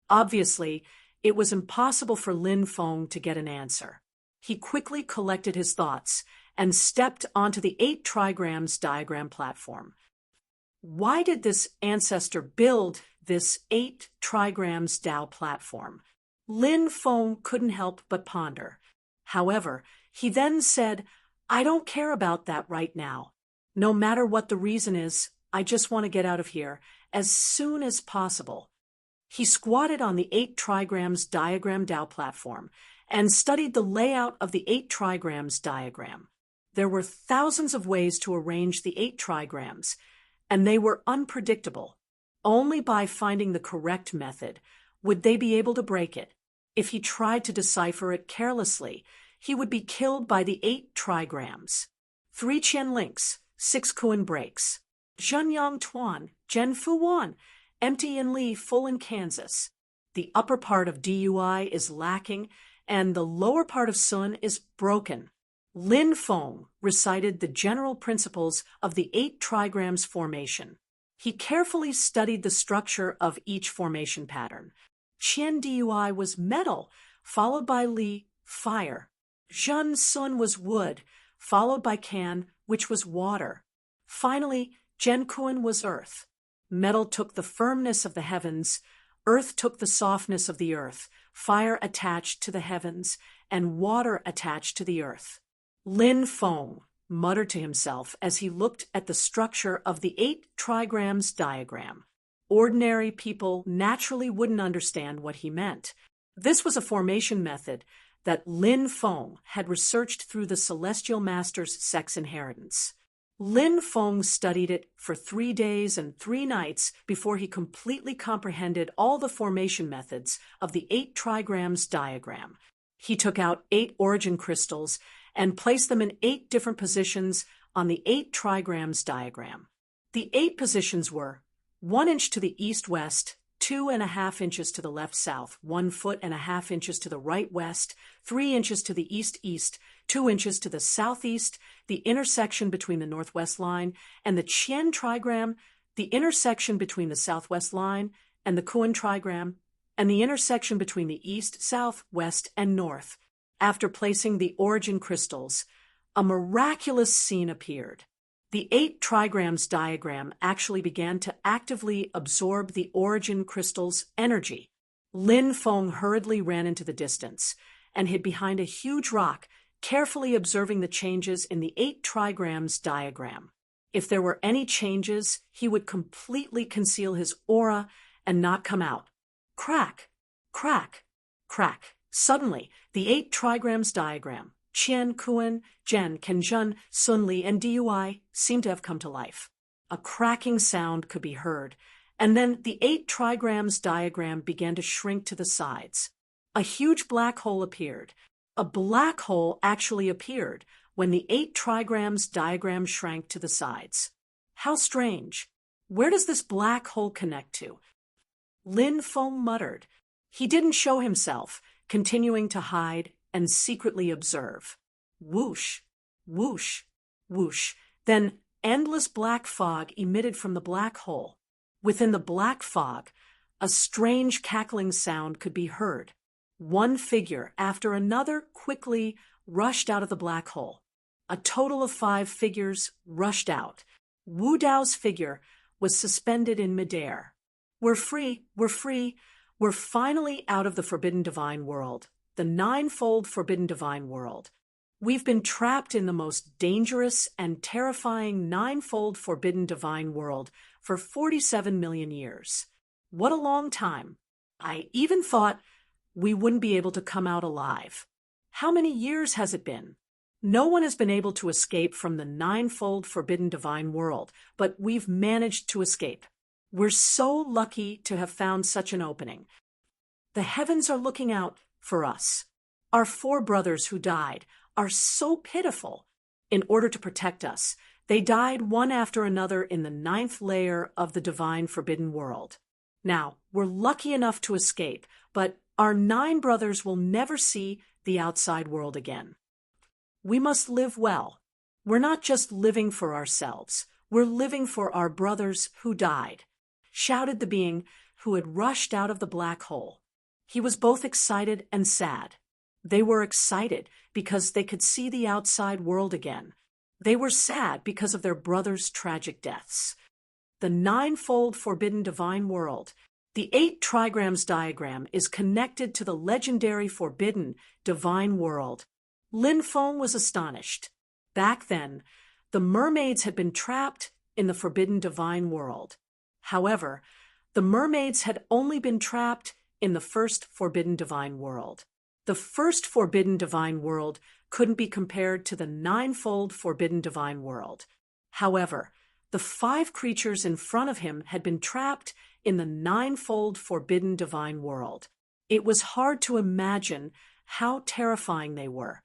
Obviously, it was impossible for Lin Feng to get an answer. He quickly collected his thoughts and stepped onto the 8 trigrams diagram platform. Why did this ancestor build this 8 trigrams Tao platform? Lin Feng couldn't help but ponder. However, he then said, "I don't care about that right now. No matter what the reason is, I just want to get out of here as soon as possible." He squatted on the 8 trigrams diagram Tao platform and studied the layout of the 8 trigrams diagram. There were thousands of ways to arrange the 8 trigrams, and they were unpredictable. Only by finding the correct method would they be able to break it. If he tried to decipher it carelessly, he would be killed by the 8 trigrams. 3 Qian links, 6 Kuan breaks. Zhenyang Tuan, Zhen Fu Wan, empty in Li, full in Kansas. The upper part of DUI is lacking, and the lower part of Sun is broken. Lin Feng recited the general principles of the 8 trigrams formation. He carefully studied the structure of each formation pattern. Qian DUI was metal, followed by Li, fire. Zhen Sun was wood, followed by Can, which was water. Finally, Zhen Kuan was earth. Metal took the firmness of the heavens, earth took the softness of the earth, fire attached to the heavens, and water attached to the earth. Lin Feng muttered to himself as he looked at the structure of the 8 trigrams diagram. Ordinary people naturally wouldn't understand what he meant. This was a formation method that Lin Feng had researched through the Celestial Masters sect's inheritance. Lin Feng studied it for 3 days and 3 nights before he completely comprehended all the formation methods of the 8 trigrams diagram. He took out 8 origin crystals and placed them in 8 different positions on the 8 trigrams diagram. The 8 positions were 1 inch to the east-west, 2.5 inches to the left-south, 1.5 inches to the right-west, 3 inches to the east-east, 2 inches to the southeast, the intersection between the northwest line and the Qian trigram, the intersection between the southwest line and the Kuan trigram, and the intersection between the east, south, west, and north. After placing the origin crystals, a miraculous scene appeared. The 8 trigrams diagram actually began to actively absorb the origin crystal's energy. Lin Feng hurriedly ran into the distance and hid behind a huge rock, carefully observing the changes in the 8 trigrams diagram. If there were any changes, he would completely conceal his aura and not come out. Crack, crack, crack. Suddenly, the 8 trigrams diagram, Qian, Kuan, Zhen, Kenjun, Sunli, and Dui, seemed to have come to life. A cracking sound could be heard, and then the 8 trigrams diagram began to shrink to the sides. A huge black hole appeared. A black hole actually appeared when the 8 trigrams diagram shrank to the sides. How strange. Where does this black hole connect to? Lin Feng muttered. He didn't show himself, continuing to hide and secretly observe. Whoosh, whoosh, whoosh. Then endless black fog emitted from the black hole. Within the black fog, a strange cackling sound could be heard. One figure after another quickly rushed out of the black hole. A total of 5 figures rushed out. Wu Dao's figure was suspended in midair. We're free, we're free, we're finally out of the forbidden divine world, the 9-fold forbidden divine world. We've been trapped in the most dangerous and terrifying 9-fold forbidden divine world for 47 million years. What a long time. I even thought we wouldn't be able to come out alive. How many years has it been? No one has been able to escape from the 9-fold forbidden divine world, but we've managed to escape. We're so lucky to have found such an opening. The heavens are looking out for us. Our 4 brothers who died are so pitiful. In order to protect us, they died one after another in the 9th layer of the divine forbidden world. Now, we're lucky enough to escape, but our 9 brothers will never see the outside world again. We must live well. We're not just living for ourselves. We're living for our brothers who died, shouted the being who had rushed out of the black hole. He was both excited and sad. They were excited because they could see the outside world again. They were sad because of their brothers' tragic deaths. The 9-fold forbidden divine world, the 8 trigrams diagram, is connected to the legendary forbidden divine world. Lin Feng was astonished. Back then, the mermaids had been trapped in the forbidden divine world. However, the mermaids had only been trapped in the first forbidden divine world. The first forbidden divine world couldn't be compared to the 9-fold forbidden divine world. However, the 5 creatures in front of him had been trapped in the 9-fold forbidden divine world. It was hard to imagine how terrifying they were.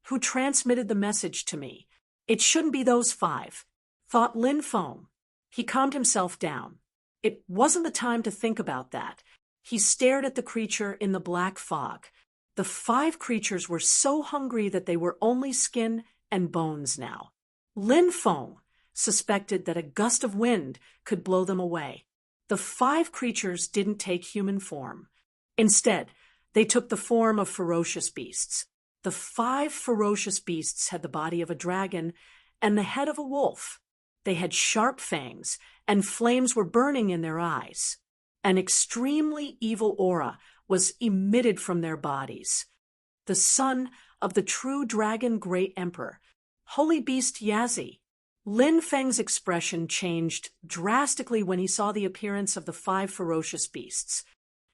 Who transmitted the message to me? It shouldn't be those 5, thought Lin Feng. He calmed himself down. It wasn't the time to think about that. He stared at the creature in the black fog. The 5 creatures were so hungry that they were only skin and bones now. Lin Feng suspected that a gust of wind could blow them away. The 5 creatures didn't take human form. Instead, they took the form of ferocious beasts. The 5 ferocious beasts had the body of a dragon and the head of a wolf. They had sharp fangs, and flames were burning in their eyes. An extremely evil aura was emitted from their bodies. The son of the true dragon great emperor, holy beast Yazi. Lin Feng's expression changed drastically when he saw the appearance of the 5 ferocious beasts.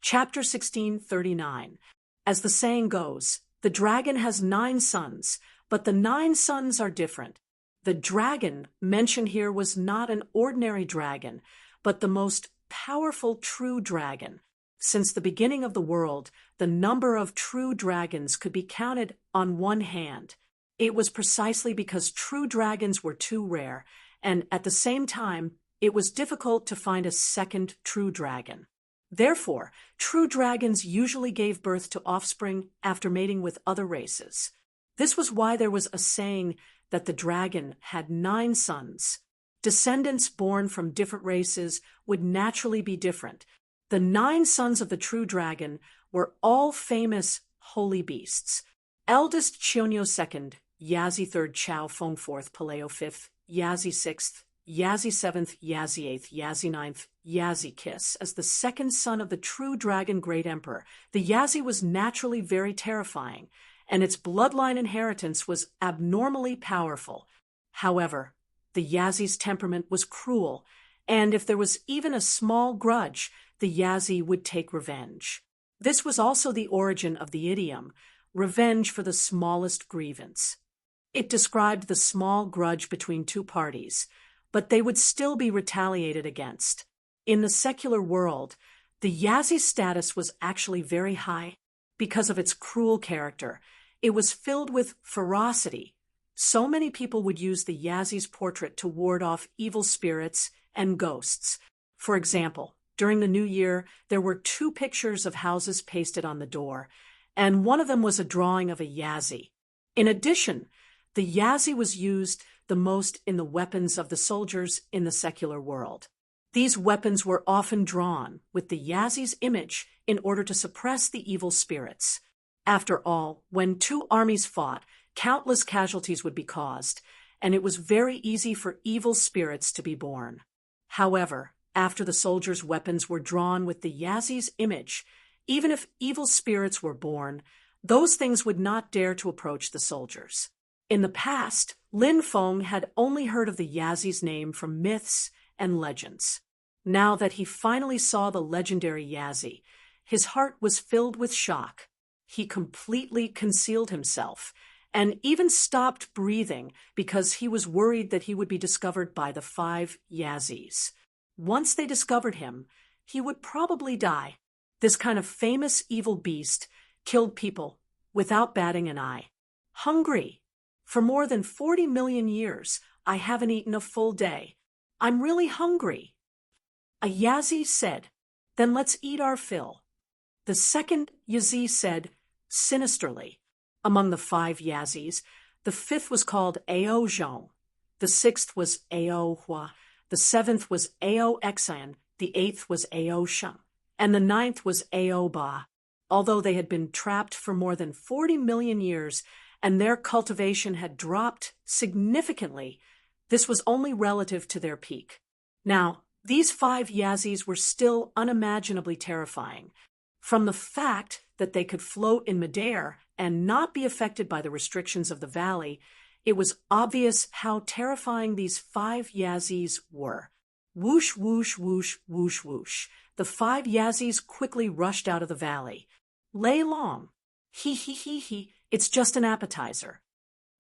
Chapter 16:39. As the saying goes, the dragon has 9 sons, but the 9 sons are different. The dragon mentioned here was not an ordinary dragon, but the most powerful true dragon. Since the beginning of the world, the number of true dragons could be counted on one hand. It was precisely because true dragons were too rare, and at the same time, it was difficult to find a second true dragon. Therefore, true dragons usually gave birth to offspring after mating with other races. This was why there was a saying that the dragon had 9 sons. Descendants born from different races would naturally be different. The 9 sons of the true dragon were all famous holy beasts. Eldest Chionyo II, Yazi III, Chao Feng IV, Paleo V, Yazi VI, Yazi VII, Yazi VIII, Yazi IX, Yazi Kiss. As the second son of the true dragon great emperor, the Yazi was naturally very terrifying, and its bloodline inheritance was abnormally powerful. However, the Yazi's temperament was cruel, and if there was even a small grudge, the Yazi would take revenge. This was also the origin of the idiom, revenge for the smallest grievance. It described the small grudge between 2 parties, but they would still be retaliated against. In the secular world, the Yazi's status was actually very high. because of its cruel character. It was filled with ferocity. So many people would use the Yazi's portrait to ward off evil spirits and ghosts. For example, during the New Year, there were 2 pictures of houses pasted on the door, and one of them was a drawing of a Yazi. In addition, the Yazi was used the most in the weapons of the soldiers in the secular world. These weapons were often drawn with the Yazi's image in order to suppress the evil spirits. After all, when 2 armies fought, countless casualties would be caused, and it was very easy for evil spirits to be born. However, after the soldiers' weapons were drawn with the Yazi's image, even if evil spirits were born, those things would not dare to approach the soldiers. In the past, Lin Feng had only heard of the Yazi's name from myths and legends. Now that he finally saw the legendary Yazi, his heart was filled with shock. He completely concealed himself and even stopped breathing because he was worried that he would be discovered by the 5 Yazis. Once they discovered him, he would probably die. This kind of famous evil beast killed people without batting an eye. Hungry. For more than 40 million years, I haven't eaten a full day. I'm really hungry. A Yazi said, "Then let's eat our fill." The second Yazi said, sinisterly. Among the 5 Yazis, the 5th was called Ao Zhong, the 6th was Ao Hua, the 7th was Ao Xian, the 8th was Ao Sheng, and the 9th was Ao Ba. Although they had been trapped for more than 40 million years and their cultivation had dropped significantly, this was only relative to their peak. Now, these 5 Yazis were still unimaginably terrifying. From the fact that they could float in midair and not be affected by the restrictions of the valley, it was obvious how terrifying these 5 Yazis were. Whoosh, whoosh, whoosh, whoosh, whoosh. The 5 Yazis quickly rushed out of the valley. Lay long. He, it's just an appetizer.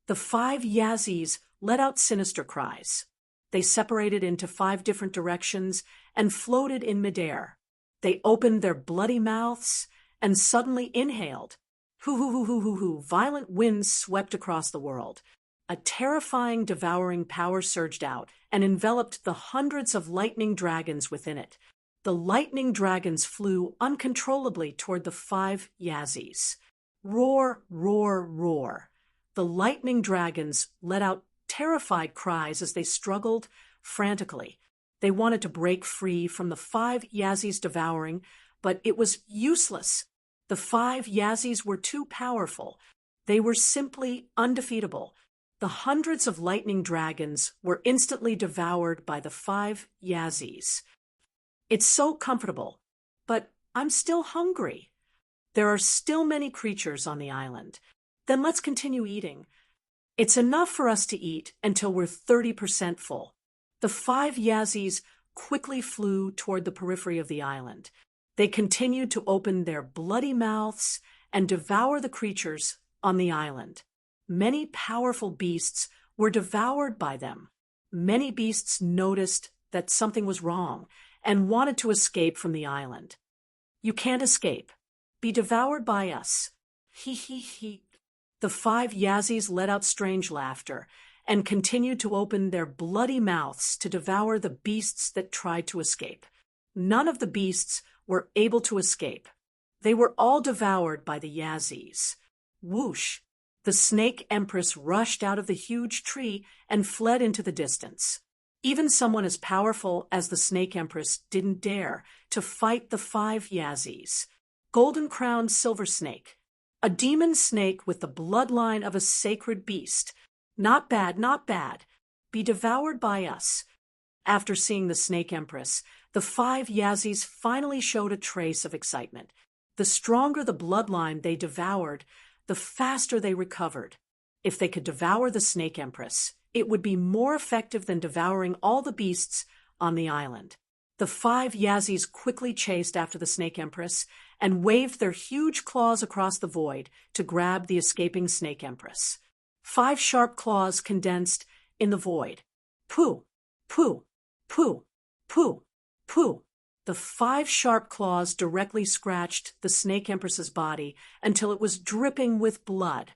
The 5 Yazis let out sinister cries. They separated into 5 different directions and floated in midair. They opened their bloody mouths and suddenly inhaled. Hoo. Violent winds swept across the world. A terrifying, devouring power surged out and enveloped the hundreds of lightning dragons within it. The lightning dragons flew uncontrollably toward the 5 Yazis. Roar, roar, roar. The lightning dragons let out terrified cries as they struggled frantically. They wanted to break free from the 5 Yazis devouring, but it was useless. The 5 Yazis were too powerful. They were simply undefeatable. The hundreds of lightning dragons were instantly devoured by the 5 Yazis. It's so comfortable, but I'm still hungry. There are still many creatures on the island. Then let's continue eating. It's enough for us to eat until we're 30% full. The 5 Yazis quickly flew toward the periphery of the island. They continued to open their bloody mouths and devour the creatures on the island. Many powerful beasts were devoured by them. Many beasts noticed that something was wrong and wanted to escape from the island. You can't escape. Be devoured by us. He. The 5 Yazis let out strange laughter and continued to open their bloody mouths to devour the beasts that tried to escape. None of the beasts were able to escape. They were all devoured by the Yazis. Whoosh! The snake empress rushed out of the huge tree and fled into the distance. Even someone as powerful as the snake empress didn't dare to fight the 5 Yazis. Golden-crowned silver snake. A demon snake with the bloodline of a sacred beast. Not bad, not bad. Be devoured by us. After seeing the snake empress, the 5 Yazis finally showed a trace of excitement. The stronger the bloodline they devoured, the faster they recovered. If they could devour the snake empress, it would be more effective than devouring all the beasts on the island. The 5 Yazis quickly chased after the snake empress and waved their huge claws across the void to grab the escaping snake empress. 5 sharp claws condensed in the void. Poo, poo, poo, poo, poo. The 5 sharp claws directly scratched the snake empress's body until it was dripping with blood.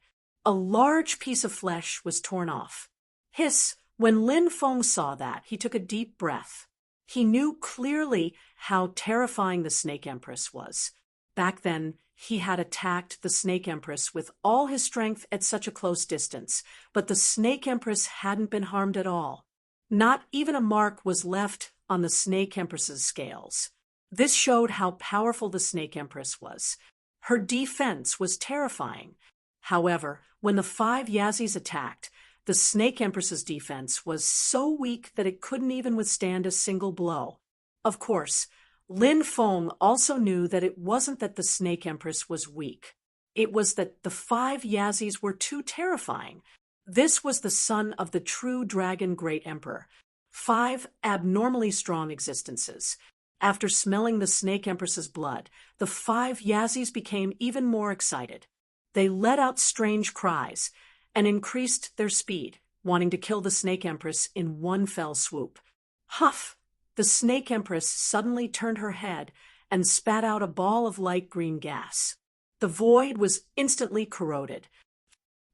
A large piece of flesh was torn off. Hiss! When Lin Feng saw that, he took a deep breath. He knew clearly how terrifying the snake empress was. Back then, he had attacked the snake empress with all his strength at such a close distance, but the snake empress hadn't been harmed at all. Not even a mark was left on the snake empress's scales. This showed how powerful the snake empress was. Her defense was terrifying. However, when the 5 Yazis attacked, the snake empress's defense was so weak that it couldn't even withstand a single blow. Of course, Lin Feng also knew that it wasn't that the snake empress was weak. It was that the 5 Yazis were too terrifying. This was the son of the true dragon great emperor. 5 abnormally strong existences. After smelling the snake empress's blood, the 5 Yazis became even more excited. They let out strange cries and increased their speed, wanting to kill the snake empress in one fell swoop. Huff! The snake empress suddenly turned her head and spat out a ball of light green gas. The void was instantly corroded.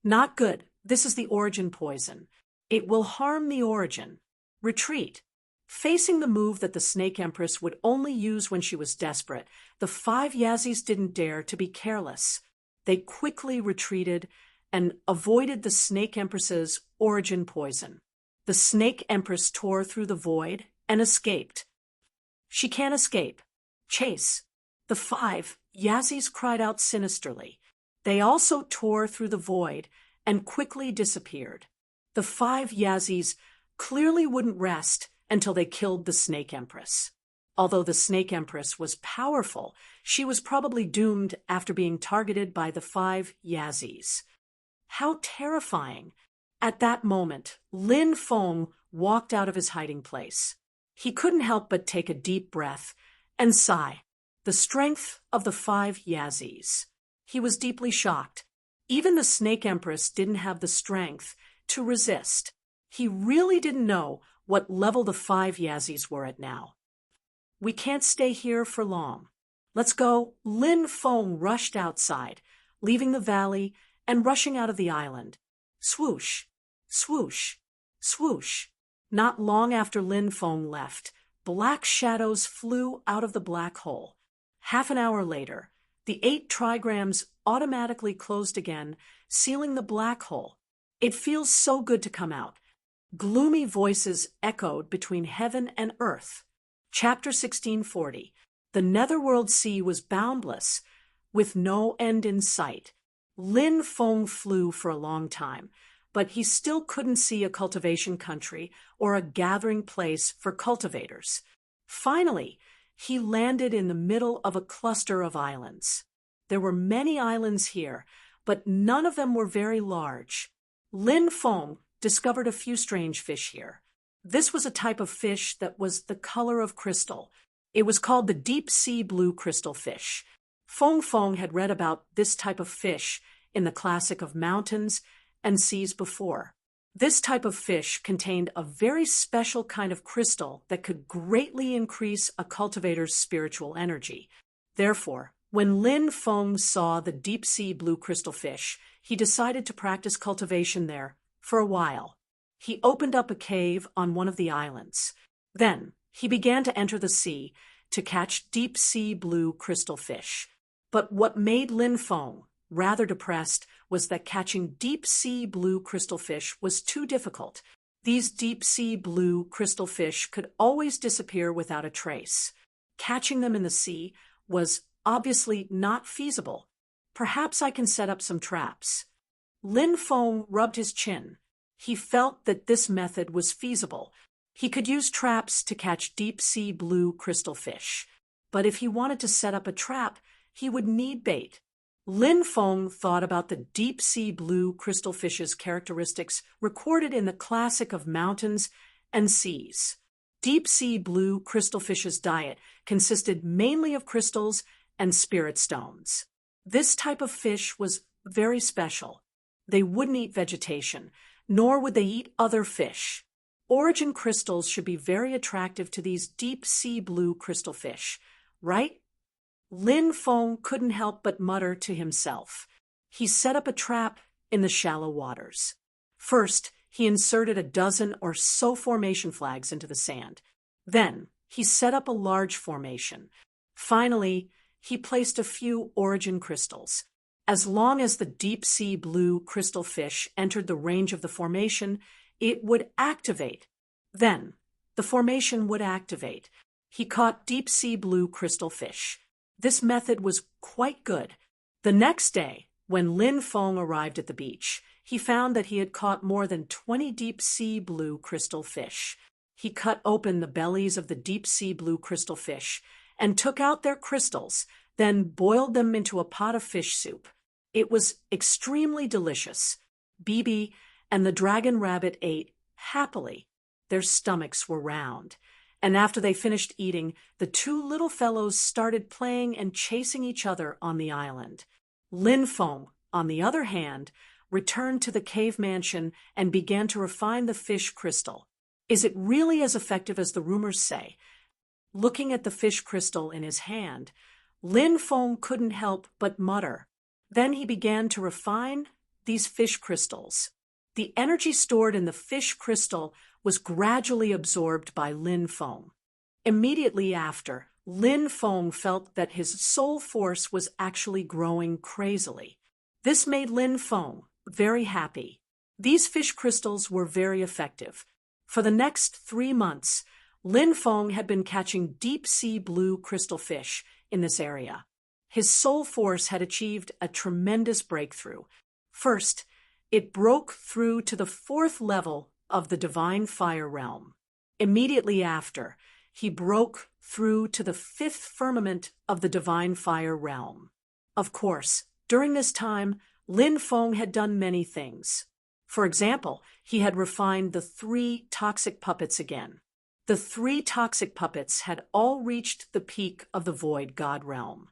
Not good. This is the origin poison. It will harm the origin. Retreat. Facing the move that the snake empress would only use when she was desperate, the 5 Yazis didn't dare to be careless. They quickly retreated and avoided the snake empress's origin poison. The snake empress tore through the void and escaped. She can't escape. Chase. The 5 Yazis cried out sinisterly. They also tore through the void and quickly disappeared. The 5 Yazis clearly wouldn't rest until they killed the snake empress. Although the snake empress was powerful, she was probably doomed after being targeted by the 5 Yazis. How terrifying! At that moment, Lin Feng walked out of his hiding place. He couldn't help but take a deep breath and sigh. The strength of the 5 Yazis. He was deeply shocked. Even the snake empress didn't have the strength to resist. He really didn't know what level the 5 Yazis were at now. We can't stay here for long. Let's go. Lin Feng rushed outside, leaving the valley and rushing out of the island. Swoosh, swoosh, swoosh. Not long after Lin Feng left, black shadows flew out of the black hole. Half an hour later, the 8 trigrams automatically closed again, sealing the black hole. It feels so good to come out. Gloomy voices echoed between heaven and earth. Chapter 1640. The netherworld sea was boundless, with no end in sight. Lin Feng flew for a long time, but he still couldn't see a cultivation country or a gathering place for cultivators. Finally, he landed in the middle of a cluster of islands. There were many islands here, but none of them were very large. Lin Feng discovered a few strange fish here. This was a type of fish that was the color of crystal. It was called the deep-sea blue crystal fish. Feng had read about this type of fish in the classic of mountains and seas before. This type of fish contained a very special kind of crystal that could greatly increase a cultivator's spiritual energy. Therefore, when Lin Feng saw the deep-sea blue crystal fish, he decided to practice cultivation there for a while. He opened up a cave on one of the islands. Then, he began to enter the sea to catch deep-sea blue crystal fish. But what made Lin Feng rather depressed was that catching deep-sea blue crystal fish was too difficult. These deep-sea blue crystal fish could always disappear without a trace. Catching them in the sea was obviously not feasible. Perhaps I can set up some traps. Lin Feng rubbed his chin. He felt that this method was feasible. He could use traps to catch deep-sea blue crystal fish. But if he wanted to set up a trap, he would need bait. Lin Feng thought about the deep-sea blue crystal fish's characteristics recorded in the classic of mountains and seas. Deep-sea blue crystal fish's diet consisted mainly of crystals and spirit stones. This type of fish was very special. They wouldn't eat vegetation, nor would they eat other fish. Origin crystals should be very attractive to these deep-sea blue crystal fish, right? Lin Feng couldn't help but mutter to himself. He set up a trap in the shallow waters. First, he inserted a dozen or so formation flags into the sand. Then, he set up a large formation. Finally, he placed a few origin crystals. As long as the deep-sea blue crystal fish entered the range of the formation, it would activate. Then, the formation would activate. He caught deep-sea blue crystal fish. This method was quite good. The next day, when Lin Feng arrived at the beach, he found that he had caught more than 20 deep-sea blue crystal fish. He cut open the bellies of the deep-sea blue crystal fish and took out their crystals, then boiled them into a pot of fish soup. It was extremely delicious. Bibi and the dragon rabbit ate happily. Their stomachs were round. And after they finished eating, the two little fellows started playing and chasing each other on the island. Lin Feng, on the other hand, returned to the cave mansion and began to refine the fish crystal. Is it really as effective as the rumors say? Looking at the fish crystal in his hand, Lin Feng couldn't help but mutter. Then he began to refine these fish crystals. The energy stored in the fish crystal was gradually absorbed by Lin Feng. Immediately after, Lin Feng felt that his soul force was actually growing crazily. This made Lin Feng very happy. These fish crystals were very effective. For the next 3 months, Lin Feng had been catching deep-sea blue crystal fish in this area. His soul force had achieved a tremendous breakthrough. First, it broke through to the 4th level of the divine fire realm. Immediately after, he broke through to the 5th firmament of the divine fire realm. Of course, during this time, Lin Feng had done many things. For example, he had refined the 3 toxic puppets again. The 3 toxic puppets had all reached the peak of the void god realm.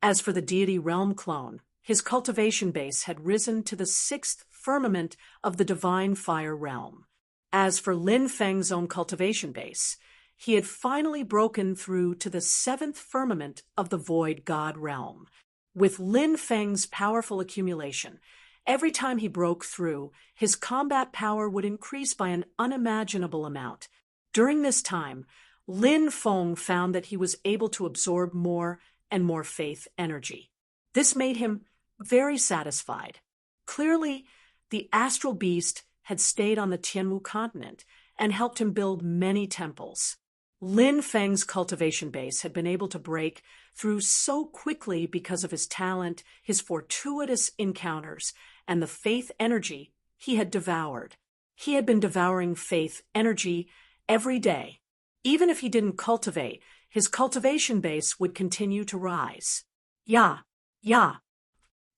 As for the deity realm clone, his cultivation base had risen to the 6th firmament of the divine fire realm. As for Lin Feng's own cultivation base, he had finally broken through to the 7th firmament of the void god realm. With Lin Feng's powerful accumulation, every time he broke through, his combat power would increase by an unimaginable amount. During this time, Lin Feng found that he was able to absorb more and more faith energy. This made him very satisfied. Clearly, the astral beast had stayed on the Tianwu continent and helped him build many temples. Lin Feng's cultivation base had been able to break through so quickly because of his talent, his fortuitous encounters, and the faith energy he had devoured. He had been devouring faith energy every day. Even if he didn't cultivate, his cultivation base would continue to rise. Yeah, yeah,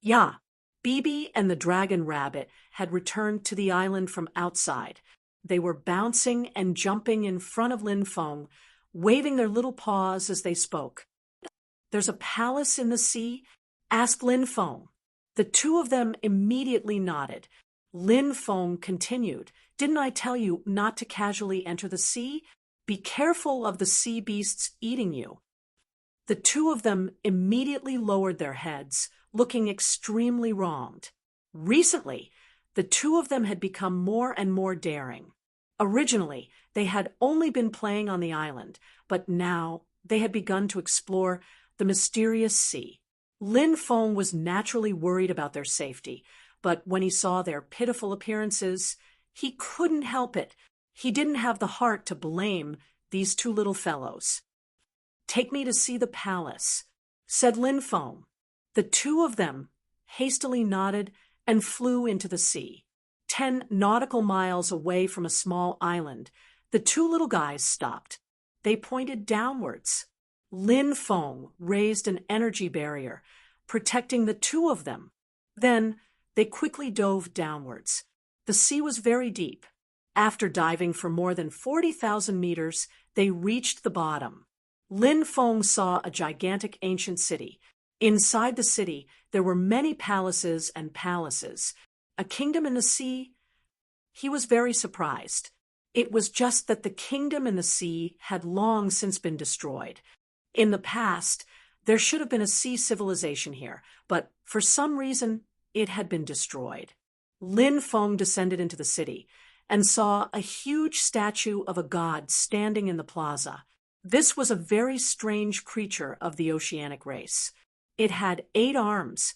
yeah. Bibi and the dragon rabbit had returned to the island from outside. They were bouncing and jumping in front of Lin Feng, waving their little paws as they spoke. "There's a palace in the sea?" asked Lin Feng. The two of them immediately nodded. Lin Feng continued, "Didn't I tell you not to casually enter the sea? Be careful of the sea beasts eating you." The two of them immediately lowered their heads, looking extremely wronged. Recently, the two of them had become more and more daring. Originally, they had only been playing on the island, but now they had begun to explore the mysterious sea. Lin Feng was naturally worried about their safety, but when he saw their pitiful appearances, he couldn't help it. He didn't have the heart to blame these two little fellows. "Take me to see the palace," said Lin Feng. The two of them hastily nodded and flew into the sea. 10 nautical miles away from a small island, the two little guys stopped. They pointed downwards. Lin Feng raised an energy barrier, protecting the two of them. Then they quickly dove downwards. The sea was very deep. After diving for more than 40,000 meters, they reached the bottom. Lin Feng saw a gigantic ancient city. Inside the city, there were many palaces and palaces. A kingdom in the sea? He was very surprised. It was just that the kingdom in the sea had long since been destroyed. In the past, there should have been a sea civilization here, but for some reason, it had been destroyed. Lin Feng descended into the city and saw a huge statue of a god standing in the plaza. This was a very strange creature of the oceanic race. It had 8 arms,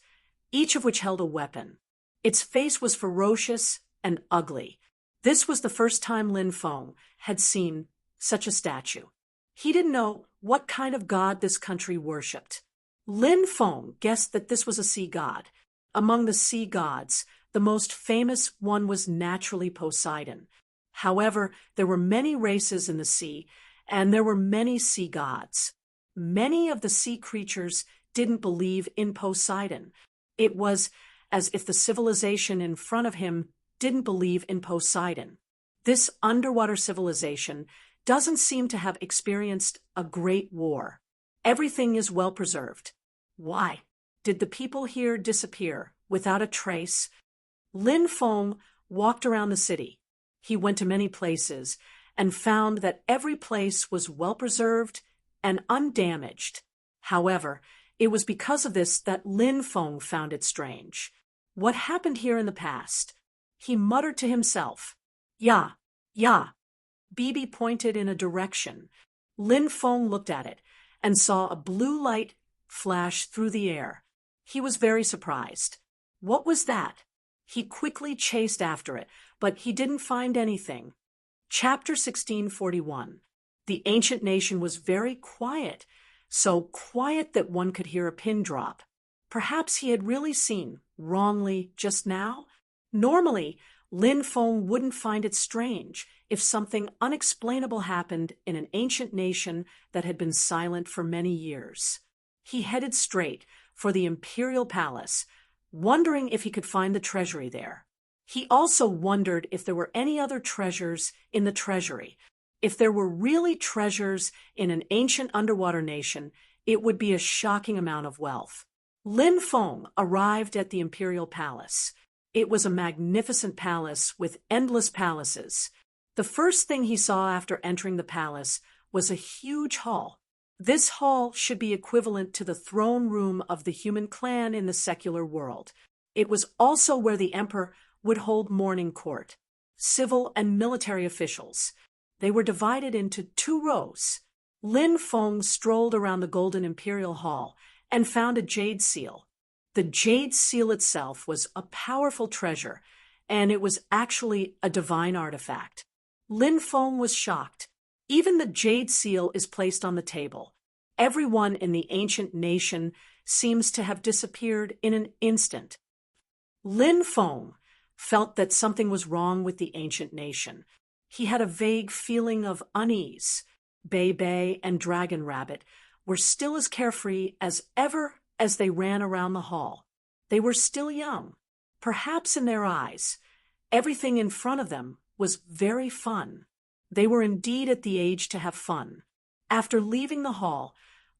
each of which held a weapon. Its face was ferocious and ugly. This was the first time Lin Feng had seen such a statue. He didn't know what kind of god this country worshipped. Lin Feng guessed that this was a sea god. Among the sea gods, the most famous one was naturally Poseidon. However, there were many races in the sea, and there were many sea gods. Many of the sea creatures didn't believe in Poseidon. It was as if the civilization in front of him didn't believe in Poseidon. This underwater civilization doesn't seem to have experienced a great war. Everything is well preserved. Why? Did the people here disappear without a trace? Lin Feng walked around the city. He went to many places and found that every place was well preserved and undamaged. However, it was because of this that Lin Feng found it strange. What happened here in the past? He muttered to himself, "Ya, ya." Bibi pointed in a direction. Lin Feng looked at it and saw a blue light flash through the air. He was very surprised. What was that? He quickly chased after it, but he didn't find anything. Chapter 1641. The ancient nation was very quiet, so quiet that one could hear a pin drop. Perhaps he had really seen wrongly just now? Normally, Lin Feng wouldn't find it strange if something unexplainable happened in an ancient nation that had been silent for many years. He headed straight for the imperial palace, wondering if he could find the treasury there. He also wondered if there were any other treasures in the treasury. If there were really treasures in an ancient underwater nation, it would be a shocking amount of wealth. Lin Feng arrived at the imperial palace. It was a magnificent palace with endless palaces. The first thing he saw after entering the palace was a huge hall. This hall should be equivalent to the throne room of the human clan in the secular world. It was also where the emperor would hold morning court. Civil and military officials. They were divided into 2 rows. Lin Feng strolled around the golden imperial hall and found a jade seal. The jade seal itself was a powerful treasure, and it was actually a divine artifact. Lin Feng was shocked. Even the jade seal is placed on the table. Everyone in the ancient nation seems to have disappeared in an instant. Lin Feng felt that something was wrong with the ancient nation. He had a vague feeling of unease. Bei Bei and Dragon Rabbit were still as carefree as ever as they ran around the hall. They were still young. Perhaps in their eyes, everything in front of them was very fun. They were indeed at the age to have fun. After leaving the hall,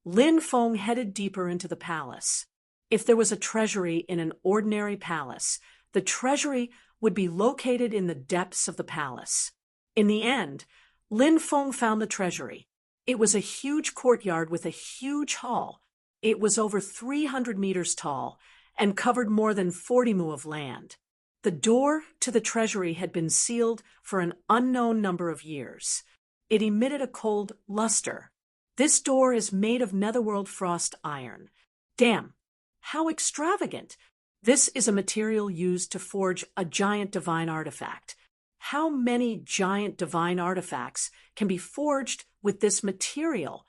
Lin Feng headed deeper into the palace. If there was a treasury in an ordinary palace, the treasury would be located in the depths of the palace. In the end, Lin Feng found the treasury. It was a huge courtyard with a huge hall. It was over 300 meters tall and covered more than 40 mu of land. The door to the treasury had been sealed for an unknown number of years. It emitted a cold luster. This door is made of netherworld frost iron. Damn, how extravagant! This is a material used to forge a giant divine artifact. How many giant divine artifacts can be forged with this material?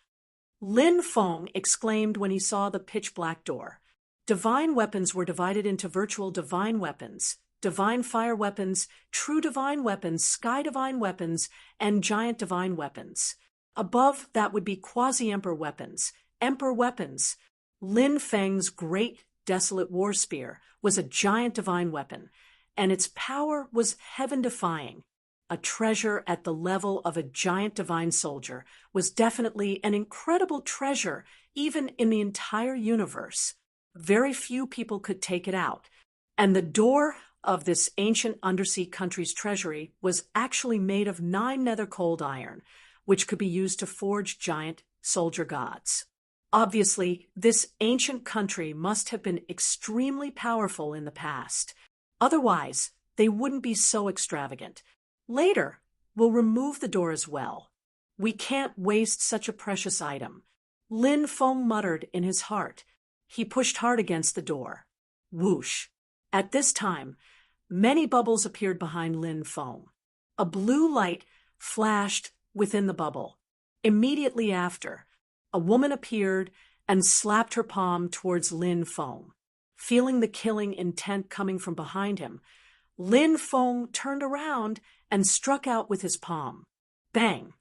Lin Feng exclaimed when he saw the pitch-black door. Divine weapons were divided into virtual divine weapons, divine fire weapons, true divine weapons, sky divine weapons, and giant divine weapons. Above that would be quasi-emperor weapons, emperor weapons. Lin Feng's great desolate war spear was a giant divine weapon, and its power was heaven-defying. A treasure at the level of a giant divine soldier was definitely an incredible treasure, even in the entire universe. Very few people could take it out, and the door of this ancient undersea country's treasury was actually made of 9 nether cold iron, which could be used to forge giant soldier gods. Obviously, this ancient country must have been extremely powerful in the past. Otherwise, they wouldn't be so extravagant. Later, we'll remove the door as well. We can't waste such a precious item. Lin Feng muttered in his heart. He pushed hard against the door. Whoosh! At this time, many bubbles appeared behind Lin Feng. A blue light flashed within the bubble. Immediately after, a woman appeared and slapped her palm towards Lin Feng. Feeling the killing intent coming from behind him, Lin Feng turned around and struck out with his palm. Bang!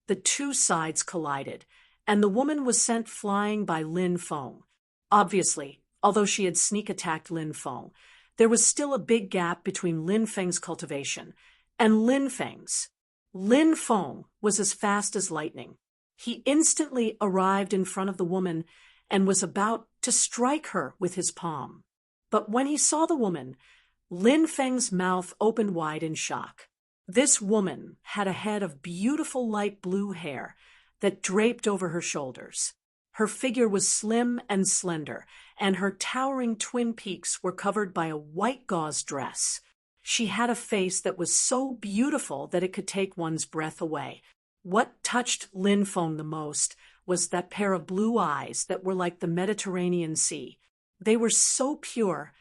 The two sides collided, and the woman was sent flying by Lin Feng. Obviously, although she had sneak attacked Lin Feng, there was still a big gap between Lin Feng's cultivation and Lin Feng's. Lin Feng was as fast as lightning. He instantly arrived in front of the woman and was about to strike her with his palm. But when he saw the woman, Lin Feng's mouth opened wide in shock. This woman had a head of beautiful light blue hair that draped over her shoulders. Her figure was slim and slender, and her towering twin peaks were covered by a white gauze dress. She had a face that was so beautiful that it could take one's breath away. What touched Lin Feng the most was that pair of blue eyes that were like the Mediterranean Sea. They were so pure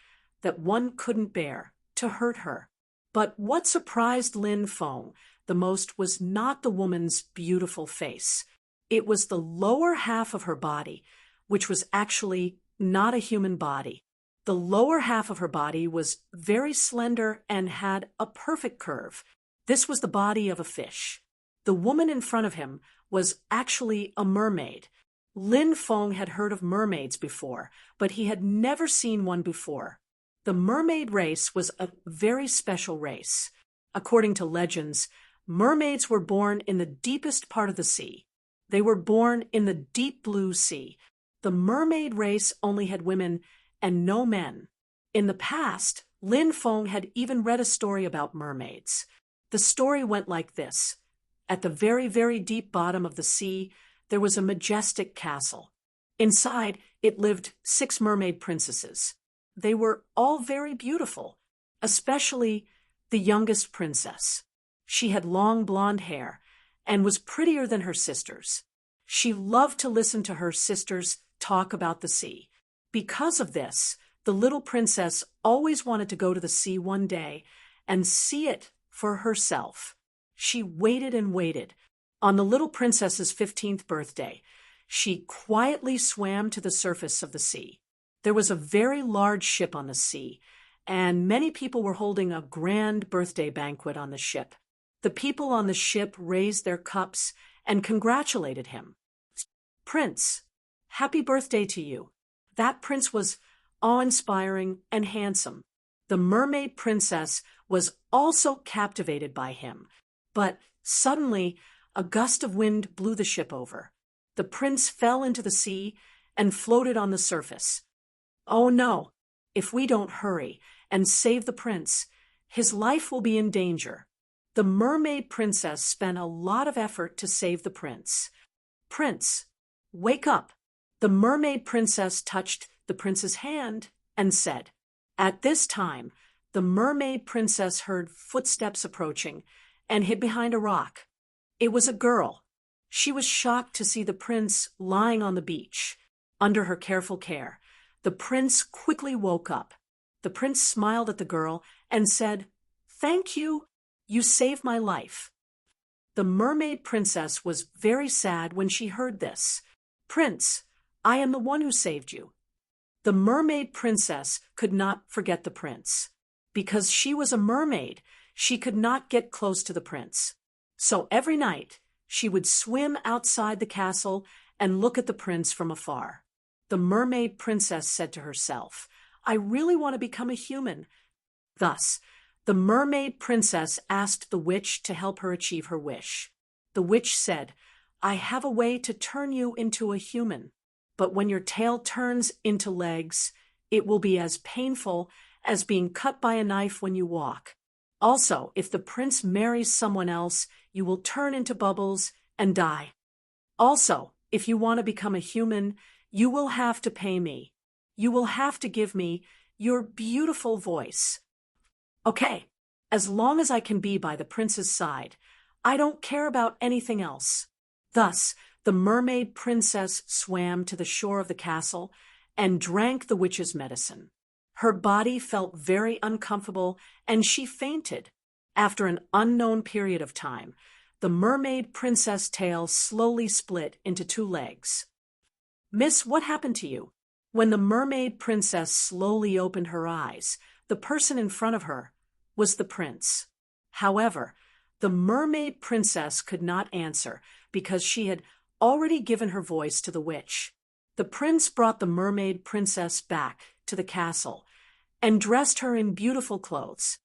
that one couldn't bear to hurt her. But what surprised Lin Feng the most was not the woman's beautiful face. It was the lower half of her body, which was actually not a human body. The lower half of her body was very slender and had a perfect curve. This was the body of a fish. The woman in front of him was actually a mermaid. Lin Feng had heard of mermaids before, but he had never seen one before. The mermaid race was a very special race. According to legends, mermaids were born in the deepest part of the sea. They were born in the deep blue sea. The mermaid race only had women and no men. In the past, Lin Feng had even read a story about mermaids. The story went like this. At the very, very deep bottom of the sea, there was a majestic castle. Inside, it lived 6 mermaid princesses. They were all very beautiful, especially the youngest princess. She had long blonde hair and was prettier than her sisters. She loved to listen to her sisters talk about the sea. Because of this, the little princess always wanted to go to the sea one day and see it for herself. She waited and waited. On the little princess's 15th birthday, she quietly swam to the surface of the sea. There was a very large ship on the sea, and many people were holding a grand birthday banquet on the ship. The people on the ship raised their cups and congratulated him. Prince, happy birthday to you. That prince was awe-inspiring and handsome. The mermaid princess was also captivated by him, but suddenly a gust of wind blew the ship over. The prince fell into the sea and floated on the surface. Oh no, if we don't hurry and save the prince, his life will be in danger. The mermaid princess spent a lot of effort to save the prince. Prince, wake up. The mermaid princess touched the prince's hand and said. At this time, the mermaid princess heard footsteps approaching and hid behind a rock. It was a girl. She was shocked to see the prince lying on the beach. Under her careful care, the prince quickly woke up. The prince smiled at the girl and said, "Thank you. You saved my life." The mermaid princess was very sad when she heard this. "Prince, I am the one who saved you." The mermaid princess could not forget the prince. Because she was a mermaid, she could not get close to the prince. So every night, she would swim outside the castle and look at the prince from afar. The mermaid princess said to herself, "I really want to become a human." Thus, the mermaid princess asked the witch to help her achieve her wish. The witch said, "I have a way to turn you into a human, but when your tail turns into legs, it will be as painful as being cut by a knife when you walk. Also, if the prince marries someone else, you will turn into bubbles and die. Also, if you want to become a human, you will have to pay me. You will have to give me your beautiful voice. Okay, as long as I can be by the prince's side, I don't care about anything else. Thus, the mermaid princess swam to the shore of the castle and drank the witch's medicine. Her body felt very uncomfortable and she fainted. After an unknown period of time, the mermaid princess' tail slowly split into 2 legs. Miss, what happened to you? When the mermaid princess slowly opened her eyes, the person in front of her was the prince. However, the mermaid princess could not answer because she had already given her voice to the witch. The prince brought the mermaid princess back to the castle and dressed her in beautiful clothes.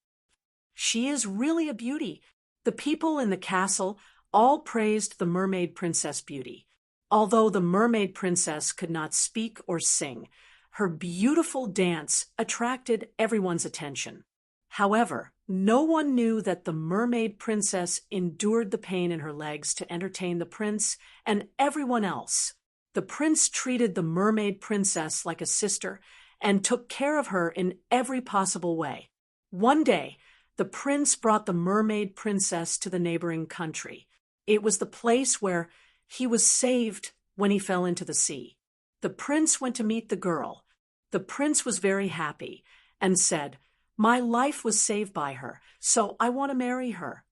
She is really a beauty. The people in the castle all praised the mermaid princess' beauty. Although the mermaid princess could not speak or sing, her beautiful dance attracted everyone's attention. However, no one knew that the mermaid princess endured the pain in her legs to entertain the prince and everyone else. The prince treated the mermaid princess like a sister and took care of her in every possible way. One day, the prince brought the mermaid princess to the neighboring country. It was the place where he was saved when he fell into the sea. The prince went to meet the girl. The prince was very happy and said, "My life was saved by her, so I want to marry her."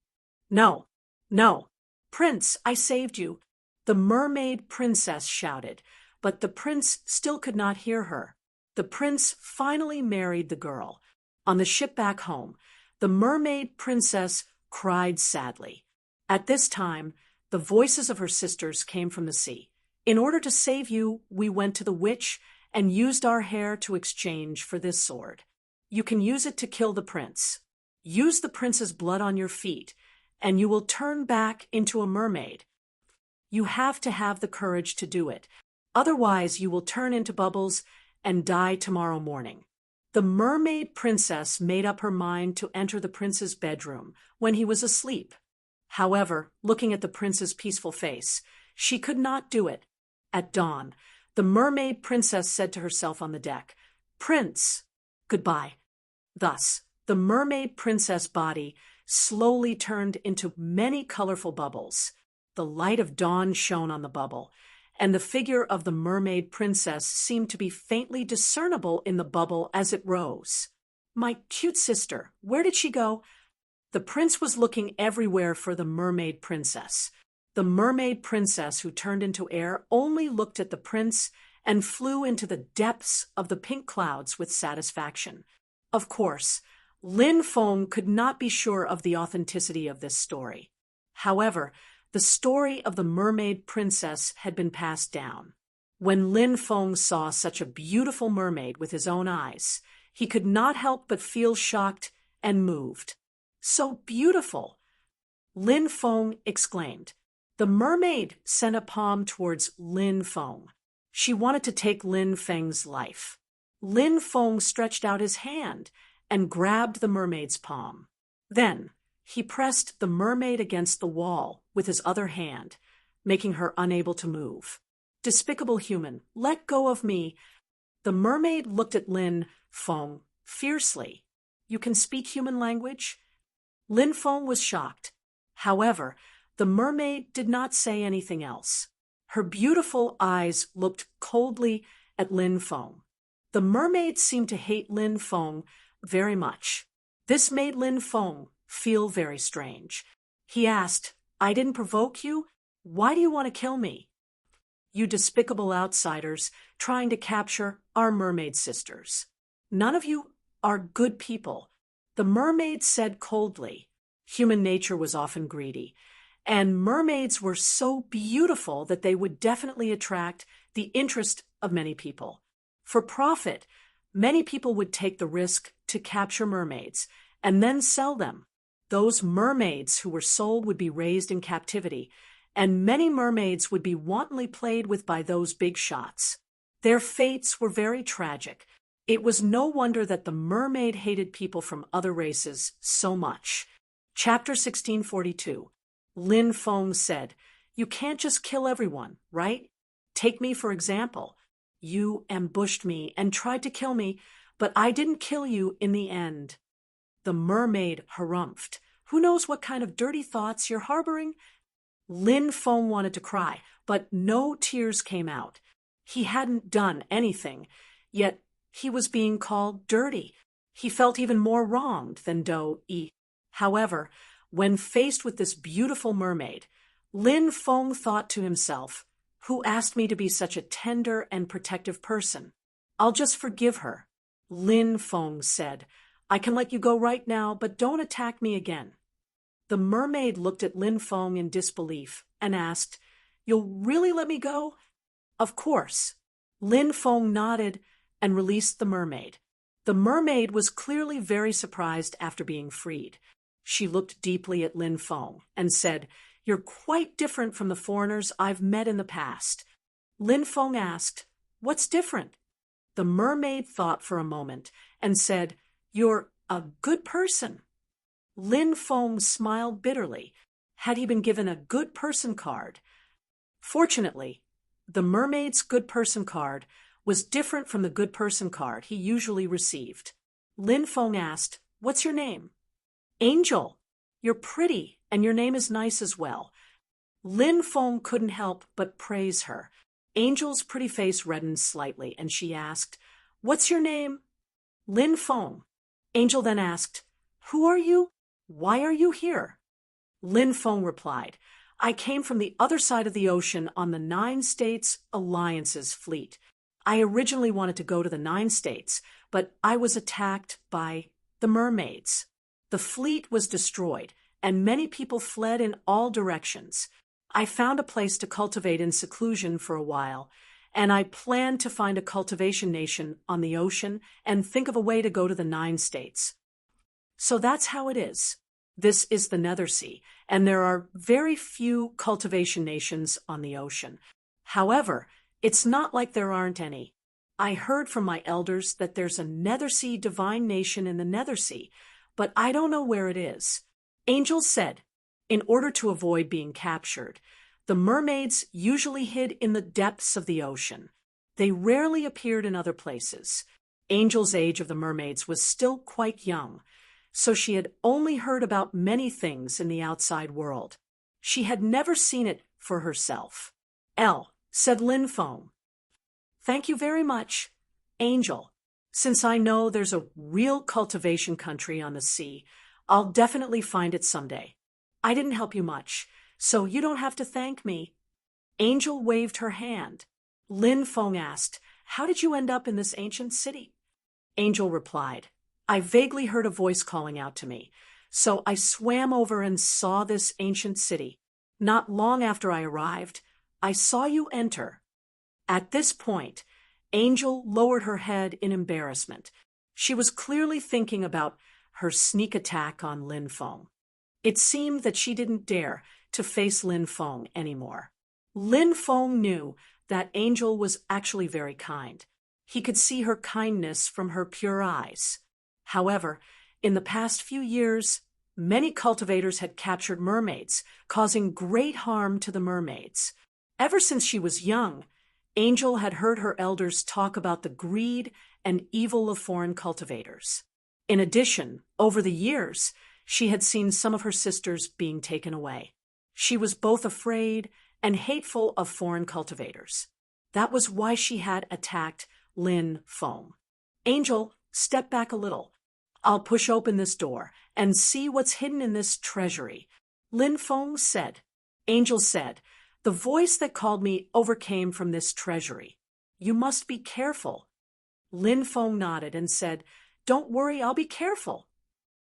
"No, no, prince, I saved you," the mermaid princess shouted, but the prince still could not hear her. The prince finally married the girl. On the ship back home, the mermaid princess cried sadly. At this time, the voices of her sisters came from the sea. "In order to save you, we went to the witch and used our hair to exchange for this sword. You can use it to kill the prince. Use the prince's blood on your feet, and you will turn back into a mermaid. You have to have the courage to do it. Otherwise, you will turn into bubbles and die tomorrow morning." The mermaid princess made up her mind to enter the prince's bedroom when he was asleep. However, looking at the prince's peaceful face, she could not do it. At dawn, the mermaid princess said to herself on the deck, "Prince, goodbye." Thus, the mermaid princess' body slowly turned into many colorful bubbles. The light of dawn shone on the bubble, and the figure of the mermaid princess seemed to be faintly discernible in the bubble as it rose. "My cute sister, where did she go?" The prince was looking everywhere for the mermaid princess. The mermaid princess, who turned into air, only looked at the prince and flew into the depths of the pink clouds with satisfaction. Of course, Lin Feng could not be sure of the authenticity of this story. However, the story of the mermaid princess had been passed down. When Lin Feng saw such a beautiful mermaid with his own eyes, he could not help but feel shocked and moved. "So beautiful!" Lin Feng exclaimed. The mermaid sent a palm towards Lin Feng. She wanted to take Lin Feng's life. Lin Feng stretched out his hand and grabbed the mermaid's palm. Then, he pressed the mermaid against the wall with his other hand, making her unable to move. "Despicable human, let go of me." The mermaid looked at Lin Feng fiercely. "You can speak human language?" Lin Feng was shocked. However, the mermaid did not say anything else. Her beautiful eyes looked coldly at Lin Feng. The mermaid seemed to hate Lin Feng very much. This made Lin Feng feel very strange. He asked, "I didn't provoke you? Why do you want to kill me?" "You despicable outsiders trying to capture our mermaid sisters. None of you are good people," the mermaid said coldly. Human nature was often greedy, and mermaids were so beautiful that they would definitely attract the interest of many people. For profit, many people would take the risk to capture mermaids and then sell them. Those mermaids who were sold would be raised in captivity, and many mermaids would be wantonly played with by those big shots. Their fates were very tragic. It was no wonder that the mermaid hated people from other races so much. Chapter 1642. Lin Feng said, "You can't just kill everyone, right? Take me for example. You ambushed me and tried to kill me, but I didn't kill you in the end." The mermaid harumphed. "Who knows what kind of dirty thoughts you're harboring?" Lin Feng wanted to cry, but no tears came out. He hadn't done anything, yet he was being called dirty. He felt even more wronged than Do-yi. However, when faced with this beautiful mermaid, Lin Feng thought to himself, "Who asked me to be such a tender and protective person? I'll just forgive her." Lin Feng said, "I can let you go right now, but don't attack me again." The mermaid looked at Lin Feng in disbelief and asked, "You'll really let me go?" "Of course." Lin Feng nodded and released the mermaid. The mermaid was clearly very surprised after being freed. She looked deeply at Lin Feng and said, "You're quite different from the foreigners I've met in the past." Lin Feng asked, "What's different?" The mermaid thought for a moment and said, "You're a good person." Lin Feng smiled bitterly. Had he been given a good person card? Fortunately, the mermaid's good person card was different from the good person card he usually received. Lin Feng asked, "What's your name?" "Angel. You're pretty, and your name is nice as well." Lin Feng couldn't help but praise her. Angel's pretty face reddened slightly, and she asked, "What's your name?" "Lin Feng." Angel then asked, "Who are you? Why are you here?" Lin Feng replied, "I came from the other side of the ocean on the 9 States Alliance's fleet. I originally wanted to go to the 9 States, but I was attacked by the mermaids. The fleet was destroyed, and many people fled in all directions. I found a place to cultivate in seclusion for a while, and I planned to find a cultivation nation on the ocean and think of a way to go to the 9 States. So that's how it is. This is the Nether Sea, and there are very few cultivation nations on the ocean. However, it's not like there aren't any. I heard from my elders that there's a Nether Sea divine nation in the Nether Sea, but I don't know where it is." Angel said, in order to avoid being captured, the mermaids usually hid in the depths of the ocean. They rarely appeared in other places. Angel's age of the mermaids was still quite young, so she had only heard about many things in the outside world. She had never seen it for herself. Said Lin Feng. "Thank you very much, Angel. Since I know there's a real cultivation country on the sea, I'll definitely find it someday. I didn't help you much, so you don't have to thank me." Angel waved her hand. Lin Feng asked, "How did you end up in this ancient city?" Angel replied, "I vaguely heard a voice calling out to me, so I swam over and saw this ancient city. Not long after I arrived, I saw you enter." At this point, Angel lowered her head in embarrassment. She was clearly thinking about her sneak attack on Lin Feng. It seemed that she didn't dare to face Lin Feng anymore. Lin Feng knew that Angel was actually very kind. He could see her kindness from her pure eyes. However, in the past few years, many cultivators had captured mermaids, causing great harm to the mermaids. Ever since she was young, Angel had heard her elders talk about the greed and evil of foreign cultivators. In addition, over the years, she had seen some of her sisters being taken away. She was both afraid and hateful of foreign cultivators. That was why she had attacked Lin Feng. "Angel, step back a little. I'll push open this door and see what's hidden in this treasury," Lin Feng said. Angel said, "The voice that called me overcame from this treasury. You must be careful." Lin Feng nodded and said, "Don't worry, I'll be careful."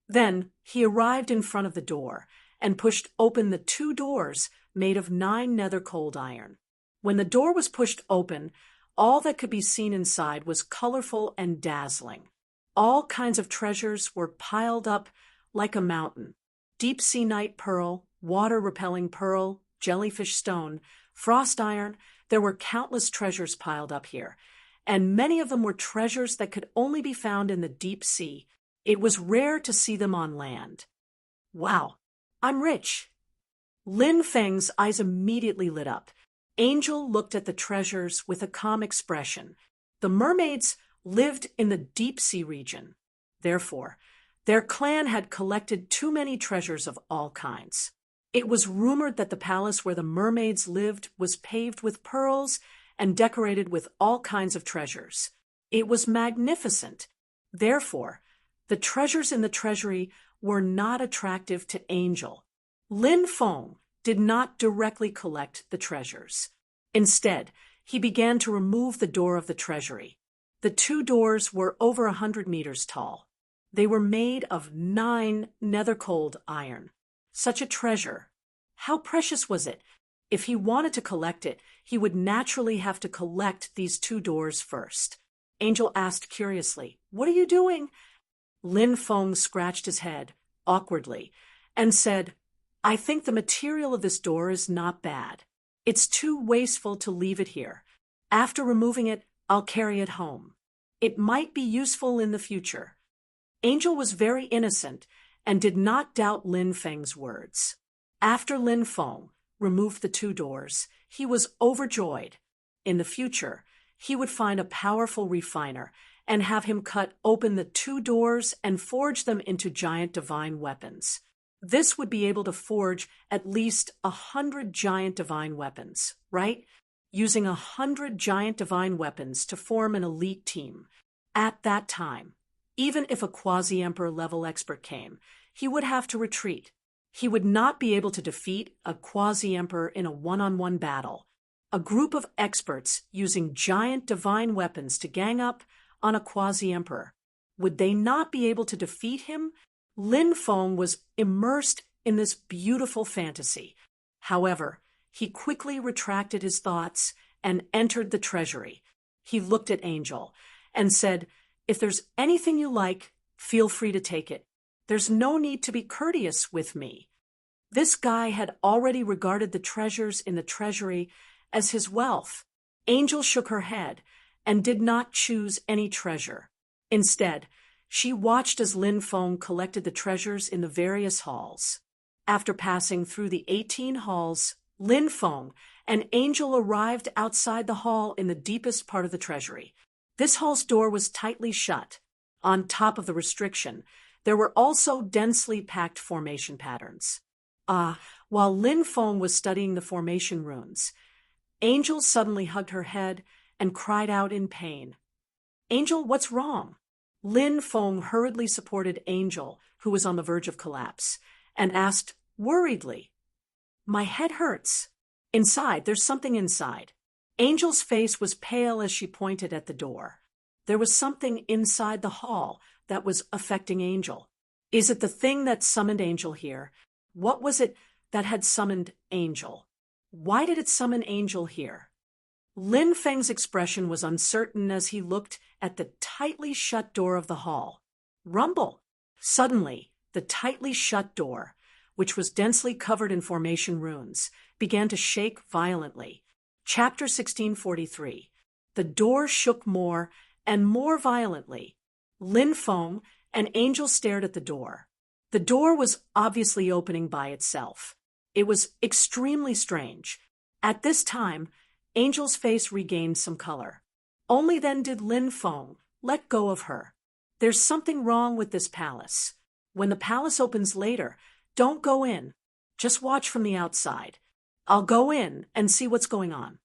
Then he arrived in front of the door and pushed open the 2 doors made of 9 nether cold iron. When the door was pushed open, all that could be seen inside was colorful and dazzling. All kinds of treasures were piled up like a mountain. Deep-sea night pearl, water-repelling pearl, jellyfish stone, frost iron. There were countless treasures piled up here, and many of them were treasures that could only be found in the deep sea. It was rare to see them on land. Wow, I'm rich. Lin Feng's eyes immediately lit up. Angel looked at the treasures with a calm expression. The mermaids lived in the deep sea region. Therefore, their clan had collected too many treasures of all kinds. It was rumored that the palace where the mermaids lived was paved with pearls and decorated with all kinds of treasures. It was magnificent. Therefore, the treasures in the treasury were not attractive to Angel. Lin Feng did not directly collect the treasures. Instead, he began to remove the door of the treasury. The two doors were over 100 meters tall. They were made of 9 nether-cold iron. Such a treasure. How precious was it? If he wanted to collect it, he would naturally have to collect these two doors first. Angel asked curiously, "What are you doing?" Lin Feng scratched his head, awkwardly, and said, "I think the material of this door is not bad. It's too wasteful to leave it here. After removing it, I'll carry it home. It might be useful in the future." Angel was very innocent and did not doubt Lin Feng's words. After Lin Feng removed the two doors, he was overjoyed. In the future, he would find a powerful refiner and have him cut open the two doors and forge them into giant divine weapons. This would be able to forge at least 100 giant divine weapons, right? Using 100 giant divine weapons to form an elite team. At that time, even if a quasi-emperor level expert came, he would have to retreat. He would not be able to defeat a quasi-emperor in a one-on-one battle. A group of experts using giant divine weapons to gang up on a quasi-emperor. Would they not be able to defeat him? Lin Feng was immersed in this beautiful fantasy. However, he quickly retracted his thoughts and entered the treasury. He looked at Angel and said, "If there's anything you like, feel free to take it. There's no need to be courteous with me." This guy had already regarded the treasures in the treasury as his wealth. Angel shook her head and did not choose any treasure. Instead, she watched as Lin Feng collected the treasures in the various halls. After passing through the 18 halls, Lin Feng and Angel arrived outside the hall in the deepest part of the treasury. This hall's door was tightly shut. On top of the restriction, there were also densely packed formation patterns. While Lin Feng was studying the formation runes, Angel suddenly hugged her head and cried out in pain. "Angel, what's wrong?" Lin Feng hurriedly supported Angel, who was on the verge of collapse, and asked worriedly, "My head hurts. Inside, there's something inside." Angel's face was pale as she pointed at the door. There was something inside the hall that was affecting Angel. Is it the thing that summoned Angel here? What was it that had summoned Angel? Why did it summon Angel here? Lin Feng's expression was uncertain as he looked at the tightly shut door of the hall. Rumble! Suddenly, the tightly shut door, which was densely covered in formation runes, began to shake violently. Chapter 1643. The door shook more and more violently. Lin Feng and Angel stared at the door. The door was obviously opening by itself. It was extremely strange. At this time, Angel's face regained some color. Only then did Lin Feng let go of her. "There's something wrong with this palace. When the palace opens later, don't go in. Just watch from the outside. I'll go in and see what's going on."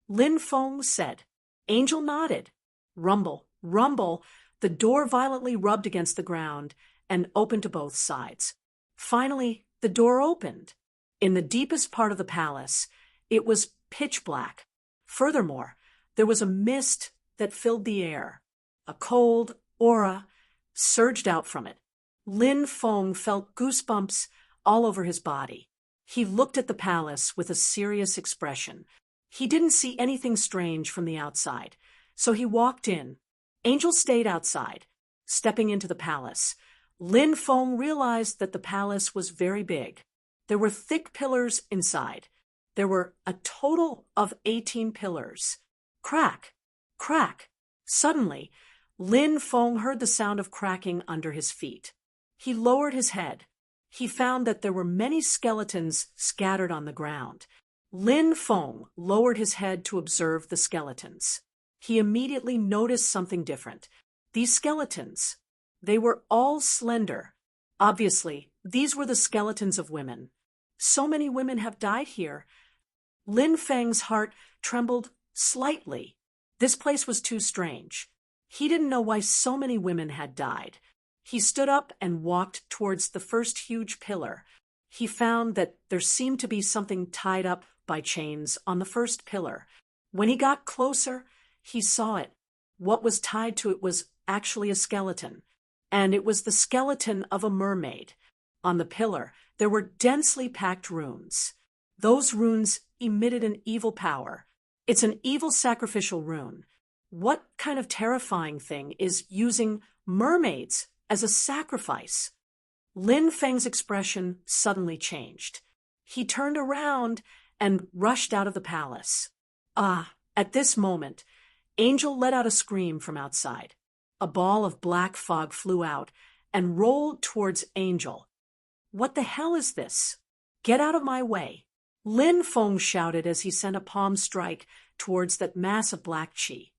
Lin Feng said. Angel nodded. Rumble, rumble, the door violently rubbed against the ground and opened to both sides. Finally, the door opened. In the deepest part of the palace, it was pitch black. Furthermore, there was a mist that filled the air. A cold aura surged out from it. Lin Feng felt goosebumps all over his body. He looked at the palace with a serious expression. He didn't see anything strange from the outside, so he walked in. Angel stayed outside. Stepping into the palace, Lin Feng realized that the palace was very big. There were thick pillars inside. There were a total of 18 pillars. Crack! Crack! Suddenly, Lin Feng heard the sound of cracking under his feet. He lowered his head. He found that there were many skeletons scattered on the ground. Lin Feng lowered his head to observe the skeletons. He immediately noticed something different. These skeletons, they were all slender. Obviously, these were the skeletons of women. So many women have died here. Lin Feng's heart trembled slightly. This place was too strange. He didn't know why so many women had died. He stood up and walked towards the first huge pillar. He found that there seemed to be something tied up by chains on the first pillar. When he got closer, he saw it. What was tied to it was actually a skeleton, and it was the skeleton of a mermaid. On the pillar, there were densely packed runes. Those runes emitted an evil power. It's an evil sacrificial rune. What kind of terrifying thing is using mermaids as a sacrifice? Lin Feng's expression suddenly changed. He turned around and rushed out of the palace. At this moment, Angel let out a scream from outside. A ball of black fog flew out and rolled towards Angel. What the hell is this? Get out of my way! Lin Feng shouted as he sent a palm strike towards that mass of black chi.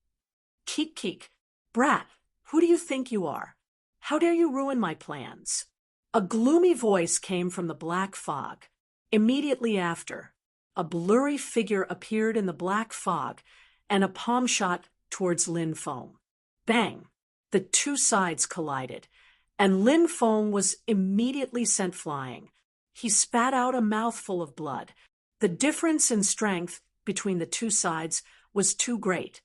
Keek keek, brat, who do you think you are? How dare you ruin my plans? A gloomy voice came from the black fog. Immediately after, a blurry figure appeared in the black fog and a palm shot towards Lin Feng. Bang! The two sides collided, and Lin Feng was immediately sent flying. He spat out a mouthful of blood. The difference in strength between the two sides was too great.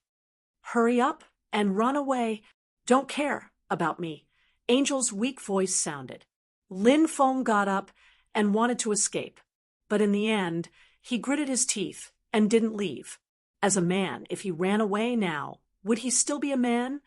Hurry up and run away. Don't care about me. Angel's weak voice sounded. Lin Feng got up and wanted to escape, but in the end, he gritted his teeth and didn't leave. As a man, if he ran away now, would he still be a man?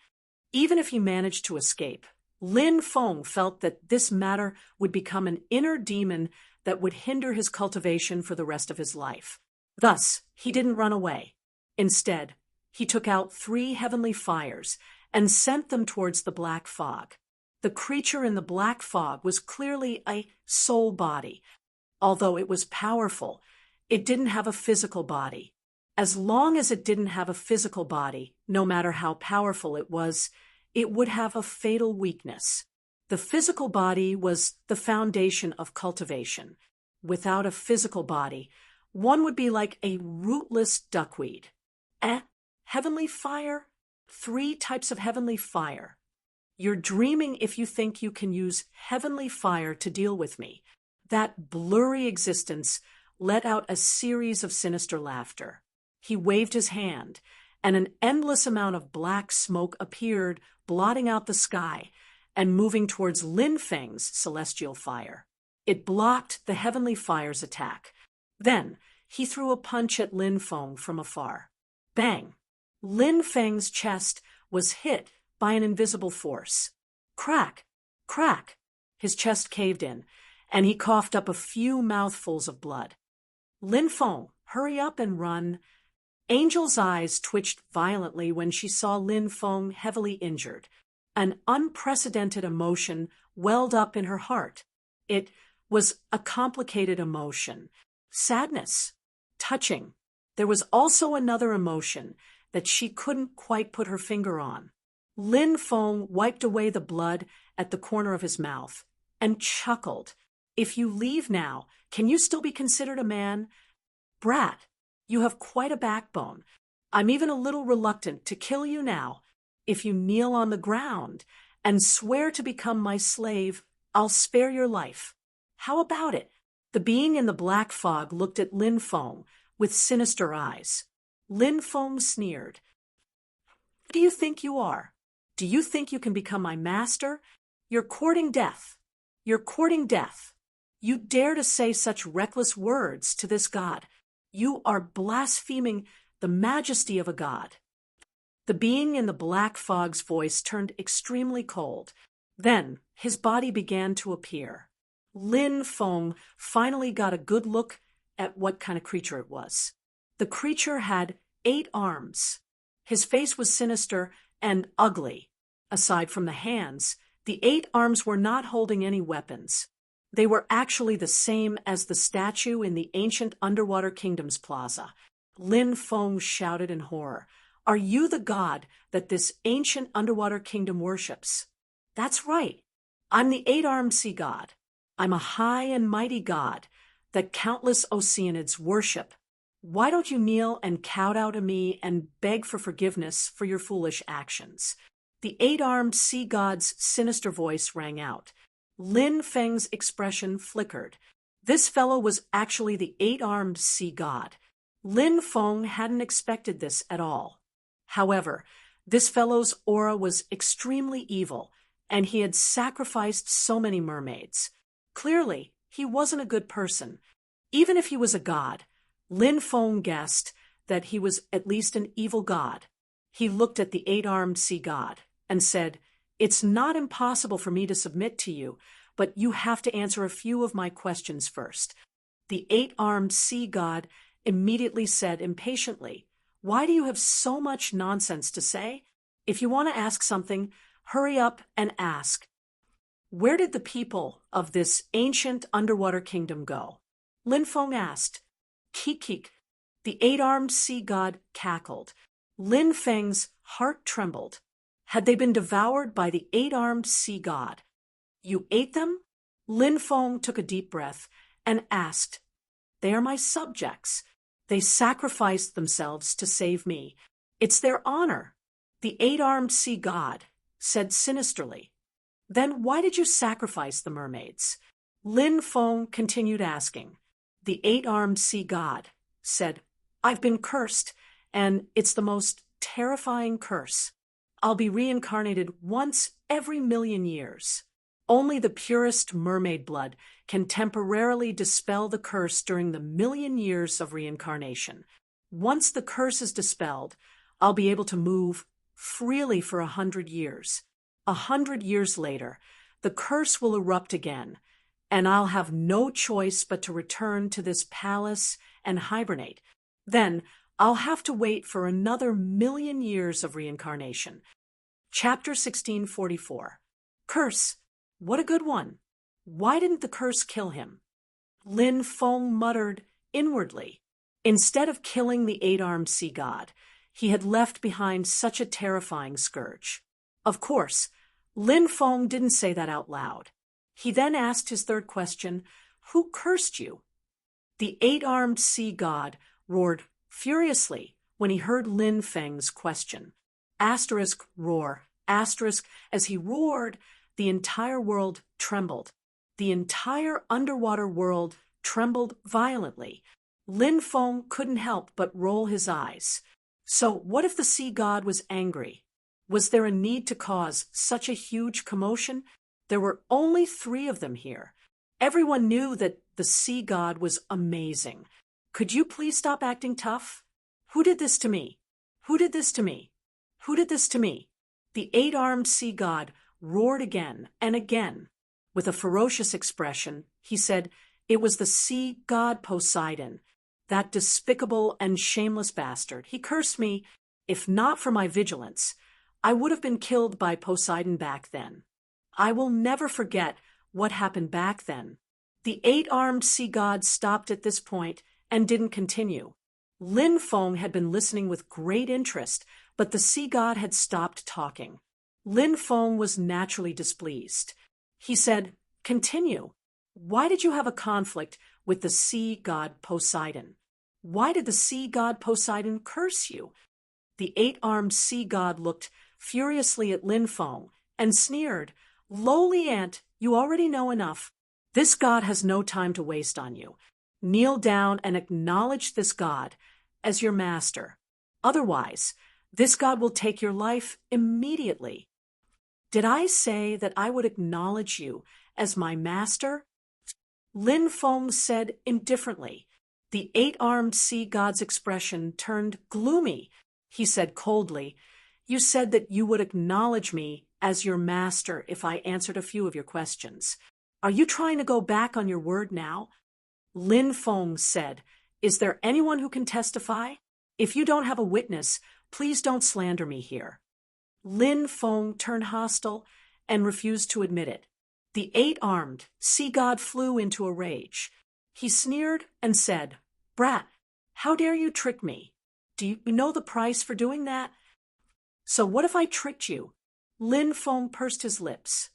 Even if he managed to escape, Lin Feng felt that this matter would become an inner demon that would hinder his cultivation for the rest of his life. Thus, he didn't run away. Instead, he took out 3 heavenly fires and sent them towards the black fog. The creature in the black fog was clearly a soul body. Although it was powerful, it didn't have a physical body. As long as it didn't have a physical body, no matter how powerful it would have a fatal weakness. The physical body was the foundation of cultivation. Without a physical body, one would be like a rootless duckweed. Heavenly fire? 3 types of heavenly fire. You're dreaming if you think you can use heavenly fire to deal with me. That blurry existence let out a series of sinister laughter. He waved his hand, and an endless amount of black smoke appeared, blotting out the sky and moving towards Lin Feng's celestial fire. It blocked the heavenly fire's attack. Then he threw a punch at Lin Feng from afar. Bang! Lin Feng's chest was hit by an invisible force. Crack! Crack! His chest caved in, and he coughed up a few mouthfuls of blood. Lin Feng, hurry up and run. Angel's eyes twitched violently when she saw Lin Feng heavily injured. An unprecedented emotion welled up in her heart. It was a complicated emotion. Sadness. Touching. There was also another emotion that she couldn't quite put her finger on. Lin Feng wiped away the blood at the corner of his mouth and chuckled. If you leave now, can you still be considered a man? Brat, you have quite a backbone. I'm even a little reluctant to kill you now. If you kneel on the ground and swear to become my slave, I'll spare your life. How about it? The being in the black fog looked at Lin Feng with sinister eyes. Lin Feng sneered. Who do you think you are? Do you think you can become my master? You're courting death. You're courting death. You dare to say such reckless words to this god. You are blaspheming the majesty of a god. The being in the black fog's voice turned extremely cold. Then his body began to appear. Lin Feng finally got a good look at what kind of creature it was. The creature had 8 arms. His face was sinister and ugly. Aside from the hands, the 8 arms were not holding any weapons. They were actually the same as the statue in the ancient underwater kingdom's plaza. Lin Feng shouted in horror. "Are you the god that this ancient underwater kingdom worships?" "That's right. I'm the 8-armed sea god. I'm a high and mighty god that countless Oceanids worship. Why don't you kneel and kowtow to me and beg for forgiveness for your foolish actions?" The 8-armed sea god's sinister voice rang out. Lin Feng's expression flickered. This fellow was actually the 8-armed sea god. Lin Feng hadn't expected this at all. However, this fellow's aura was extremely evil, and he had sacrificed so many mermaids. Clearly, he wasn't a good person. Even if he was a god, Lin Feng guessed that he was at least an evil god. He looked at the 8-armed sea god and said, "It's not impossible for me to submit to you, but you have to answer a few of my questions first." The 8-armed sea god immediately said impatiently, "Why do you have so much nonsense to say? If you want to ask something, hurry up and ask." "Where did the people of this ancient underwater kingdom go?" Lin Feng asked. "Kik." The 8-armed sea god cackled. Lin Feng's heart trembled. Had they been devoured by the 8-armed sea god? "You ate them?" Lin Feng took a deep breath and asked. "They are my subjects. They sacrificed themselves to save me. It's their honor." The 8-armed sea god said sinisterly. "Then why did you sacrifice the mermaids?" Lin Feng continued asking. The 8-armed sea god said, "I've been cursed, and it's the most terrifying curse. I'll be reincarnated once every 1,000,000 years. Only the purest mermaid blood can temporarily dispel the curse during the 1,000,000 years of reincarnation. Once the curse is dispelled, I'll be able to move freely for 100 years. 100 years later, the curse will erupt again, and I'll have no choice but to return to this palace and hibernate. Then I'll have to wait for another 1,000,000 years of reincarnation." Chapter 1644. Curse. What a good one. Why didn't the curse kill him? Lin Feng muttered inwardly. Instead of killing the 8-armed sea god, he had left behind such a terrifying scourge. Of course, Lin Feng didn't say that out loud. He then asked his third question, "Who cursed you?" The 8-armed sea god roared furiously when he heard Lin Feng's question. Asterisk roar, asterisk, as he roared, the entire world trembled. The entire underwater world trembled violently. Lin Feng couldn't help but roll his eyes. So what if the sea god was angry? Was there a need to cause such a huge commotion? There were only 3 of them here. Everyone knew that the sea god was amazing. "Could you please stop acting tough? Who did this to me? Who did this to me? Who did this to me?" The 8-armed sea god roared again and again. With a ferocious expression, he said, "It was the sea god Poseidon, that despicable and shameless bastard. He cursed me. If not for my vigilance, I would have been killed by Poseidon back then. I will never forget what happened back then." The 8-armed sea god stopped at this point and didn't continue. Lin Feng had been listening with great interest, but the sea god had stopped talking. Lin Feng was naturally displeased. He said, "Continue. Why did you have a conflict with the sea god Poseidon? Why did the sea god Poseidon curse you?" The 8-armed sea god looked furiously at Lin Feng and sneered, "Lowly ant, you already know enough. This god has no time to waste on you. Kneel down and acknowledge this god as your master. Otherwise, this god will take your life immediately." "Did I say that I would acknowledge you as my master?" Lin Feng said indifferently. The 8-armed sea god's expression turned gloomy. He said coldly, "You said that you would acknowledge me as your master if I answered a few of your questions. Are you trying to go back on your word now?" Lin Feng said, "Is there anyone who can testify?" If you don't have a witness, please don't slander me here. Lin Feng turned hostile and refused to admit it. The eight-armed sea god flew into a rage. He sneered and said, "Brat, how dare you trick me? Do you know the price for doing that?" "So what if I tricked you?" Lin Feng pursed his lips.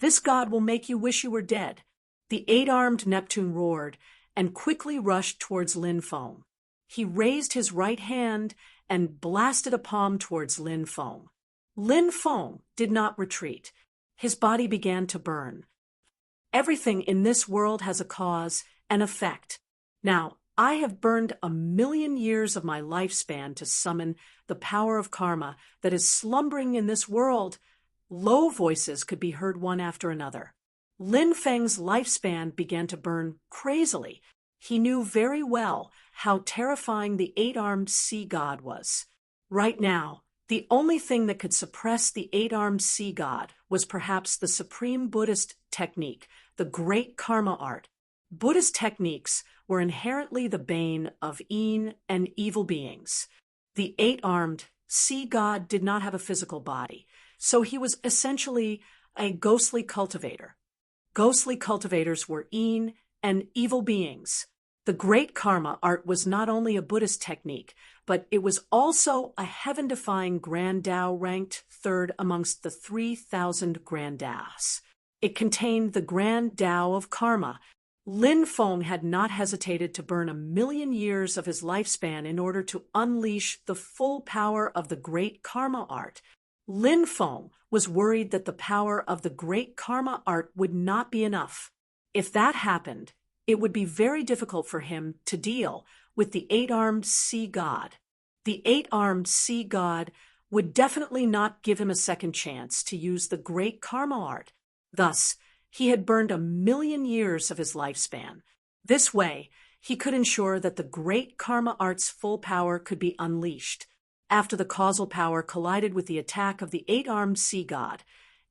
"This god will make you wish you were dead." The eight-armed Neptune roared and quickly rushed towards Lin Feng. He raised his right hand and blasted a palm towards Lin Feng. Lin Feng did not retreat. His body began to burn. Everything in this world has a cause and effect. Now, I have burned 1,000,000 years of my lifespan to summon the power of karma that is slumbering in this world. Low voices could be heard one after another. Lin Feng's lifespan began to burn crazily. He knew very well how terrifying the eight-armed sea god was. Right now, the only thing that could suppress the eight-armed sea god was perhaps the supreme Buddhist technique, the great karma art. Buddhist techniques were inherently the bane of yin and evil beings. The eight-armed sea god did not have a physical body, so he was essentially a ghostly cultivator. Ghostly cultivators were yin and evil beings. The great karma art was not only a Buddhist technique, but it was also a heaven-defying Grand Tao ranked third amongst the 3,000 Grand Taos. It contained the Grand Tao of karma. Lin Feng had not hesitated to burn 1,000,000 years of his lifespan in order to unleash the full power of the great karma art. Lin Feng was worried that the power of the great karma art would not be enough. If that happened, it would be very difficult for him to deal with the eight-armed sea god. The eight-armed sea god would definitely not give him a second chance to use the great karma art. Thus, he had burned 1,000,000 years of his lifespan. This way, he could ensure that the great karma art's full power could be unleashed. After the causal power collided with the attack of the eight-armed sea god,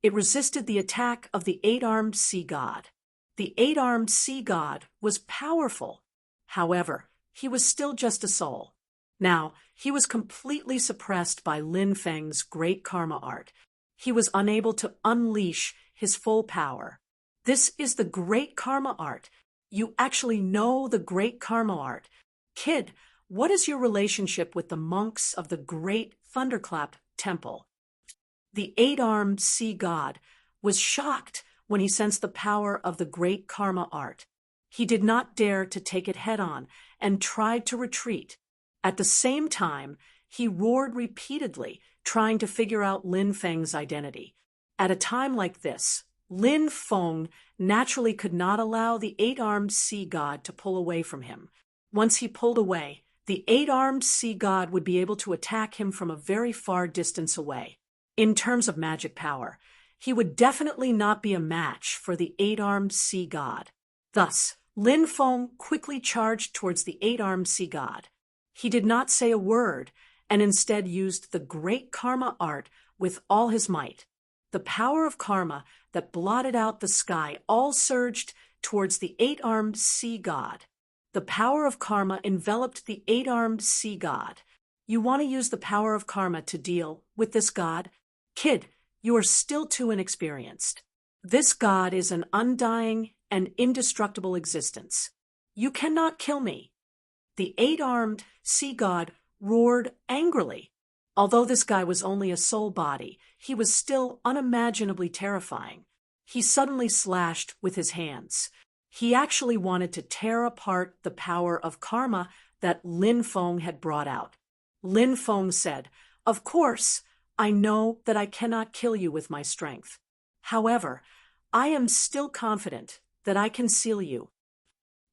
it resisted the attack of the eight-armed sea god. The eight-armed sea god was powerful. However, he was still just a soul. Now, he was completely suppressed by Lin Feng's great karma art. He was unable to unleash his full power. This is the great karma art. You actually know the great karma art. Kid, what is your relationship with the monks of the great Thunderclap Temple? The eight-armed sea god was shocked when he sensed the power of the great karma art. He did not dare to take it head-on and tried to retreat. At the same time, he roared repeatedly, trying to figure out Lin Feng's identity. At a time like this, Lin Feng naturally could not allow the eight-armed sea god to pull away from him. Once he pulled away, the eight-armed sea god would be able to attack him from a very far distance away. In terms of magic power, he would definitely not be a match for the eight-armed sea god. Thus, Lin Feng quickly charged towards the eight-armed sea god. He did not say a word, and instead used the great karma art with all his might. The power of karma that blotted out the sky all surged towards the eight-armed sea god. The power of karma enveloped the eight-armed sea god. You want to use the power of karma to deal with this god? Kid, you are still too inexperienced. This god is an undying and indestructible existence. You cannot kill me. The eight-armed sea god roared angrily. Although this guy was only a soul body, he was still unimaginably terrifying. He suddenly slashed with his hands. He actually wanted to tear apart the power of karma that Lin Feng had brought out. Lin Feng said, "Of course, I know that I cannot kill you with my strength. However, I am still confident that I can seal you."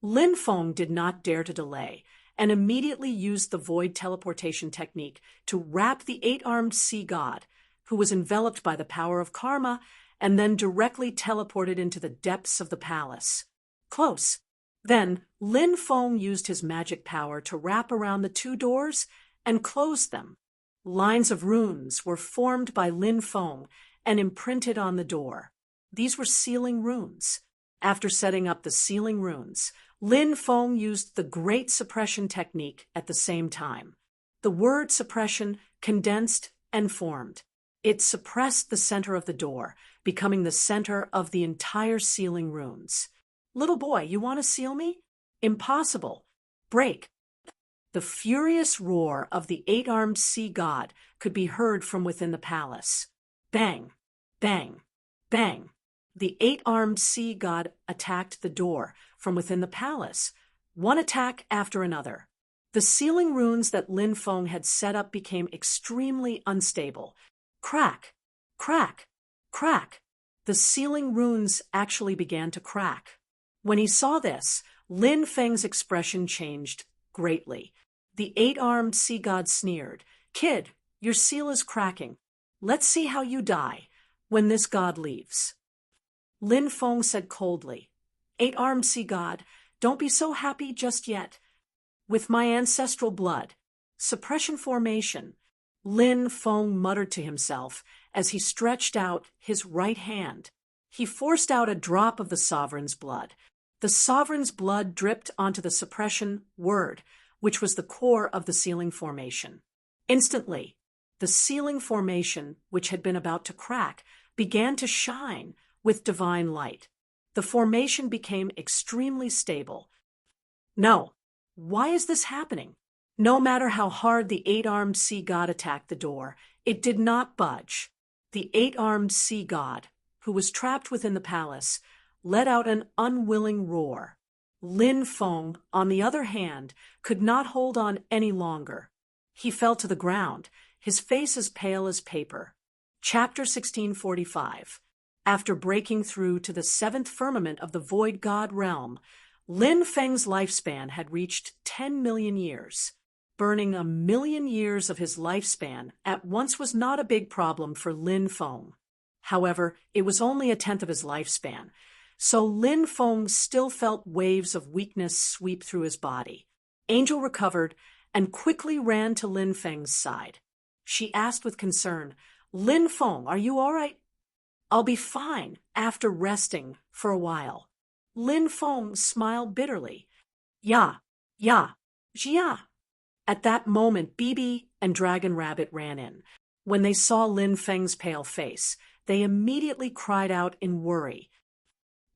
Lin Feng did not dare to delay, and immediately used the void teleportation technique to wrap the eight-armed sea god, who was enveloped by the power of karma, and then directly teleported into the depths of the palace. Close. Then Lin Feng used his magic power to wrap around the two doors and close them. Lines of runes were formed by Lin Feng and imprinted on the door. These were sealing runes. After setting up the sealing runes, Lin Feng used the great suppression technique at the same time. The word suppression condensed and formed. It suppressed the center of the door, becoming the center of the entire sealing runes. Little boy, you want to seal me? Impossible. Break. The furious roar of the eight-armed sea god could be heard from within the palace. Bang, bang, bang. The eight-armed sea god attacked the door from within the palace, one attack after another. The sealing runes that Lin Feng had set up became extremely unstable. Crack, crack, crack. The sealing runes actually began to crack. When he saw this, Lin Feng's expression changed greatly. The eight-armed sea god sneered, "Kid, your seal is cracking. Let's see how you die when this god leaves." Lin Feng said coldly, "Eight-armed sea god, don't be so happy just yet. With my ancestral blood, suppression formation," Lin Feng muttered to himself as he stretched out his right hand. He forced out a drop of the sovereign's blood. The sovereign's blood dripped onto the suppression word, which was the core of the sealing formation. Instantly, the sealing formation, which had been about to crack, began to shine with divine light. The formation became extremely stable. No, why is this happening? No matter how hard the eight-armed sea god attacked the door, it did not budge. The eight-armed sea god, who was trapped within the palace, let out an unwilling roar. Lin Feng, on the other hand, could not hold on any longer. He fell to the ground, his face as pale as paper. Chapter 1645. After breaking through to the seventh firmament of the Void God realm, Lin Feng's lifespan had reached 10 million years. Burning 1,000,000 years of his lifespan at once was not a big problem for Lin Feng. However, it was only a tenth of his lifespan, so Lin Feng still felt waves of weakness sweep through his body. Angel recovered and quickly ran to Lin Feng's side. She asked with concern, "Lin Feng, are you all right?" "I'll be fine after resting for a while." Lin Feng smiled bitterly. "Ya, ya, jia." At that moment, Bibi and Dragon Rabbit ran in. When they saw Lin Feng's pale face, they immediately cried out in worry.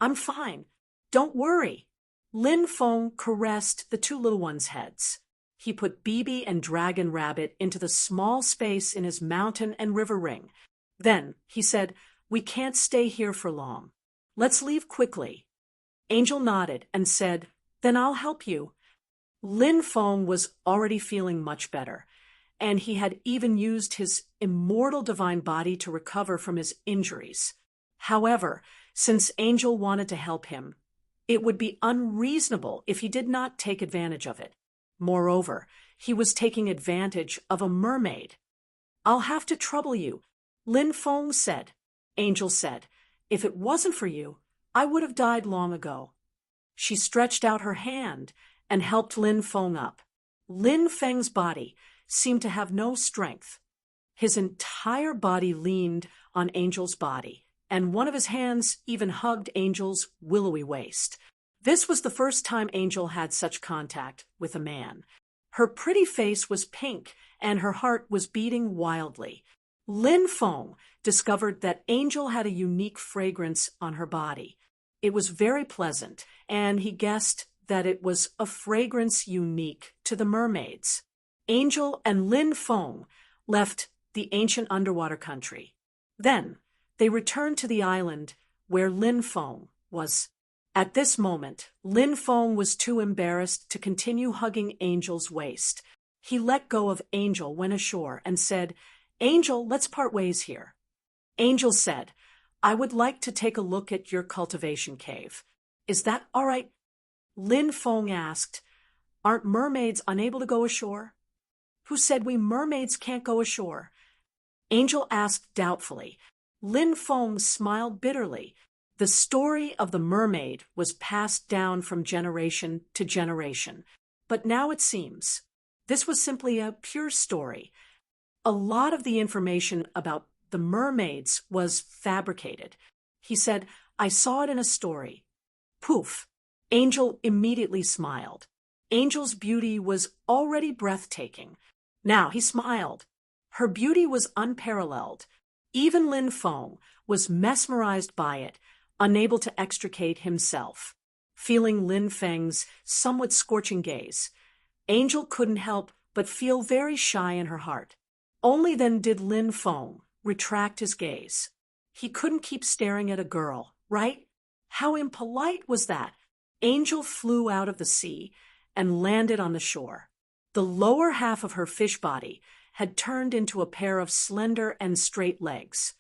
"I'm fine. Don't worry." Lin Feng caressed the two little ones' heads. He put Bibi and Dragon Rabbit into the small space in his mountain and river ring. Then he said, "We can't stay here for long. Let's leave quickly." Angel nodded and said, "Then I'll help you." Lin Feng was already feeling much better, and he had even used his immortal divine body to recover from his injuries. However, since Angel wanted to help him, it would be unreasonable if he did not take advantage of it. Moreover, he was taking advantage of a mermaid. "I'll have to trouble you," Lin Feng said. Angel said, "If it wasn't for you, I would have died long ago." She stretched out her hand and helped Lin Feng up. Lin Feng's body seemed to have no strength. His entire body leaned on Angel's body, and one of his hands even hugged Angel's willowy waist. This was the first time Angel had such contact with a man. Her pretty face was pink, and her heart was beating wildly. Lin Feng discovered that Angel had a unique fragrance on her body. It was very pleasant, and he guessed that it was a fragrance unique to the mermaids. Angel and Lin Feng left the ancient underwater country. Then they returned to the island where Lin Feng was. At this moment, Lin Feng was too embarrassed to continue hugging Angel's waist. He let go of Angel, went ashore, and said, "Angel, let's part ways here." Angel said, "I would like to take a look at your cultivation cave. Is that all right?" Lin Feng asked, "Aren't mermaids unable to go ashore?" "Who said we mermaids can't go ashore?" Angel asked doubtfully. Lin Feng smiled bitterly. The story of the mermaid was passed down from generation to generation, but now it seems this was simply a pure story. A lot of the information about the mermaids was fabricated. He said, "I saw it in a story." Poof! Angel immediately smiled. Angel's beauty was already breathtaking. Now he smiled. Her beauty was unparalleled. Even Lin Feng was mesmerized by it, unable to extricate himself. Feeling Lin Feng's somewhat scorching gaze, Angel couldn't help but feel very shy in her heart. Only then did Lin Feng retract his gaze. He couldn't keep staring at a girl, right? How impolite was that? Angel flew out of the sea and landed on the shore. The lower half of her fish body had turned into a pair of slender and straight legs.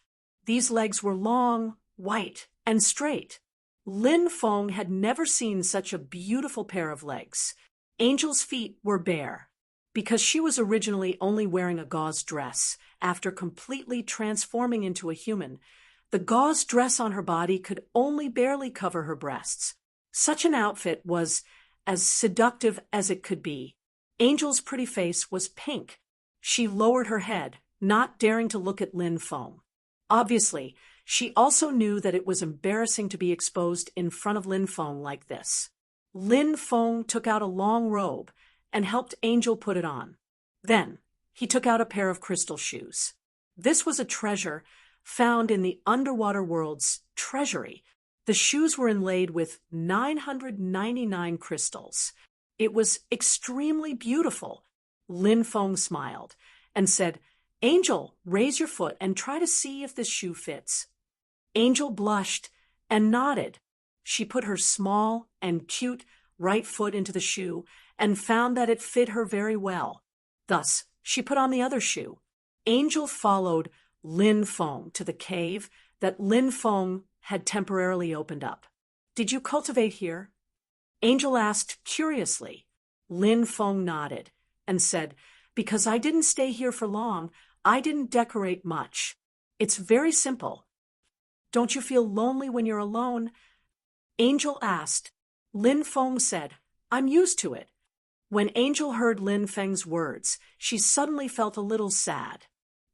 These legs were long, white, and straight. Lin Feng had never seen such a beautiful pair of legs. Angel's feet were bare, because she was originally only wearing a gauze dress. After completely transforming into a human, the gauze dress on her body could only barely cover her breasts. Such an outfit was as seductive as it could be. Angel's pretty face was pink. She lowered her head, not daring to look at Lin Feng. Obviously, she also knew that it was embarrassing to be exposed in front of Lin Feng like this. Lin Feng took out a long robe and helped Angel put it on. Then, he took out a pair of crystal shoes. This was a treasure found in the underwater world's treasury. The shoes were inlaid with 999 crystals. It was extremely beautiful. Lin Feng smiled and said, "Angel, raise your foot and try to see if this shoe fits." Angel blushed and nodded. She put her small and cute right foot into the shoe and found that it fit her very well. Thus, she put on the other shoe. Angel followed Lin Feng to the cave that Lin Feng had temporarily opened up. "Did you cultivate here?" Angel asked curiously. Lin Feng nodded and said, "Because I didn't stay here for long, I didn't decorate much. It's very simple." "Don't you feel lonely when you're alone?" Angel asked. Lin Feng said, "I'm used to it." When Angel heard Lin Feng's words, she suddenly felt a little sad.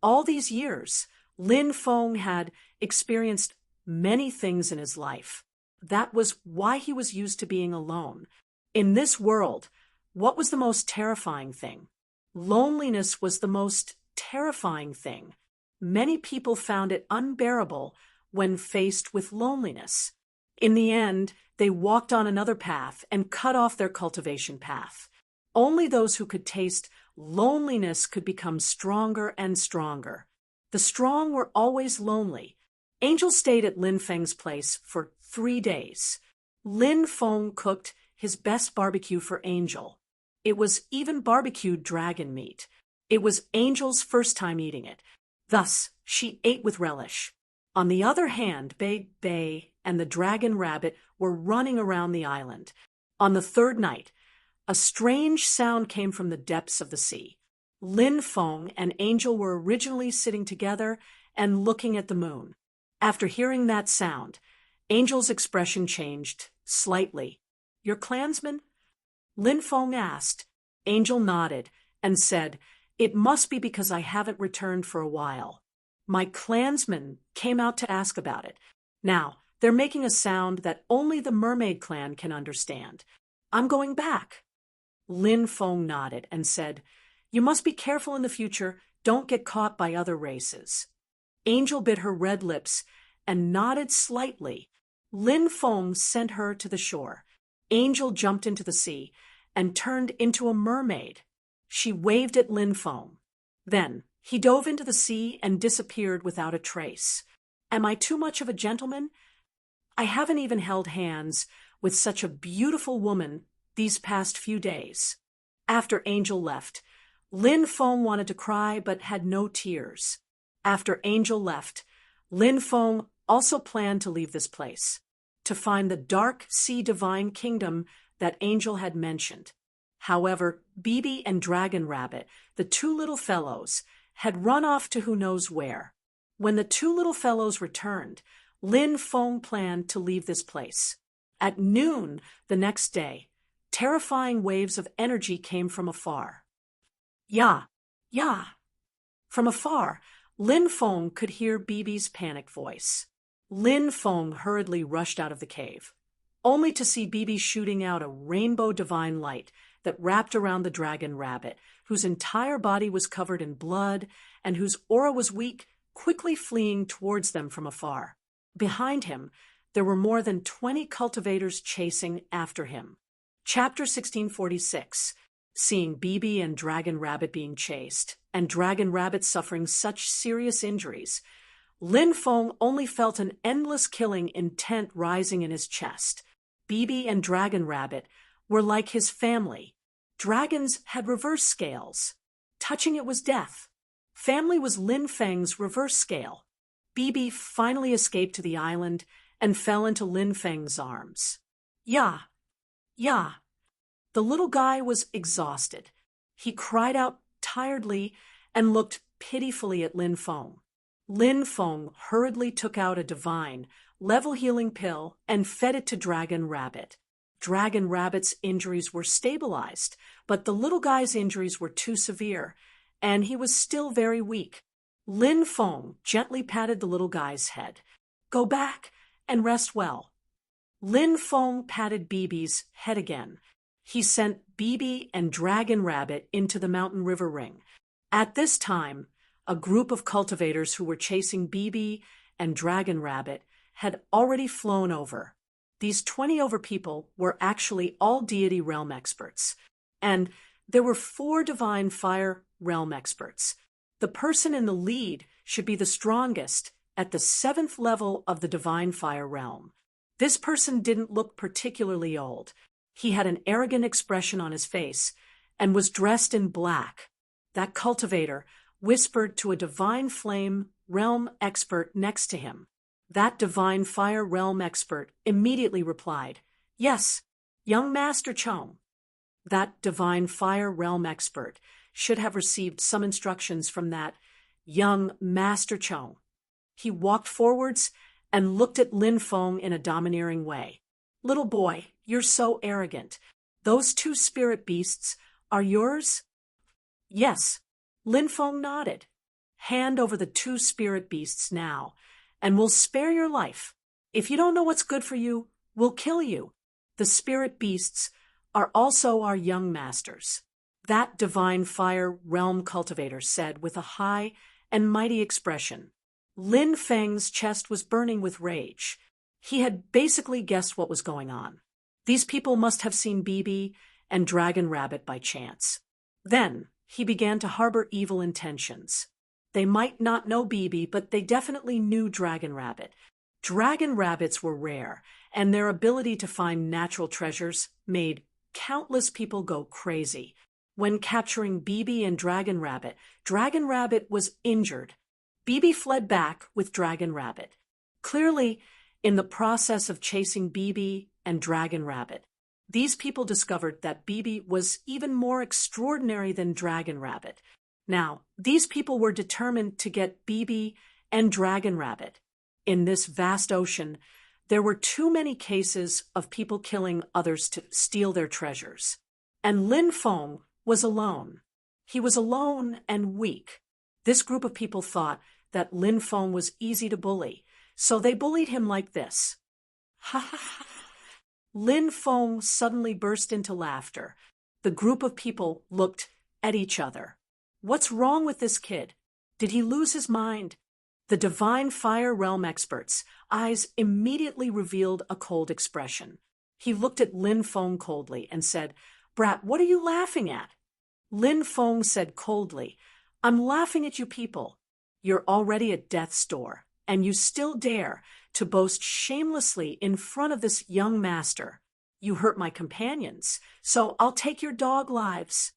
All these years, Lin Feng had experienced many things in his life. That was why he was used to being alone. In this world, what was the most terrifying thing? Loneliness was the most terrifying thing. Many people found it unbearable when faced with loneliness. In the end, they walked on another path and cut off their cultivation path. Only those who could taste loneliness could become stronger and stronger. The strong were always lonely. Angel stayed at Lin Feng's place for 3 days. Lin Feng cooked his best barbecue for Angel. It was even barbecued dragon meat. It was Angel's first time eating it. Thus, she ate with relish. On the other hand, Bei and the dragon rabbit were running around the island. On the third night, a strange sound came from the depths of the sea. Lin Feng and Angel were originally sitting together and looking at the moon. After hearing that sound, Angel's expression changed slightly. "Your clansmen?" Lin Feng asked. Angel nodded and said, "It must be because I haven't returned for a while. My clansmen came out to ask about it. Now, they're making a sound that only the mermaid clan can understand. I'm going back." Lin Feng nodded and said, "You must be careful in the future. Don't get caught by other races." Angel bit her red lips and nodded slightly. Lin Feng sent her to the shore. Angel jumped into the sea and turned into a mermaid. She waved at Lin Feng. Then he dove into the sea and disappeared without a trace. Am I too much of a gentleman? I haven't even held hands with such a beautiful woman these past few days. After Angel left, Lin Feng wanted to cry but had no tears. After Angel left, Lin Feng also planned to leave this place, to find the dark sea divine kingdom that Angel had mentioned. However, Bibi and Dragon Rabbit, the two little fellows, had run off to who knows where. When the two little fellows returned, Lin Feng planned to leave this place. At noon the next day, terrifying waves of energy came from afar. "Ya, ya." From afar, Lin Feng could hear Bibi's panicked voice. Lin Feng hurriedly rushed out of the cave, only to see Bibi shooting out a rainbow divine light that wrapped around the dragon rabbit, whose entire body was covered in blood and whose aura was weak, quickly fleeing towards them from afar. Behind him, there were more than 20 cultivators chasing after him. Chapter 1646. Seeing Bibi and Dragon Rabbit being chased, and Dragon Rabbit suffering such serious injuries, Lin Feng only felt an endless killing intent rising in his chest. Bibi and Dragon Rabbit were like his family. Dragons had reverse scales. Touching it was death. Family was Lin Feng's reverse scale. Bibi finally escaped to the island and fell into Lin Feng's arms. Ya! Ya! The little guy was exhausted. He cried out tiredly and looked pitifully at Lin Feng. Lin Feng hurriedly took out a divine, level-healing pill and fed it to Dragon Rabbit. Dragon Rabbit's injuries were stabilized, but the little guy's injuries were too severe, and he was still very weak. Lin Feng gently patted the little guy's head. Go back and rest well. Lin Feng patted Bibi's head again. He sent Bibi and Dragon Rabbit into the mountain river ring. At this time, a group of cultivators who were chasing Bibi and Dragon Rabbit had already flown over. These 20 over people were actually all deity realm experts, and there were 4 divine fire realm experts. The person in the lead should be the strongest at the 7th level of the divine fire realm. This person didn't look particularly old. He had an arrogant expression on his face and was dressed in black. That cultivator whispered to a divine flame realm expert next to him. That divine fire realm expert immediately replied, Yes, young Master Chong. That divine fire realm expert should have received some instructions from that young Master Chong. He walked forwards and looked at Lin Feng in a domineering way. Little boy, you're so arrogant. Those 2 spirit beasts are yours? Yes. Lin Feng nodded. Hand over the 2 spirit beasts now, and we'll spare your life. If you don't know what's good for you, we'll kill you. The spirit beasts are also our young masters. That divine fire realm cultivator said with a high and mighty expression. Lin Feng's chest was burning with rage. He had basically guessed what was going on. These people must have seen Bibi and Dragon Rabbit by chance. Then he began to harbor evil intentions. They might not know Bibi, but they definitely knew Dragon Rabbit. Dragon rabbits were rare, and their ability to find natural treasures made countless people go crazy. When capturing Bibi and Dragon Rabbit was injured. Bibi fled back with Dragon Rabbit. Clearly, in the process of chasing Bibi and Dragon Rabbit, these people discovered that Bibi was even more extraordinary than Dragon Rabbit. Now, these people were determined to get Bibi and Dragon Rabbit. In this vast ocean, there were too many cases of people killing others to steal their treasures. And Lin Feng was alone. He was alone and weak. This group of people thought that Lin Feng was easy to bully, so they bullied him like this. Ha ha ha. Lin Feng suddenly burst into laughter. The group of people looked at each other. What's wrong with this kid? Did he lose his mind? The divine fire realm expert's eyes immediately revealed a cold expression. He looked at Lin Feng coldly and said, Brat, what are you laughing at? Lin Feng said coldly, I'm laughing at you people. You're already at death's door, and you still dare to boast shamelessly in front of this young master. You hurt my companions, so I'll take your dog lives.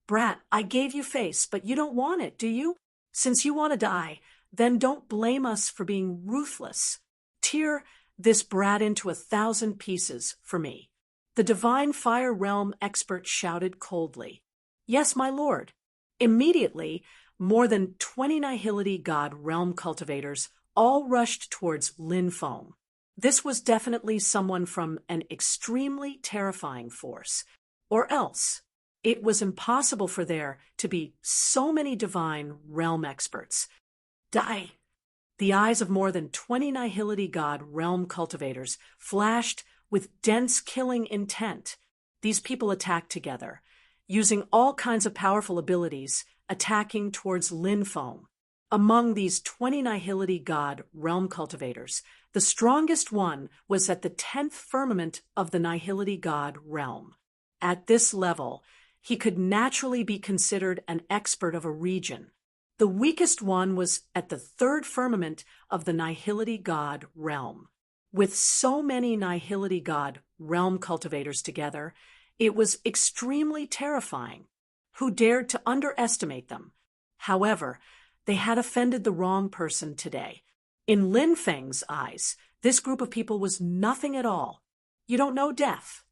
Brat, I gave you face, but you don't want it, do you? Since you want to die, then don't blame us for being ruthless. Tear this brat into 1,000 pieces for me. The divine fire realm expert shouted coldly. Yes, my lord. Immediately, more than 20 Nihility God realm cultivators all rushed towards Lin Feng. This was definitely someone from an extremely terrifying force. Or else, it was impossible for there to be so many divine realm experts. Die! The eyes of more than 20 Nihility God realm cultivators flashed with dense killing intent. these people attacked together, using all kinds of powerful abilities, attacking towards Lin Feng. Among these 20 Nihility God realm cultivators, the strongest one was at the 10th firmament of the Nihility God realm. At this level, he could naturally be considered an expert of a region. The weakest one was at the 3rd firmament of the Nihility God realm. With so many Nihility God realm cultivators together, it was extremely terrifying. Who dared to underestimate them? However, they had offended the wrong person today. In Lin Feng's eyes, this group of people was nothing at all. You don't know death.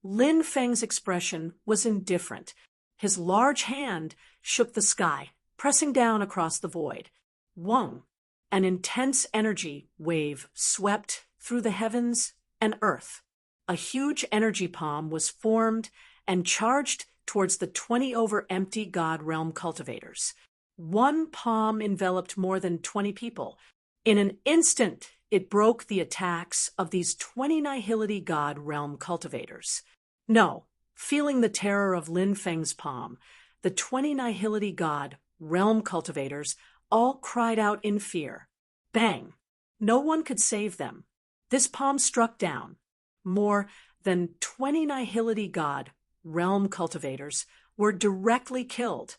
Lin Feng's expression was indifferent. His large hand shook the sky, pressing down across the void. Wong, an intense energy wave swept through the heavens and earth. A huge energy palm was formed and charged towards the 20 over empty God realm cultivators. One palm enveloped more than 20 people. In an instant, it broke the attacks of these 20 Nihility God realm cultivators. No, feeling the terror of Lin Feng's palm, the 20 Nihility God realm cultivators all cried out in fear. Bang! No one could save them. This palm struck down. More than 20 Nihility God realm cultivators were directly killed.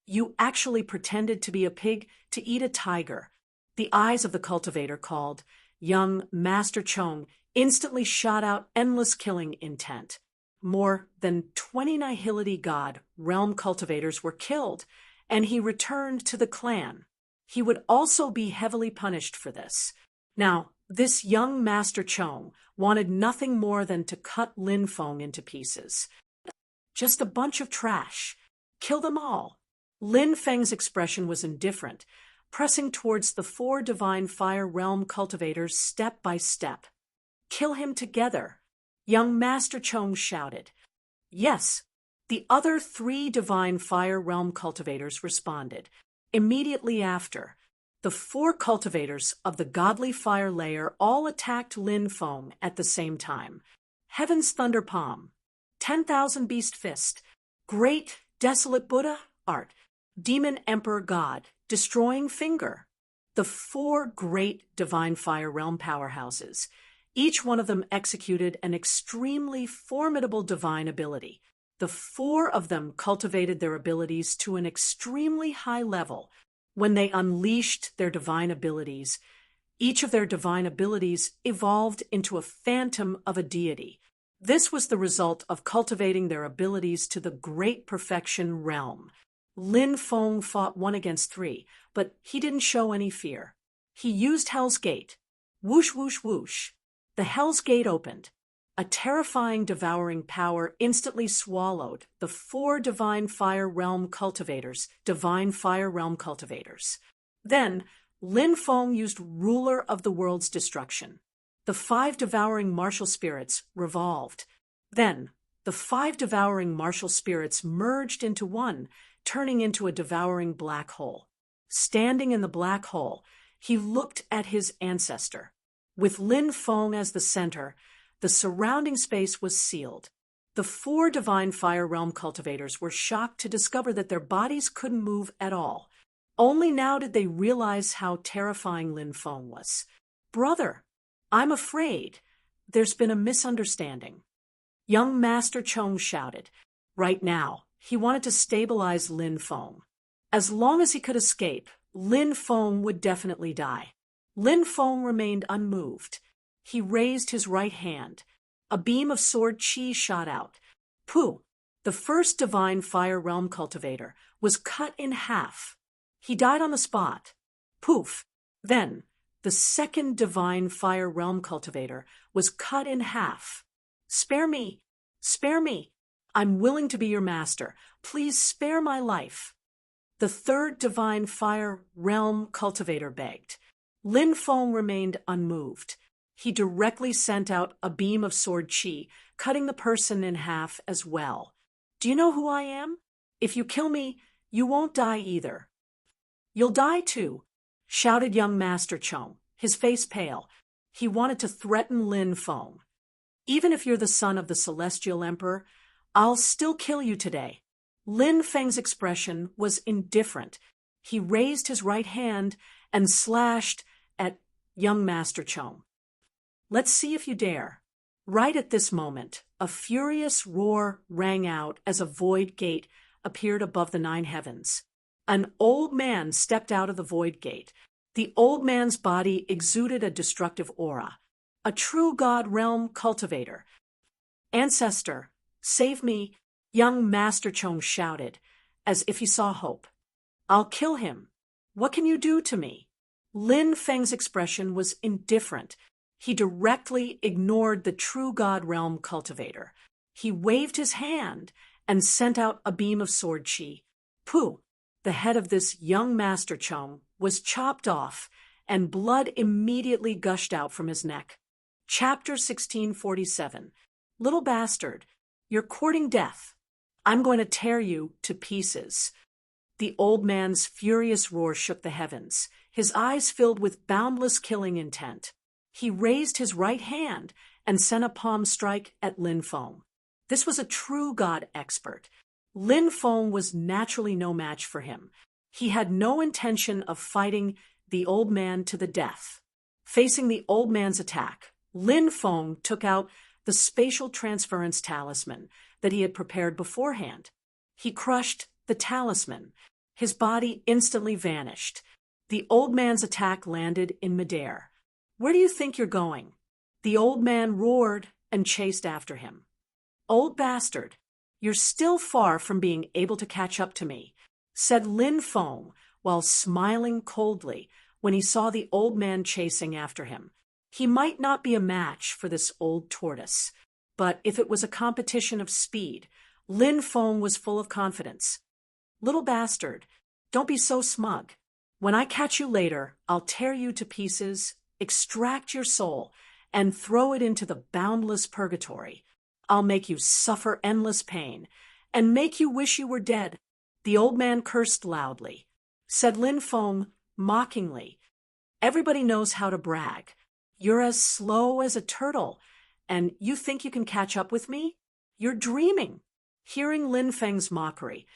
You actually pretended to be a pig to eat a tiger. The eyes of the cultivator called young Master Chong instantly shot out endless killing intent. More than 20 Nihility God realm cultivators were killed, and he returned to the clan. He would also be heavily punished for this. Now, this young Master Chong wanted nothing more than to cut Lin Feng into pieces. Just a bunch of trash. Kill them all. Lin Feng's expression was indifferent, pressing towards the 4 divine fire realm cultivators step by step. Kill him together, young Master Chong shouted. Yes, the other 3 divine fire realm cultivators responded. Immediately after, the 4 cultivators of the godly fire layer all attacked Lin Feng at the same time. Heaven's Thunder Palm, 10,000 Beast Fist, Great Desolate Buddha Art, Demon Emperor God, Destroying Finger. The 4 great divine fire realm powerhouses. Each one of them executed an extremely formidable divine ability. The 4 of them cultivated their abilities to an extremely high level. When they unleashed their divine abilities, each of their divine abilities evolved into a phantom of a deity. This was the result of cultivating their abilities to the great perfection realm. Lin Feng fought 1 against 3, but he didn't show any fear. He used Hell's Gate. Whoosh, whoosh, whoosh. The Hell's Gate opened. A terrifying devouring power instantly swallowed the 4 divine fire realm cultivators, Then, Lin Feng used Ruler of the World's Destruction. The 5 devouring martial spirits revolved. Then, the 5 devouring martial spirits merged into one, turning into a devouring black hole. Standing in the black hole, he looked at his ancestor. With Lin Feng as the center, the surrounding space was sealed. The 4 divine fire realm cultivators were shocked to discover that their bodies couldn't move at all. Only now did they realize how terrifying Lin Feng was. Brother, I'm afraid. There's been a misunderstanding. Young Master Chong shouted. Right now, he wanted to stabilize Lin Feng. As long as he could escape, Lin Feng would definitely die. Lin Feng remained unmoved. He raised his right hand. A beam of sword chi shot out. Pooh! The first divine fire realm cultivator was cut in half. He died on the spot. Poof! Then, the second divine fire realm cultivator was cut in half. Spare me! Spare me! I'm willing to be your master. Please spare my life. The 3rd divine fire realm cultivator begged. Lin Feng remained unmoved. He directly sent out a beam of sword chi, cutting the person in half as well. Do you know who I am? If you kill me, you won't die either. You'll die too, shouted young Master Chong, his face pale. He wanted to threaten Lin Feng. Even if you're the son of the Celestial Emperor, I'll still kill you today." Lin Feng's expression was indifferent. He raised his right hand and slashed at young Master Chong. "Let's see if you dare." Right at this moment, a furious roar rang out as a void gate appeared above the 9 heavens. An old man stepped out of the void gate. The old man's body exuded a destructive aura. A true God realm cultivator. "Ancestor, save me," young Master Chong shouted, as if he saw hope. "I'll kill him. What can you do to me?" Lin Feng's expression was indifferent. He directly ignored the true God realm cultivator. He waved his hand and sent out a beam of sword chi. Pooh! The head of this young Master Chong was chopped off, and blood immediately gushed out from his neck. Chapter 1647. "Little bastard, you're courting death. I'm going to tear you to pieces." The old man's furious roar shook the heavens. His eyes filled with boundless killing intent. He raised his right hand and sent a palm strike at Lin Feng. This was a true God expert. Lin Feng was naturally no match for him. He had no intention of fighting the old man to the death. Facing the old man's attack, Lin Feng took out the spatial transference talisman that he had prepared beforehand. He crushed the talisman. His body instantly vanished. The old man's attack landed in midair. "Where do you think you're going?" The old man roared and chased after him. "Old bastard, you're still far from being able to catch up to me," said Lin Feng while smiling coldly when he saw the old man chasing after him. He might not be a match for this old tortoise, but if it was a competition of speed, Lin Feng was full of confidence. "Little bastard, don't be so smug. When I catch you later, I'll tear you to pieces, extract your soul, and throw it into the boundless purgatory. I'll make you suffer endless pain, and make you wish you were dead." The old man cursed loudly. Said Lin Feng mockingly, "Everybody knows how to brag. You're as slow as a turtle, and you think you can catch up with me? You're dreaming." Hearing Lin Feng's mockery,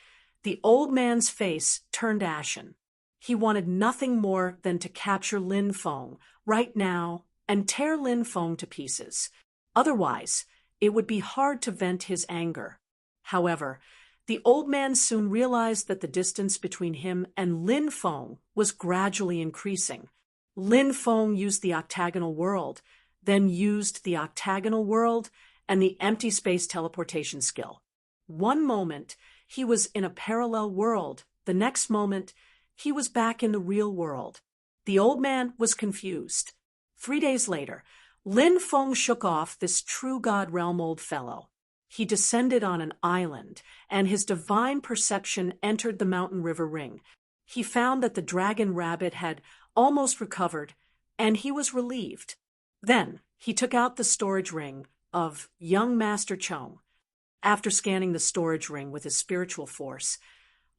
the old man's face turned ashen. He wanted nothing more than to capture Lin Feng right now and tear Lin Feng to pieces. Otherwise, it would be hard to vent his anger. However, the old man soon realized that the distance between him and Lin Feng was gradually increasing. Lin Feng used the octagonal world, then used the octagonal world and the empty space teleportation skill. One moment, he was in a parallel world. The next moment, he was back in the real world. The old man was confused. 3 days later, Lin Feng shook off this true God realm old fellow. He descended on an island, and his divine perception entered the mountain river ring. He found that the dragon rabbit had almost recovered, and he was relieved. Then he took out the storage ring of young Master Chong. After scanning the storage ring with his spiritual force,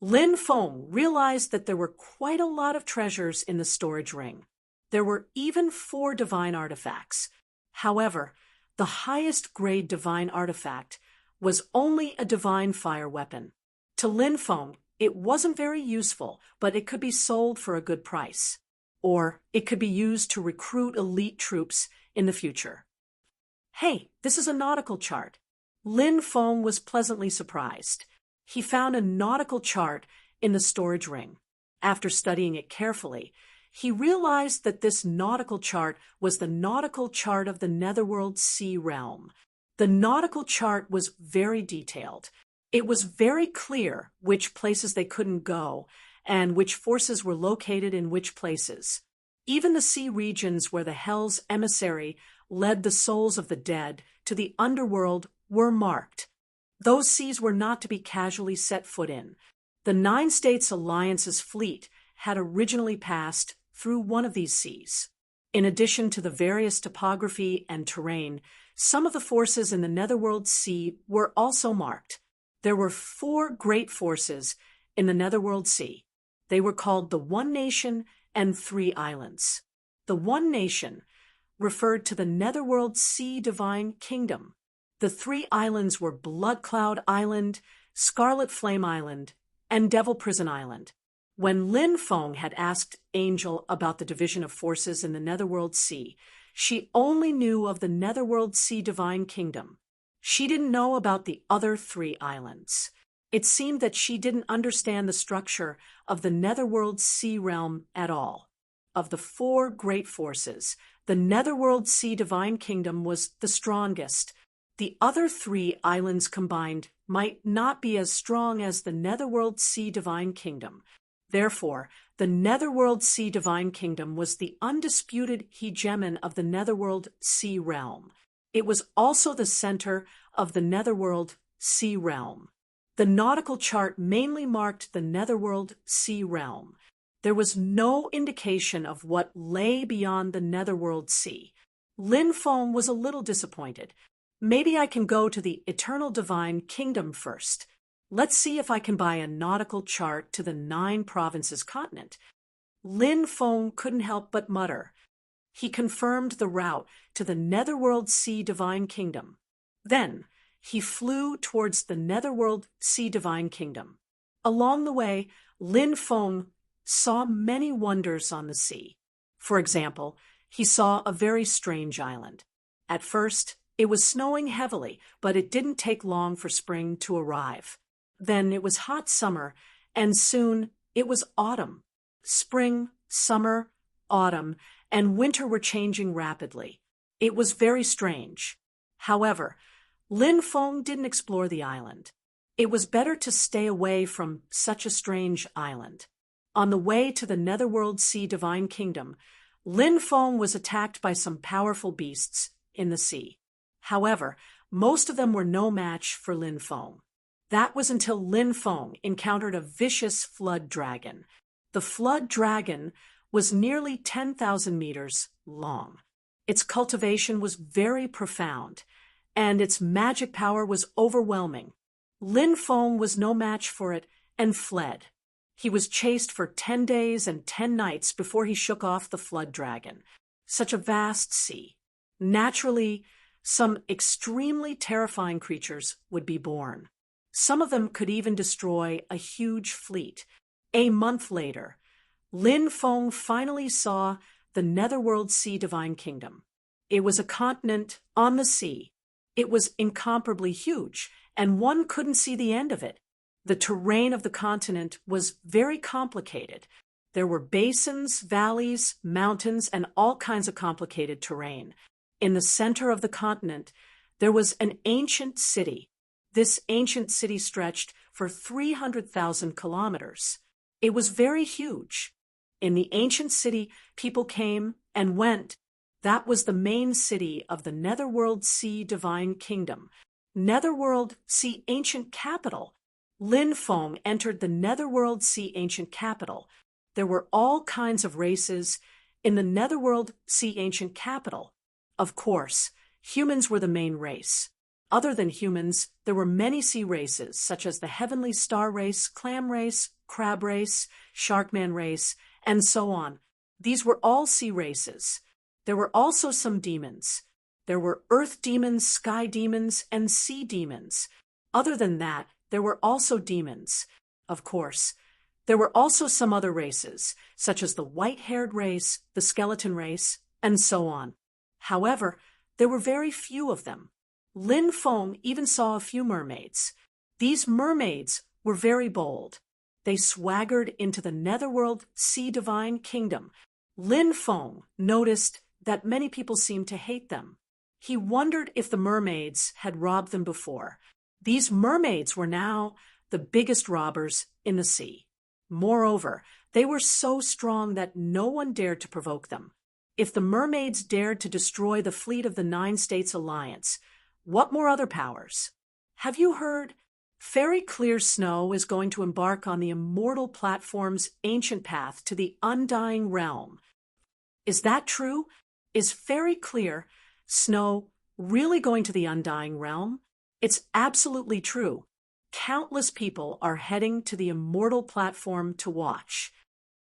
Lin Feng realized that there were quite a lot of treasures in the storage ring. There were even 4 divine artifacts. However, the highest grade divine artifact was only a divine fire weapon. To Lin Feng, it wasn't very useful, but it could be sold for a good price. Or it could be used to recruit elite troops in the future. "Hey, this is a nautical chart." Lin Feng was pleasantly surprised. He found a nautical chart in the storage ring. After studying it carefully, he realized that this nautical chart was the nautical chart of the Netherworld Sea realm. The nautical chart was very detailed. It was very clear which places they couldn't go and which forces were located in which places. Even the sea regions where the Hell's emissary led the souls of the dead to the underworld were marked. Those seas were not to be casually set foot in. The 9 States Alliance's fleet had originally passed through one of these seas. In addition to the various topography and terrain, some of the forces in the Netherworld Sea were also marked. There were 4 great forces in the Netherworld Sea. They were called the One Nation and 3 Islands. The One Nation referred to the Netherworld Sea Divine Kingdom. The three islands were Blood Cloud Island, Scarlet Flame Island, and Devil Prison Island. When Lin Feng had asked Angel about the division of forces in the Netherworld Sea, she only knew of the Netherworld Sea Divine Kingdom. She didn't know about the other three islands. It seemed that she didn't understand the structure of the Netherworld Sea Realm at all. Of the four great forces, the Netherworld Sea Divine Kingdom was the strongest. The other three islands combined might not be as strong as the Netherworld Sea Divine Kingdom. Therefore, the Netherworld Sea Divine Kingdom was the undisputed hegemon of the Netherworld Sea Realm. It was also the center of the Netherworld Sea Realm. The nautical chart mainly marked the Netherworld Sea Realm. There was no indication of what lay beyond the Netherworld Sea. Lin Feng was a little disappointed. Maybe I can go to the Eternal Divine Kingdom first. Let's see if I can buy a nautical chart to the 9 provinces continent. Lin Feng couldn't help but mutter. He confirmed the route to the Netherworld Sea Divine Kingdom. Then, he flew towards the Netherworld Sea Divine Kingdom. Along the way, Lin Feng saw many wonders on the sea. For example, he saw a very strange island. At first, it was snowing heavily, but it didn't take long for spring to arrive. Then it was hot summer, and soon it was autumn. Spring, summer, autumn, and winter were changing rapidly. It was very strange. However, Lin Feng didn't explore the island. It was better to stay away from such a strange island. On the way to the Netherworld Sea Divine Kingdom, Lin Feng was attacked by some powerful beasts in the sea. However, most of them were no match for Lin Feng. That was until Lin Feng encountered a vicious flood dragon. The flood dragon was nearly 10,000 meters long. Its cultivation was very profound, and its magic power was overwhelming. Lin Feng was no match for it and fled. He was chased for 10 days and 10 nights before he shook off the flood dragon. Such a vast sea. Naturally, some extremely terrifying creatures would be born. Some of them could even destroy a huge fleet. A month later, Lin Feng finally saw the Netherworld Sea Divine Kingdom. It was a continent on the sea. It was incomparably huge, and one couldn't see the end of it. The terrain of the continent was very complicated. There were basins, valleys, mountains, and all kinds of complicated terrain. In the center of the continent, there was an ancient city. This ancient city stretched for 300,000 kilometers. It was very huge. In the ancient city, people came and went. That was the main city of the Netherworld Sea Divine Kingdom. Netherworld Sea Ancient Capital. Lin Feng entered the Netherworld Sea Ancient Capital. There were all kinds of races in the Netherworld Sea Ancient Capital. Of course, humans were the main race. Other than humans, there were many sea races, such as the Heavenly Star Race, Clam Race, Crab Race, Sharkman Race, and so on. These were all sea races. There were also some demons. There were earth demons, sky demons, and sea demons. Other than that, there were also demons. Of course, there were also some other races, such as the white-haired race, the skeleton race, and so on. However, there were very few of them. Lin Feng even saw a few mermaids. These mermaids were very bold. They swaggered into the Netherworld Sea Divine Kingdom. Lin Feng noticed that many people seemed to hate them. He wondered if the mermaids had robbed them before. These mermaids were now the biggest robbers in the sea. Moreover, they were so strong that no one dared to provoke them. If the mermaids dared to destroy the fleet of the 9 States Alliance, what more other powers? Have you heard? Fairy Clear Snow is going to embark on the immortal platform's ancient path to the undying realm. Is that true? Is Fairy Clear Snow really going to the undying realm? It's absolutely true. Countless people are heading to the immortal platform to watch.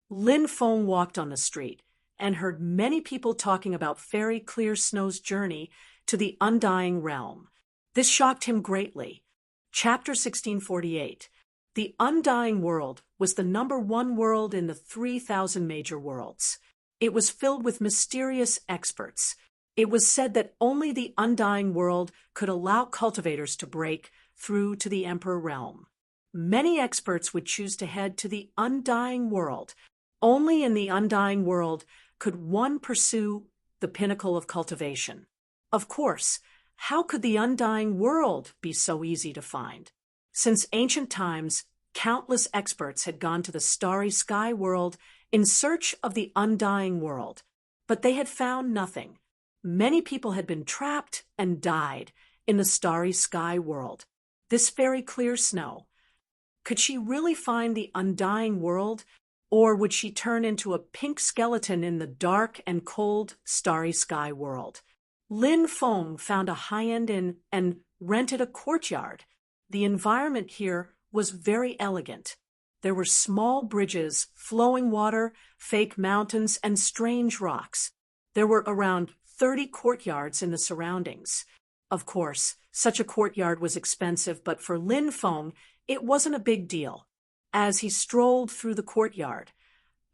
Lin Feng walked on the street, and heard many people talking about Fairy Clear Snow's journey to the Undying Realm. This shocked him greatly. Chapter 1648. The Undying World was the #1 world in the 3,000 major worlds. It was filled with mysterious experts. It was said that only the Undying World could allow cultivators to break through to the Emperor Realm. Many experts would choose to head to the Undying World. Only in the Undying World could one pursue the pinnacle of cultivation. Of course, how could the Undying World be so easy to find? Since ancient times, countless experts had gone to the starry sky world in search of the Undying World, but they had found nothing. Many people had been trapped and died in the starry sky world. This Fairy Clear Snow, could she really find the Undying World, or would she turn into a pink skeleton in the dark and cold starry sky world? Lin Feng found a high-end inn and rented a courtyard. The environment here was very elegant. There were small bridges, flowing water, fake mountains, and strange rocks. There were around 30 courtyards in the surroundings. Of course, such a courtyard was expensive, but for Lin Feng, it wasn't a big deal. As he strolled through the courtyard,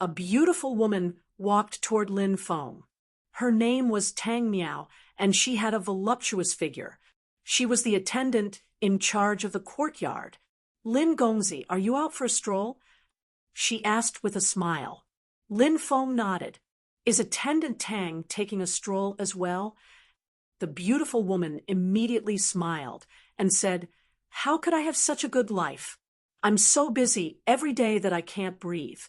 a beautiful woman walked toward Lin Feng. Her name was Tang Miao, and she had a voluptuous figure. She was the attendant in charge of the courtyard. "Lin Gongzi, are you out for a stroll?" she asked with a smile. Lin Feng nodded. "Is Attendant Tang taking a stroll as well?" The beautiful woman immediately smiled and said, "How could I have such a good life? I'm so busy every day that I can't breathe."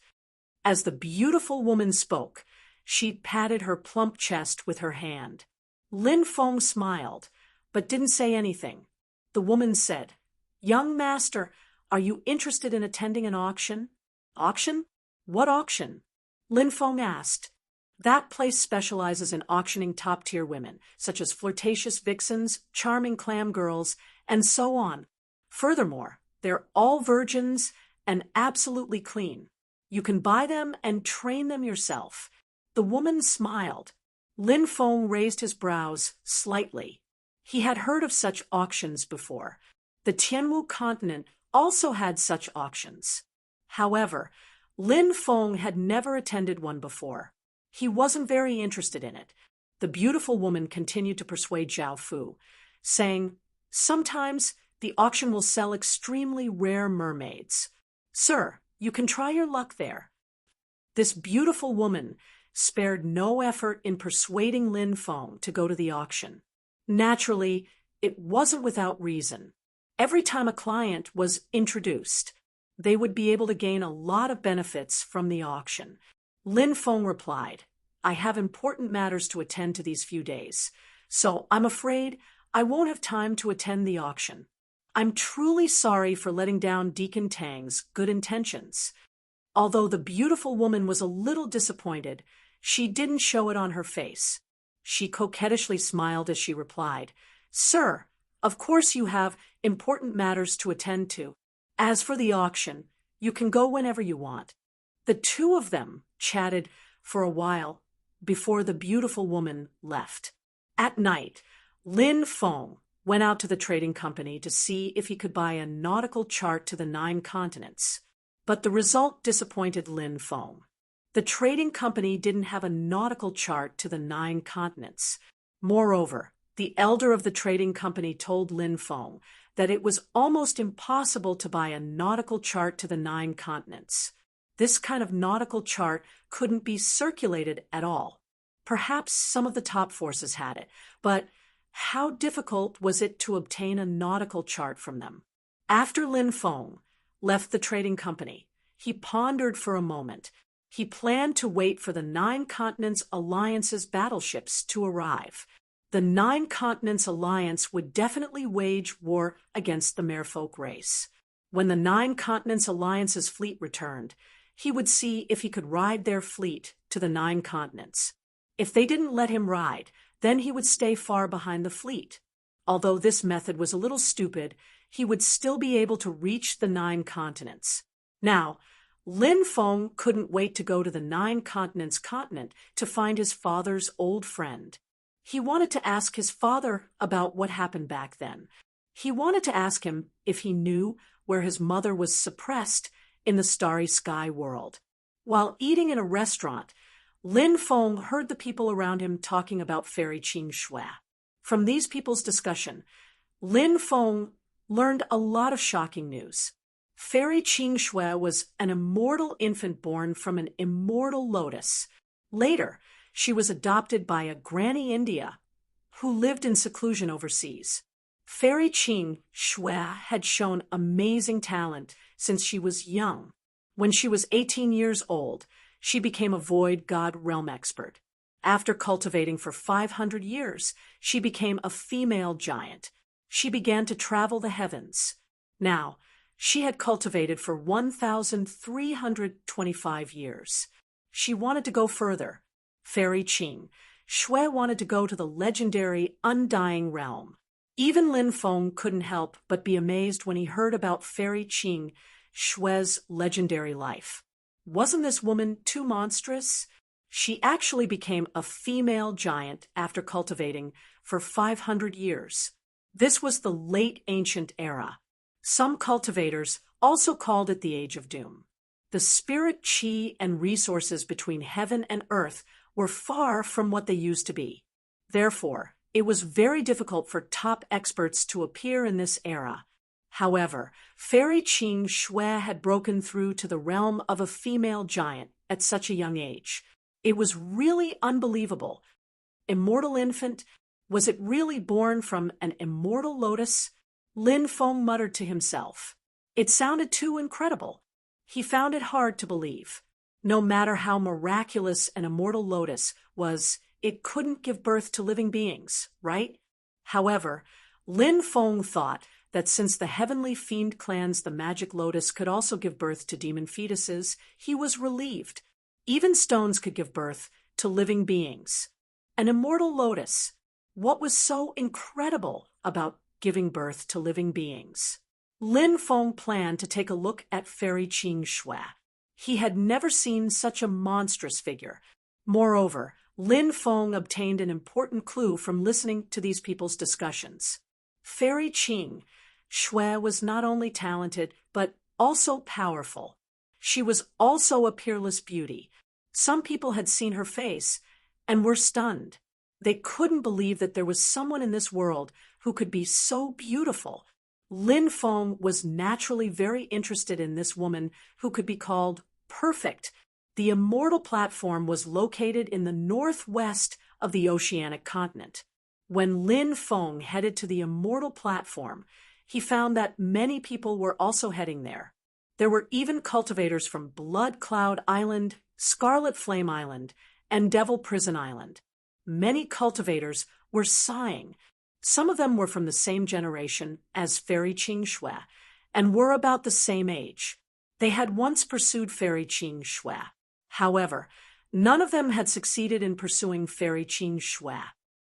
As the beautiful woman spoke, she patted her plump chest with her hand. Lin Feng smiled, but didn't say anything. The woman said, "Young master, are you interested in attending an auction?" "Auction? What auction?" Lin Feng asked. "That place specializes in auctioning top-tier women, such as flirtatious vixens, charming clam girls, and so on. Furthermore, they're all virgins and absolutely clean. You can buy them and train them yourself." The woman smiled. Lin Feng raised his brows slightly. He had heard of such auctions before. The Tianwu continent also had such auctions. However, Lin Feng had never attended one before. He wasn't very interested in it. The beautiful woman continued to persuade Zhao Fu, saying, "Sometimes the auction will sell extremely rare mermaids. Sir, you can try your luck there." This beautiful woman spared no effort in persuading Lin Feng to go to the auction. Naturally, it wasn't without reason. Every time a client was introduced, they would be able to gain a lot of benefits from the auction. Lin Feng replied, "I have important matters to attend to these few days, so I'm afraid I won't have time to attend the auction. I'm truly sorry for letting down Deacon Tang's good intentions." Although the beautiful woman was a little disappointed, she didn't show it on her face. She coquettishly smiled as she replied, "Sir, of course you have important matters to attend to. As for the auction, you can go whenever you want." The two of them chatted for a while before the beautiful woman left. At night, Lin Feng went out to the trading company to see if he could buy a nautical chart to the 9 continents. But the result disappointed Lin Feng. The trading company didn't have a nautical chart to the 9 continents. Moreover, the elder of the trading company told Lin Feng that it was almost impossible to buy a nautical chart to the 9 continents. This kind of nautical chart couldn't be circulated at all. Perhaps some of the top forces had it, but how difficult was it to obtain a nautical chart from them? After Lin Feng left the trading company, he pondered for a moment. He planned to wait for the 9 Continents Alliance's battleships to arrive. The 9 Continents Alliance would definitely wage war against the Merfolk race. When the 9 Continents Alliance's fleet returned, he would see if he could ride their fleet to the 9 continents. If they didn't let him ride, then he would stay far behind the fleet. Although this method was a little stupid, he would still be able to reach the 9 continents. Now, Lin Feng couldn't wait to go to the Nine Continents continent to find his father's old friend. He wanted to ask his father about what happened back then. He wanted to ask him if he knew where his mother was suppressed in the starry sky world. While eating in a restaurant, Lin Feng heard the people around him talking about Fairy Qing Shui. From these people's discussion, Lin Feng learned a lot of shocking news. Fairy Qing Shui was an immortal infant born from an immortal lotus. Later, she was adopted by a Granny India who lived in seclusion overseas. Fairy Qing Shui had shown amazing talent since she was young. When she was 18 years old, she became a void god realm expert. After cultivating for 500 years, she became a female giant. She began to travel the heavens. Now, she had cultivated for 1,325 years. She wanted to go further. Fairy Qing Shui wanted to go to the legendary Undying Realm. Even Lin Feng couldn't help but be amazed when he heard about Fairy Qing Shui's legendary life. Wasn't this woman too monstrous? She actually became a female giant after cultivating for 500 years. This was the late ancient era. Some cultivators also called it the Age of Doom. The spirit, qi, and resources between heaven and earth were far from what they used to be. Therefore, it was very difficult for top experts to appear in this era. However, Fairy Qing Shui had broken through to the realm of a female giant at such a young age. It was really unbelievable. Immortal infant, was it really born from an immortal lotus? Lin Feng muttered to himself. It sounded too incredible. He found it hard to believe. No matter how miraculous an immortal lotus was, it couldn't give birth to living beings, right? However, Lin Feng thought that since the heavenly fiend clans the magic lotus could also give birth to demon fetuses, he was relieved. Even stones could give birth to living beings. An immortal lotus. What was so incredible about giving birth to living beings? Lin Feng planned to take a look at Fairy Qing Shui. He had never seen such a monstrous figure. Moreover, Lin Feng obtained an important clue from listening to these people's discussions. Fairy Qing Shui was not only talented, but also powerful. She was also a peerless beauty. Some people had seen her face and were stunned. They couldn't believe that there was someone in this world who could be so beautiful. Lin Feng was naturally very interested in this woman who could be called perfect. The immortal platform was located in the northwest of the oceanic continent. When Lin Feng headed to the immortal platform, he found that many people were also heading there. There were even cultivators from Blood Cloud Island, Scarlet Flame Island, and Devil Prison Island. Many cultivators were sighing. Some of them were from the same generation as Fairy Qing Shui and were about the same age. They had once pursued Fairy Qing Shui. However, none of them had succeeded in pursuing Fairy Qing Shui.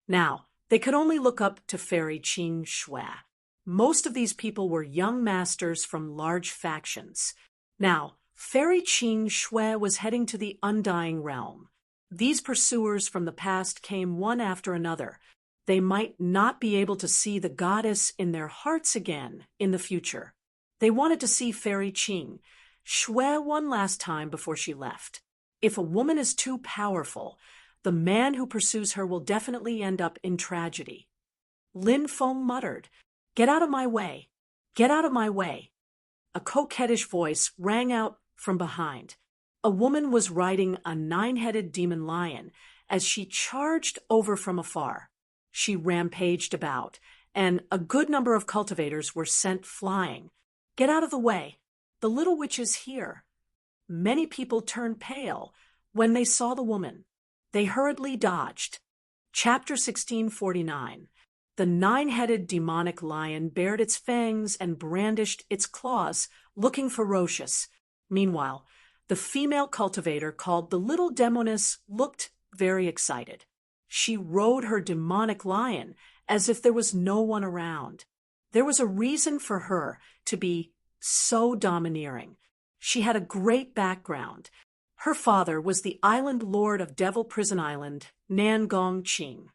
Now, they could only look up to Fairy Qing Shui. Most of these people were young masters from large factions. Now, Fairy Qing Shui was heading to the Undying Realm. These pursuers from the past came one after another. They might not be able to see the goddess in their hearts again in the future. They wanted to see Fairy Qing Shui one last time before she left. If a woman is too powerful, the man who pursues her will definitely end up in tragedy. Lin Feng muttered, "Get out of my way! Get out of my way!" A coquettish voice rang out from behind. A woman was riding a 9-headed demon lion as she charged over from afar. She rampaged about, and a good number of cultivators were sent flying. "Get out of the way! The little witch is here." Many people turned pale when they saw the woman. They hurriedly dodged. Chapter 1649. The 9-headed demonic lion bared its fangs and brandished its claws, looking ferocious. Meanwhile, the female cultivator called the Little Demoness looked very excited. She rode her demonic lion as if there was no one around. There was a reason for her to be so domineering. She had a great background. Her father was the island lord of Devil Prison Island, Nangong Ching.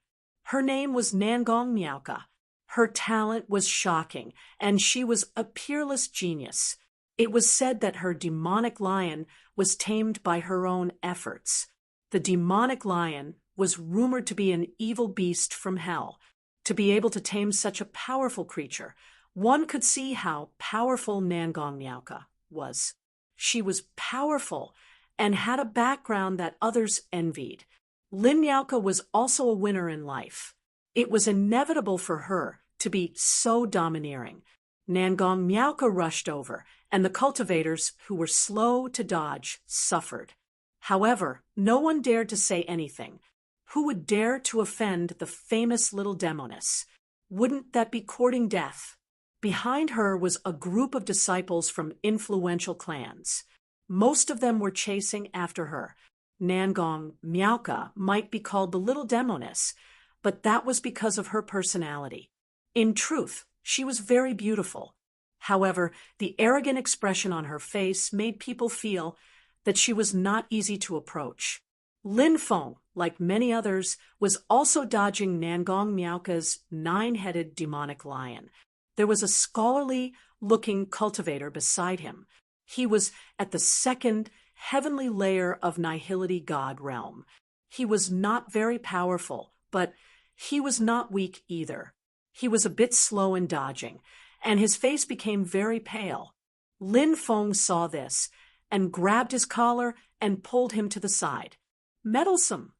Her name was Nangong Miauka. Her talent was shocking, and she was a peerless genius. It was said that her demonic lion was tamed by her own efforts. The demonic lion was rumored to be an evil beast from hell. To be able to tame such a powerful creature, one could see how powerful Nangong Miauka was. She was powerful and had a background that others envied. Lin Miauka was also a winner in life. It was inevitable for her to be so domineering. Nangong Miauka rushed over, and the cultivators, who were slow to dodge, suffered. However, no one dared to say anything. Who would dare to offend the famous little demoness? Wouldn't that be courting death? Behind her was a group of disciples from influential clans. Most of them were chasing after her. Nangong Miauka might be called the little demoness, but that was because of her personality. In truth, she was very beautiful. However, the arrogant expression on her face made people feel that she was not easy to approach. Lin Feng, like many others, was also dodging Nangong Miauka's 9-headed demonic lion. There was a scholarly-looking cultivator beside him. He was at the second heavenly layer of Nihility God realm. He was not very powerful, but he was not weak either. He was a bit slow in dodging, and his face became very pale. Lin Feng saw this and grabbed his collar and pulled him to the side. Meddlesome!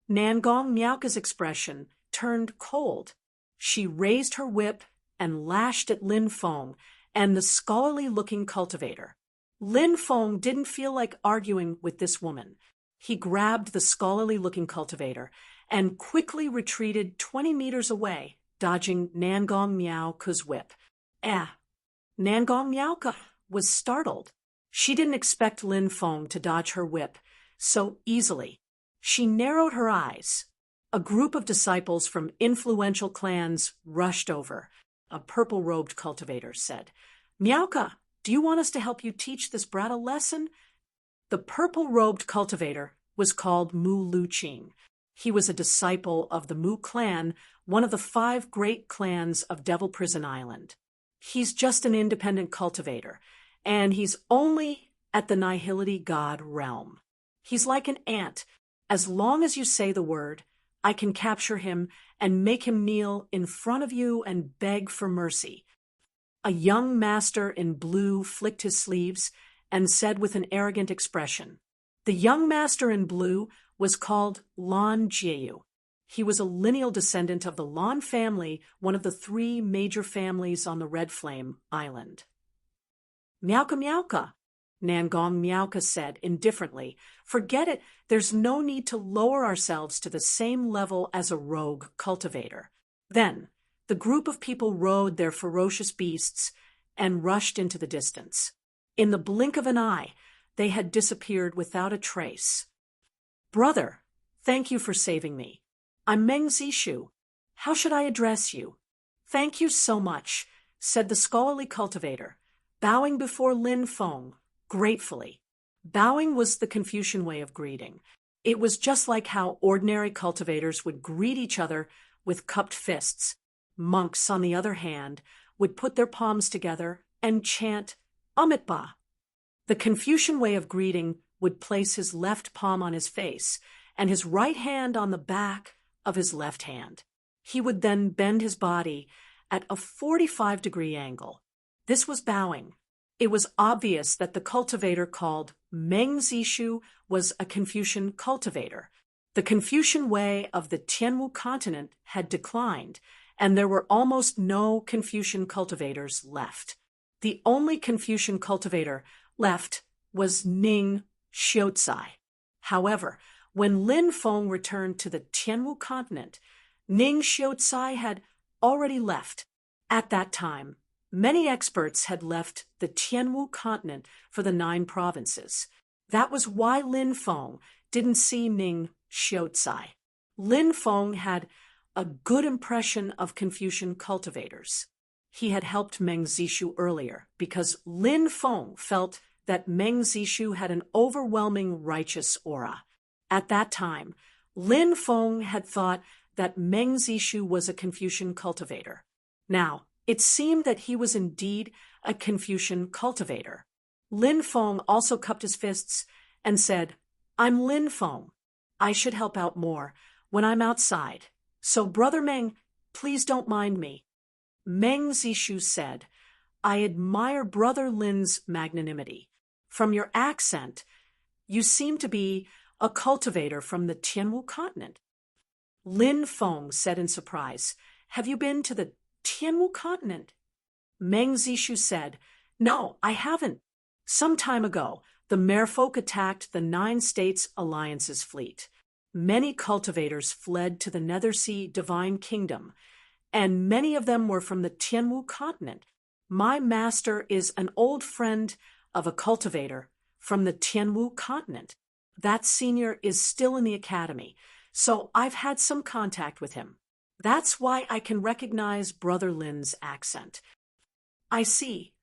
Nangong Miauka's expression turned cold. She raised her whip and lashed at Lin Feng and the scholarly-looking cultivator. Lin Feng didn't feel like arguing with this woman. He grabbed the scholarly-looking cultivator and quickly retreated 20 meters away, dodging Nangong Miauka's whip. Nangong Miauka was startled. She didn't expect Lin Feng to dodge her whip so easily. She narrowed her eyes. A group of disciples from influential clans rushed over. A purple-robed cultivator said, "Miauka, do you want us to help you teach this brat a lesson?" The purple-robed cultivator was called Mu Lu Qing. He was a disciple of the Mu clan, one of the 5 great clans of Devil Prison Island. He's just an independent cultivator, and he's only at the Nihility God realm. He's like an ant. As long as you say the word, I can capture him and make him kneel in front of you and beg for mercy. A young master in blue flicked his sleeves and said with an arrogant expression. The young master in blue was called Lan Jieyu. He was a lineal descendant of the Lan family, one of the 3 major families on the Red Flame Island. "Miauka, Miauka," Nangong Miauka said indifferently. "Forget it. There's no need to lower ourselves to the same level as a rogue cultivator." Then, the group of people rode their ferocious beasts and rushed into the distance. In the blink of an eye, they had disappeared without a trace. "Brother, thank you for saving me. I'm Meng Zishu. How should I address you?" "Thank you so much," said the scholarly cultivator, bowing before Lin Feng gratefully. Bowing was the Confucian way of greeting. It was just like how ordinary cultivators would greet each other with cupped fists. Monks, on the other hand, would put their palms together and chant Amitba. The Confucian way of greeting would place his left palm on his face and his right hand on the back of his left hand. He would then bend his body at a 45-degree angle. This was bowing. It was obvious that the cultivator called Meng Zishu was a Confucian cultivator. The Confucian way of the Tianwu continent had declined, and there were almost no Confucian cultivators left. The only Confucian cultivator left was Ning Xiuzai. However, when Lin Feng returned to the Tianwu continent, Ning Xiuzai had already left. At that time, many experts had left the Tianwu continent for the 9 provinces. That was why Lin Feng didn't see Ning Xiuzai. Lin Feng had a good impression of Confucian cultivators. He had helped Meng Zishu earlier because Lin Feng felt that Meng Zishu had an overwhelming righteous aura. At that time, Lin Feng had thought that Meng Zishu was a Confucian cultivator. Now, it seemed that he was indeed a Confucian cultivator. Lin Feng also cupped his fists and said, "I'm Lin Feng. I should help out more when I'm outside. So, Brother Meng, please don't mind me." Meng Zishu said, "I admire Brother Lin's magnanimity. From your accent, you seem to be a cultivator from the Tianwu continent." Lin Feng said in surprise, "Have you been to the Tianwu continent?" Meng Zishu said, "No, I haven't. Some time ago, the merfolk attacked the 9 States Alliance's fleet. Many cultivators fled to the Nethersea Divine Kingdom, and many of them were from the Tianwu continent. My master is an old friend of a cultivator from the Tianwu continent. That senior is still in the academy, so I've had some contact with him. That's why I can recognize Brother Lin's accent." "I see."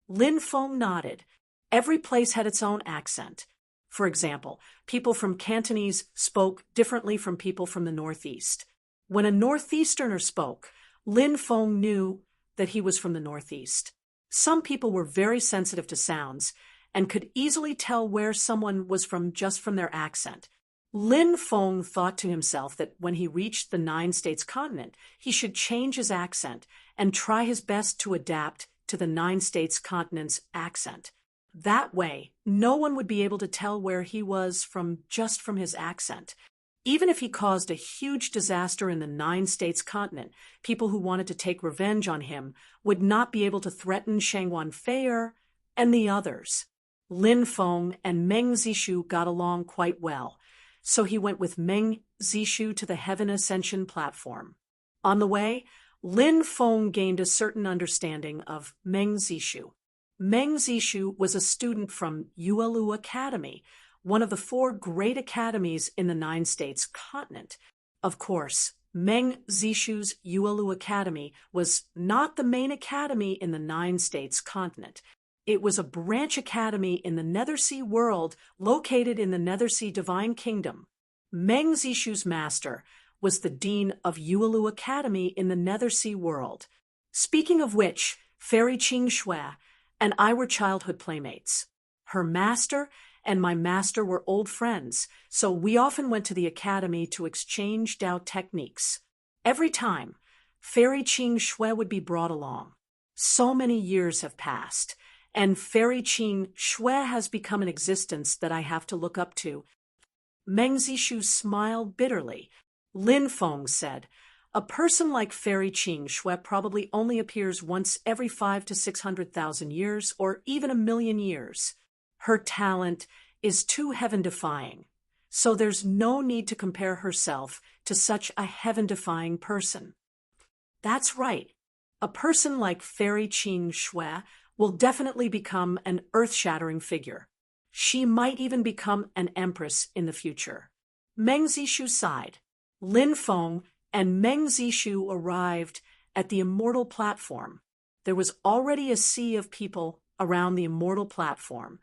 Lin Feng nodded. Every place had its own accent. For example, people from Cantonese spoke differently from people from the Northeast. When a Northeasterner spoke, Lin Feng knew that he was from the Northeast. Some people were very sensitive to sounds and could easily tell where someone was from just from their accent. Lin Feng thought to himself that when he reached the 9 States continent, he should change his accent and try his best to adapt to the 9 States continent's accent. That way, no one would be able to tell where he was from just from his accent. Even if he caused a huge disaster in the 9 States continent, people who wanted to take revenge on him would not be able to threaten Shangwan Feier and the others. Lin Feng and Meng Zishu got along quite well, so he went with Meng Zishu to the Heaven Ascension platform. On the way, Lin Feng gained a certain understanding of Meng Zishu. Meng Zishu was a student from Yuelu Academy, one of the 4 great academies in the 9 States continent. Of course, Meng Zishu's Yuelu Academy was not the main academy in the 9 States continent. It was a branch academy in the Nethersea world located in the Nethersea Divine Kingdom. Meng Zishu's master was the dean of Yuelu Academy in the Nethersea world. Speaking of which, Fairy Qing Shui and I were childhood playmates. Her master and my master were old friends, so we often went to the academy to exchange Dao techniques. Every time, Fairy Qing Shui would be brought along. So many years have passed, and Fairy Qing Shui has become an existence that I have to look up to. Meng Zishu smiled bitterly. Lin Feng said, "A person like Fairy Qing Shui probably only appears once every 500,000 to 600,000 years, or even 1,000,000 years. Her talent is too heaven-defying, so there's no need to compare herself to such a heaven-defying person." That's right. A person like Fairy Qing Shui will definitely become an earth-shattering figure. She might even become an empress in the future. Meng Zishu sighed. Lin Feng and Meng Zishu arrived at the immortal platform. There was already a sea of people around the immortal platform,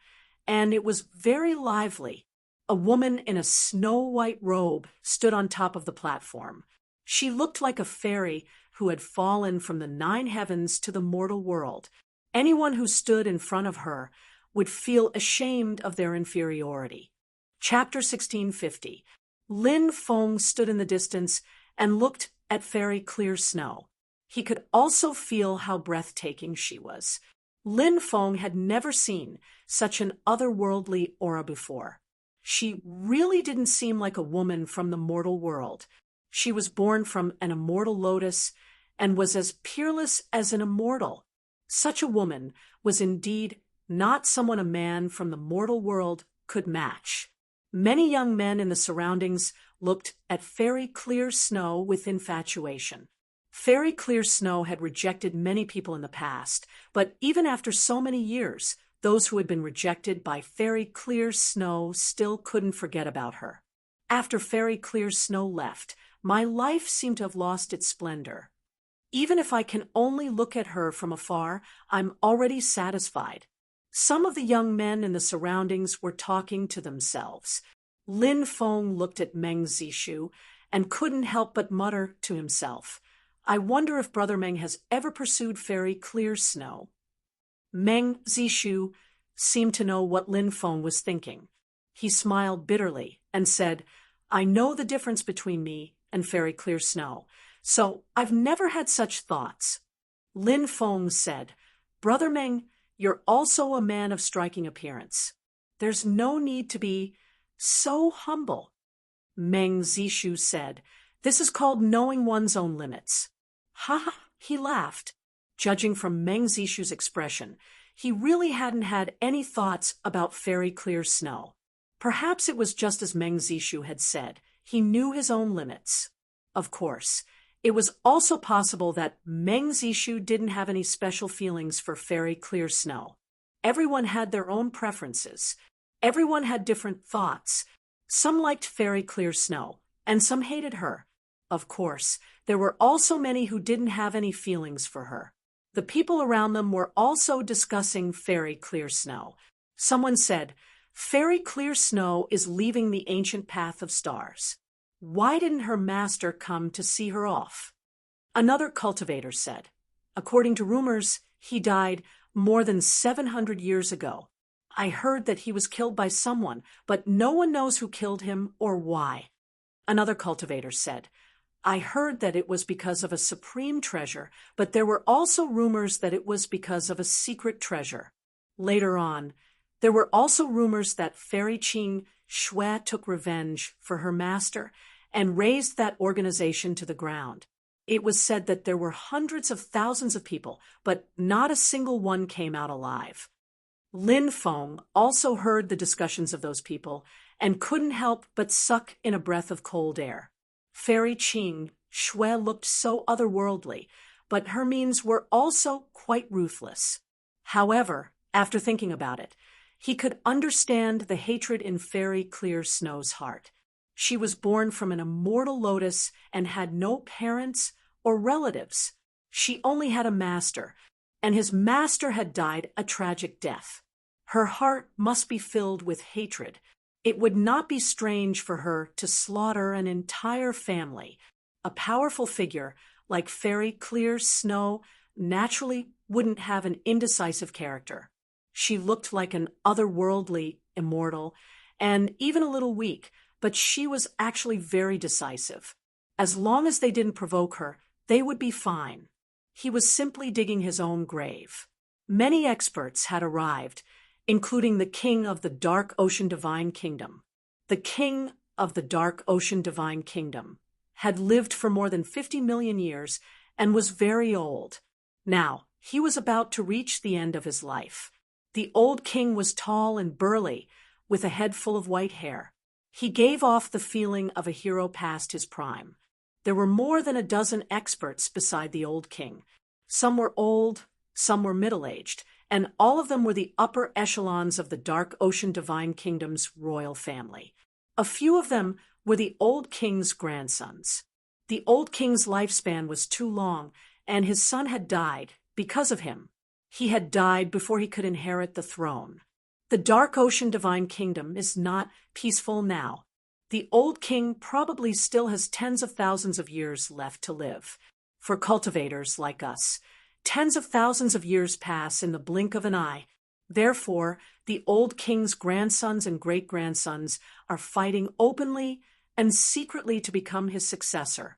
and it was very lively. A woman in a snow-white robe stood on top of the platform. She looked like a fairy who had fallen from the 9 heavens to the mortal world. Anyone who stood in front of her would feel ashamed of their inferiority. Chapter 1650. Lin Feng stood in the distance and looked at Fairy Clear Snow. He could also feel how breathtaking she was. Lin Feng had never seen such an otherworldly aura before. She really didn't seem like a woman from the mortal world. She was born from an immortal lotus and was as peerless as an immortal. Such a woman was indeed not someone a man from the mortal world could match. Many young men in the surroundings looked at Fairy Clear Snow with infatuation. Fairy Clear Snow had rejected many people in the past, but even after so many years, those who had been rejected by Fairy Clear Snow still couldn't forget about her. After Fairy Clear Snow left, my life seemed to have lost its splendor. Even if I can only look at her from afar, I'm already satisfied. Some of the young men in the surroundings were talking to themselves. Lin Feng looked at Meng Zishu and couldn't help but mutter to himself, "I wonder if Brother Meng has ever pursued Fairy Clear Snow." Meng Zishu seemed to know what Lin Feng was thinking. He smiled bitterly and said, "I know the difference between me and Fairy Clear Snow, so I've never had such thoughts." Lin Feng said, "Brother Meng, you're also a man of striking appearance. There's no need to be so humble." Meng Zishu said, "This is called knowing one's own limits." Ha ha, he laughed. Judging from Meng Zishu's expression, he really hadn't had any thoughts about Fairy Clear Snow. Perhaps it was just as Meng Zishu had said, he knew his own limits. Of course, it was also possible that Meng Zishu didn't have any special feelings for Fairy Clear Snow. Everyone had their own preferences. Everyone had different thoughts. Some liked Fairy Clear Snow, and some hated her. Of course, there were also many who didn't have any feelings for her. The people around them were also discussing Fairy Clear Snow. Someone said, "Fairy Clear Snow is leaving the ancient path of stars. Why didn't her master come to see her off?" Another cultivator said, "According to rumors, he died more than 700 years ago. I heard that he was killed by someone, but no one knows who killed him or why." Another cultivator said, "I heard that it was because of a supreme treasure, but there were also rumors that it was because of a secret treasure." Later on, there were also rumors that Fairy Qing Shui took revenge for her master and razed that organization to the ground. It was said that there were hundreds of thousands of people, but not a single one came out alive. Lin Feng also heard the discussions of those people and couldn't help but suck in a breath of cold air. Fairy Qing Shui looked so otherworldly, but her means were also quite ruthless. However, after thinking about it, he could understand the hatred in Fairy Clear Snow's heart. She was born from an immortal lotus and had no parents or relatives. She only had a master, and his master had died a tragic death. Her heart must be filled with hatred. It would not be strange for her to slaughter an entire family. A powerful figure like Fairy Clear Snow naturally wouldn't have an indecisive character. She looked like an otherworldly immortal and even a little weak, but she was actually very decisive. As long as they didn't provoke her, they would be fine. He was simply digging his own grave. Many experts had arrived, including the king of the Dark Ocean Divine Kingdom. The king of the Dark Ocean Divine Kingdom had lived for more than 50 million years and was very old. Now, he was about to reach the end of his life. The old king was tall and burly, with a head full of white hair. He gave off the feeling of a hero past his prime. There were more than a dozen experts beside the old king. Some were old, some were middle-aged, and all of them were the upper echelons of the Dark Ocean Divine Kingdom's royal family. A few of them were the old king's grandsons. The old king's lifespan was too long, and his son had died because of him. He had died before he could inherit the throne. The Dark Ocean Divine Kingdom is not peaceful now. The old king probably still has tens of thousands of years left to live. For cultivators like us, tens of thousands of years pass in the blink of an eye. Therefore, the old king's grandsons and great-grandsons are fighting openly and secretly to become his successor.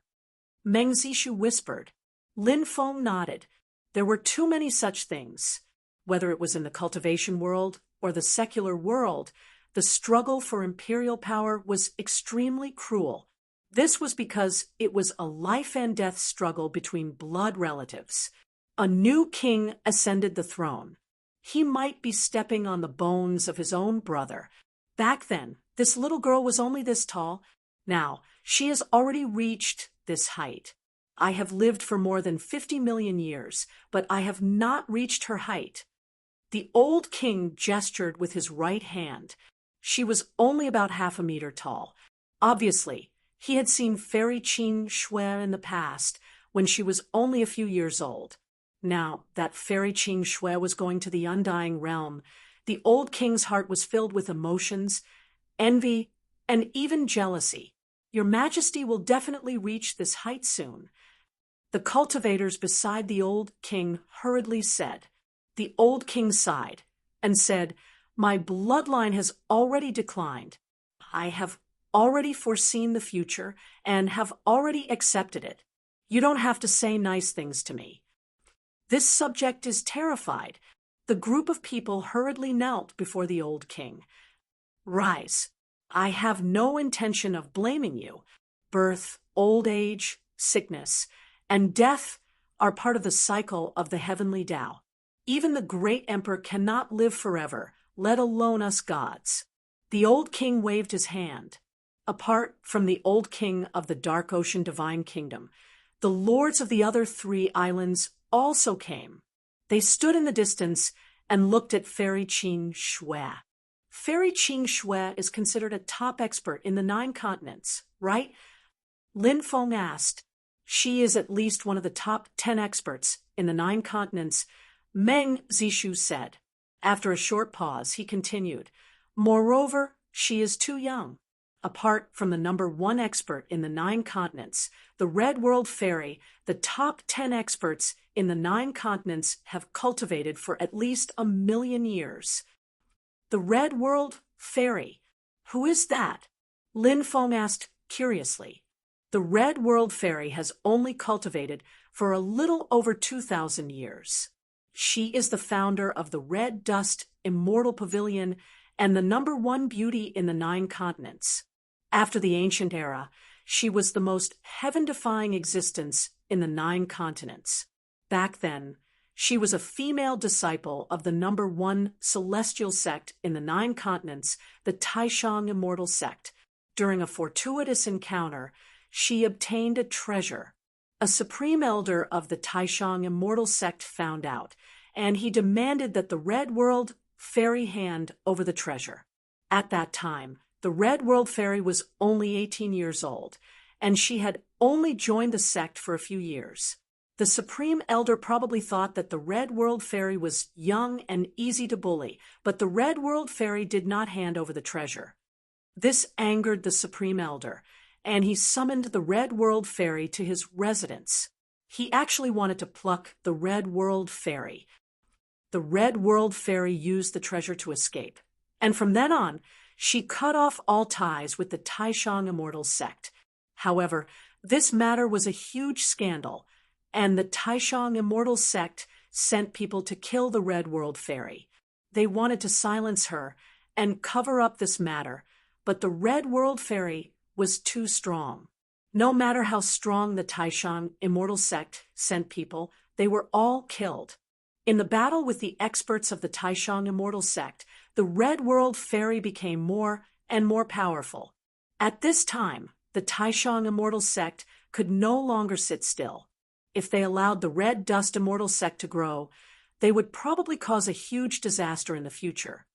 Meng Zishu whispered. Lin Feng nodded. There were too many such things. Whether it was in the cultivation world or the secular world, the struggle for imperial power was extremely cruel. This was because it was a life-and-death struggle between blood relatives. A new king ascended the throne. He might be stepping on the bones of his own brother. Back then, this little girl was only this tall. Now, she has already reached this height. I have lived for more than 50 million years, but I have not reached her height. The old king gestured with his right hand. She was only about half a meter tall. Obviously, he had seen Fairy Qing Shui in the past, when she was only a few years old. Now that Fairy Qing Shui was going to the Undying Realm, The old king's heart was filled with emotions, envy, and even jealousy. Your Majesty will definitely reach this height soon. The cultivators beside the old king hurriedly said. The old king sighed and said, My bloodline has already declined. I have already foreseen the future and have already accepted it. You don't have to say nice things to me. This subject is terrified. The group of people hurriedly knelt before the old king. Rise. I have no intention of blaming you. Birth, old age, sickness, and death are part of the cycle of the heavenly Tao. Even the great emperor cannot live forever, let alone us gods. The old king waved his hand. Apart from the old king of the Dark Ocean Divine Kingdom, the lords of the other 3 islands also came. They stood in the distance and looked at Fairy Qing Shui. Fairy Qing Shui is considered a top expert in the 9 continents, right? Lin Feng asked. She is at least one of the top 10 experts in the 9 continents, Meng Zishu said. After a short pause, he continued. Moreover, she is too young. Apart from the number 1 expert in the 9 continents, the Red World Fairy, the top 10 experts in the 9 continents have cultivated for at least 1,000,000 years. The Red World Fairy? Who is that? Lin Feng asked curiously. The Red World Fairy has only cultivated for a little over 2,000 years. She is the founder of the Red Dust Immortal Pavilion and the number 1 beauty in the 9 continents. After the ancient era, she was the most heaven-defying existence in the 9 continents. Back then, she was a female disciple of the number 1 celestial sect in the 9 continents, the Taishang Immortal Sect. During a fortuitous encounter, she obtained a treasure. A supreme elder of the Taishang Immortal Sect found out, and he demanded that the Red World Fairy hand over the treasure. At that time, the Red World Fairy was only 18 years old, and she had only joined the sect for a few years. The Supreme Elder probably thought that the Red World Fairy was young and easy to bully, but the Red World Fairy did not hand over the treasure. This angered the Supreme Elder, and he summoned the Red World Fairy to his residence. He actually wanted to pluck the Red World Fairy. The Red World Fairy used the treasure to escape, and from then on, she cut off all ties with the Taishang Immortal Sect. However, this matter was a huge scandal, and the Taishang Immortal Sect sent people to kill the Red World Fairy. They wanted to silence her and cover up this matter, but the Red World Fairy was too strong. No matter how strong the Taishang Immortal Sect sent people, they were all killed. In the battle with the experts of the Taishang Immortal Sect, the Red World Fairy became more and more powerful. At this time, the Taishang Immortal Sect could no longer sit still. If they allowed the Red Dust Immortal Sect to grow, they would probably cause a huge disaster in the future.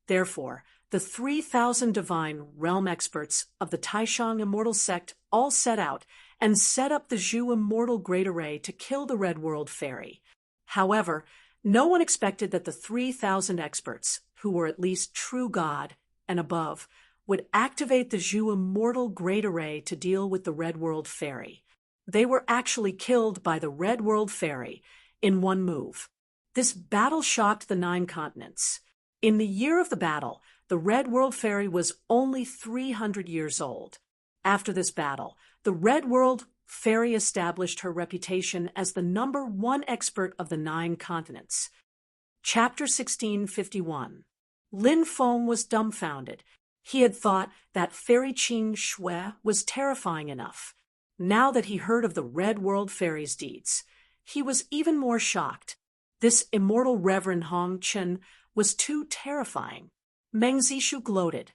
Therefore, the 3,000 divine realm experts of the Taishang Immortal Sect all set out and set up the Zhu Immortal Great Array to kill the Red World Fairy. However, no one expected that the 3,000 experts, who were at least true God and above, would activate the Zhu Immortal Great Array to deal with the Red World Fairy. They were actually killed by the Red World Fairy in one move. This battle shocked the 9 continents. In the year of the battle, the Red World Fairy was only 300 years old. After this battle, the Red World Fairy established her reputation as the number 1 expert of the 9 continents. Chapter 1651. Lin Feng was dumbfounded. He had thought that Fairy Qing Shui was terrifying enough. Now that he heard of the Red World Fairy's deeds, he was even more shocked. This immortal Reverend Hong Chen was too terrifying. Meng Zishu gloated.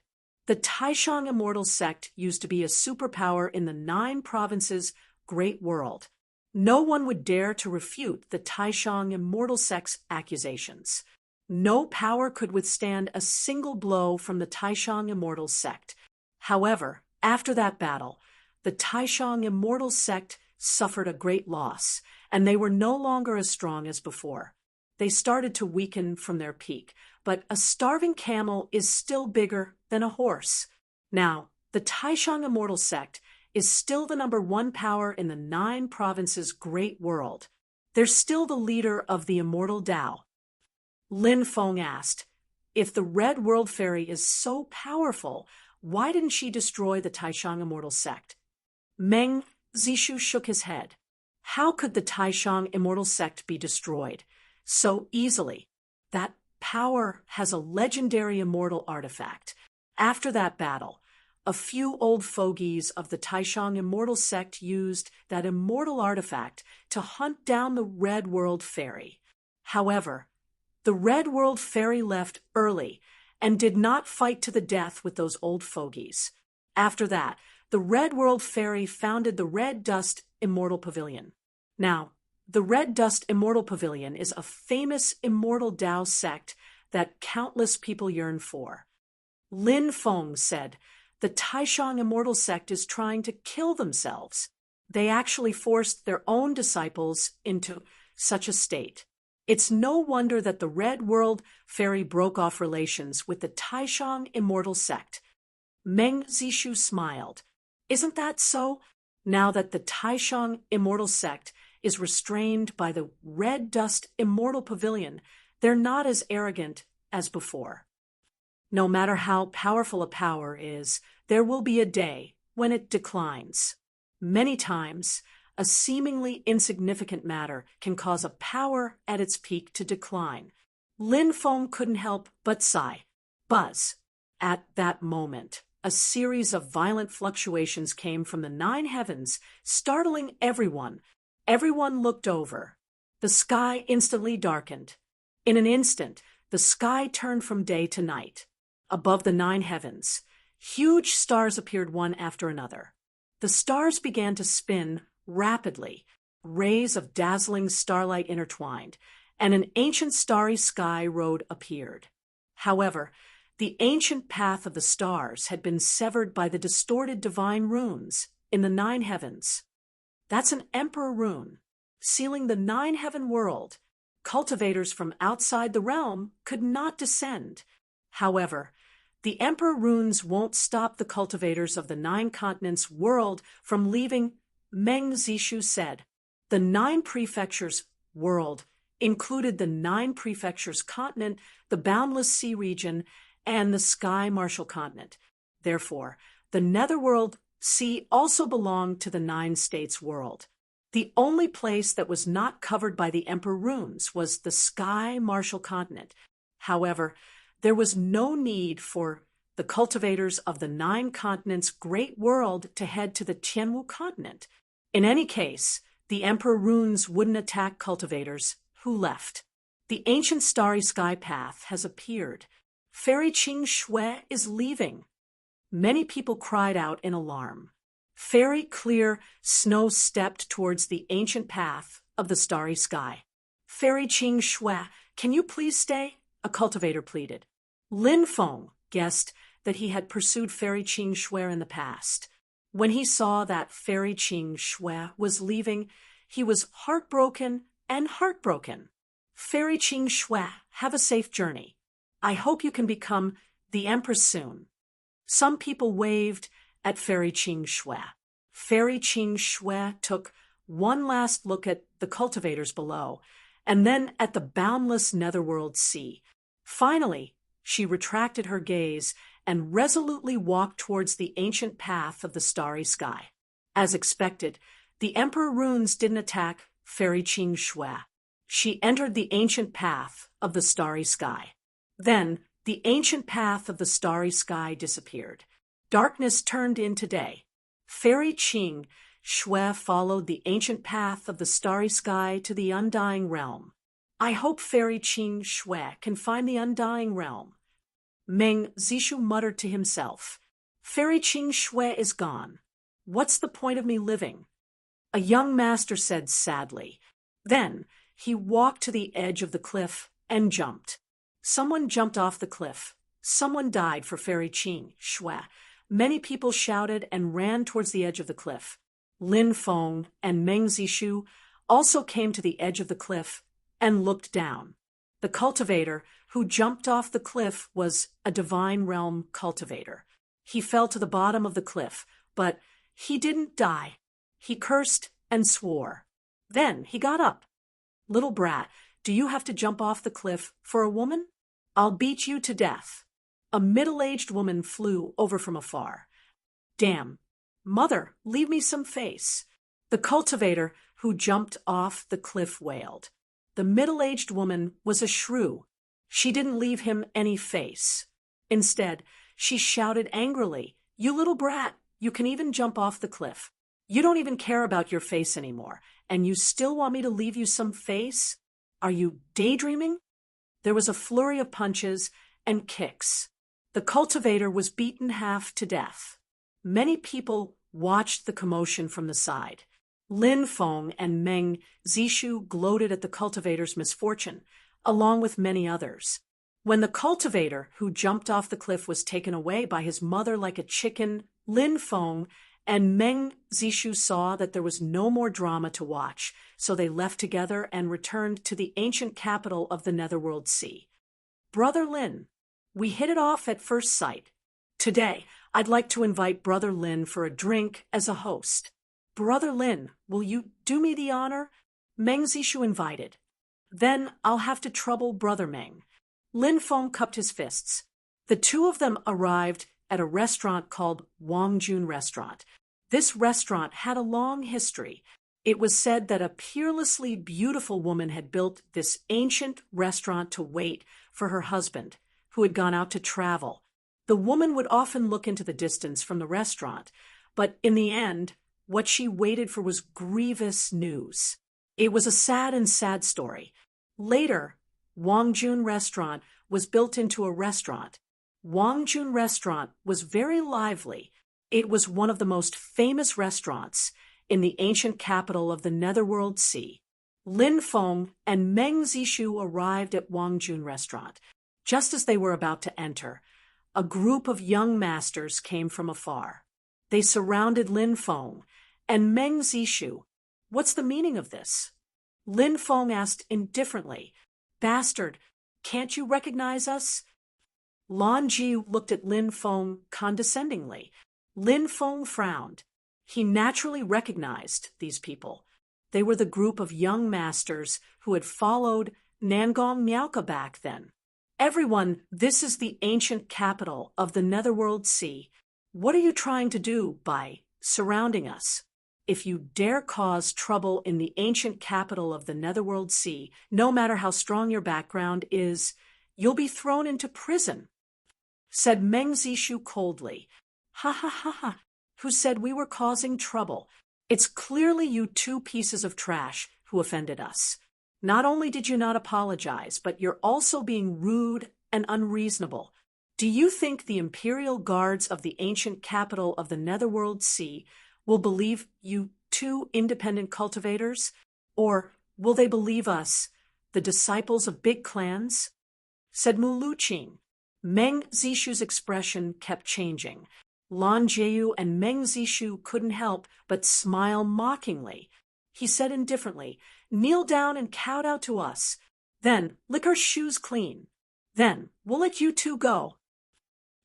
The Taishang Immortal Sect used to be a superpower in the 9 provinces' great world. No one would dare to refute the Taishang Immortal Sect's accusations. No power could withstand a single blow from the Taishang Immortal Sect. However, after that battle, the Taishang Immortal Sect suffered a great loss, and they were no longer as strong as before. they started to weaken from their peak, but a starving camel is still bigger than a horse. Now, the Taishang immortal sect is still the #1 power in the 9 provinces great world. They're still the leader of the immortal Tao. Lin Feng asked, if the Red World Fairy is so powerful, why didn't she destroy the Taishang immortal sect? Meng Zishu shook his head. How could the Taishang immortal sect be destroyed so easily? That power has a legendary immortal artifact. After that battle, a few old fogies of the Taishang immortal sect used that immortal artifact to hunt down the Red World Fairy. However, the Red World Fairy left early and did not fight to the death with those old fogies. After that, the Red World Fairy founded the Red Dust Immortal Pavilion. Now, the Red Dust Immortal Pavilion is a famous immortal Tao sect that countless people yearn for. Lin Feng said, the Taishang immortal sect is trying to kill themselves. They actually forced their own disciples into such a state. It's no wonder that the Red World Fairy broke off relations with the Taishang immortal sect. Meng Zishu smiled. Isn't that so? Now that the Taishang immortal sect is restrained by the Red Dust Immortal Pavilion, they're not as arrogant as before. No matter how powerful a power is, there will be a day when it declines. Many times, a seemingly insignificant matter can cause a power at its peak to decline. Lin Feng couldn't help but sigh. Buzz. At that moment, a series of violent fluctuations came from the 9 heavens, startling everyone. Everyone looked over. The sky instantly darkened. In an instant, the sky turned from day to night. Above the 9 heavens, huge stars appeared one after another. The stars began to spin rapidly, rays of dazzling starlight intertwined, and an ancient starry sky road appeared. However, the ancient path of the stars had been severed by the distorted divine runes in the 9 heavens. That's an emperor rune, sealing the 9 heaven world. Cultivators from outside the realm could not descend. However, the emperor runes won't stop the cultivators of the 9 continents world from leaving. Meng Zishu said, the 9 prefectures world included the 9 prefectures continent, the boundless sea region, and the sky martial continent. Therefore, the netherworld sea also belonged to the 9 states world. The only place that was not covered by the emperor runes was the sky martial continent. However, there was no need for the cultivators of the 9 continents' great world to head to the Tianwu continent. In any case, the emperor runes wouldn't attack cultivators who left. The ancient starry sky path has appeared. Fairy Qing Shui is leaving. Many people cried out in alarm. Fairy Clear Snow stepped towards the ancient path of the starry sky. Fairy Qing Shui, can you please stay? A cultivator pleaded. Lin Feng guessed that he had pursued Fairy Qing Shui in the past. When he saw that Fairy Qing Shui was leaving, he was heartbroken and heartbroken. Fairy Qing Shui, have a safe journey. I hope you can become the Empress soon. Some people waved at Fairy Qing Shui. Fairy Qing Shui took one last look at the cultivators below, and then at the boundless netherworld sea. Finally, she retracted her gaze and resolutely walked towards the ancient path of the starry sky. As expected, the emperor runes didn't attack Fairy Qing Shui. She entered the ancient path of the starry sky. Then, the ancient path of the starry sky disappeared. Darkness turned into day. Fairy Qing Shui followed the ancient path of the starry sky to the undying realm. I hope Fairy Qing Shui can find the undying realm. Meng Zishu muttered to himself. Fairy Qing Shui is gone. What's the point of me living? A young master said sadly. Then he walked to the edge of the cliff and jumped. Someone jumped off the cliff. Someone died for Fairy Qing Shui. Many people shouted and ran towards the edge of the cliff. Lin Feng and Meng Zishu also came to the edge of the cliff and looked down. The cultivator who jumped off the cliff was a divine realm cultivator. He fell to the bottom of the cliff, but he didn't die. He cursed and swore. Then he got up. Little brat, do you have to jump off the cliff for a woman? I'll beat you to death. A middle-aged woman flew over from afar. Damn. Mother, leave me some face. The cultivator who jumped off the cliff wailed. The middle-aged woman was a shrew. She didn't leave him any face. Instead, she shouted angrily, "You little brat, you can even jump off the cliff. You don't even care about your face anymore, and you still want me to leave you some face? Are you daydreaming?" There was a flurry of punches and kicks. The cultivator was beaten half to death. Many people watched the commotion from the side. Lin Feng and Meng Zishu gloated at the cultivator's misfortune, along with many others. When the cultivator who jumped off the cliff was taken away by his mother like a chicken, Lin Feng and Meng Zishu saw that there was no more drama to watch, so they left together and returned to the ancient capital of the Netherworld Sea. Brother Lin, we hit it off at first sight. Today, I'd like to invite Brother Lin for a drink as a host. Brother Lin, will you do me the honor? Meng Zishu invited. Then I'll have to trouble Brother Meng. Lin Feng cupped his fists. The two of them arrived at a restaurant called Wang Jun Restaurant. This restaurant had a long history. It was said that a peerlessly beautiful woman had built this ancient restaurant to wait for her husband, who had gone out to travel. The woman would often look into the distance from the restaurant, but in the end, what she waited for was grievous news. It was a sad story. Later, Wang Jun Restaurant was built into a restaurant. Wang Jun Restaurant was very lively. It was one of the most famous restaurants in the ancient capital of the Netherworld Sea. Lin Feng and Meng Zishu arrived at Wang Jun Restaurant. Just as they were about to enter, a group of young masters came from afar. They surrounded Lin Feng and Meng Zishu. What's the meaning of this? Lin Feng asked indifferently, "Bastard, can't you recognize us?" Lan Ji looked at Lin Feng condescendingly. Lin Feng frowned. He naturally recognized these people. They were the group of young masters who had followed Nangong Miaoka back then. "Everyone, this is the ancient capital of the Netherworld Sea. What are you trying to do by surrounding us? If you dare cause trouble in the ancient capital of the Netherworld Sea, no matter how strong your background is, you'll be thrown into prison," said Meng Zishu coldly. "Ha ha ha ha. Who said we were causing trouble? It's clearly you two pieces of trash who offended us. Not only did you not apologize, but you're also being rude and unreasonable. Do you think the imperial guards of the ancient capital of the Netherworld Sea will believe you two independent cultivators? Or will they believe us, the disciples of big clans?" said Muluqing. Meng Zishu's expression kept changing. Lan Jieyu and Meng Zishu couldn't help but smile mockingly. He said indifferently, "Kneel down and kowtow to us. Then lick our shoes clean. Then we'll let you two go."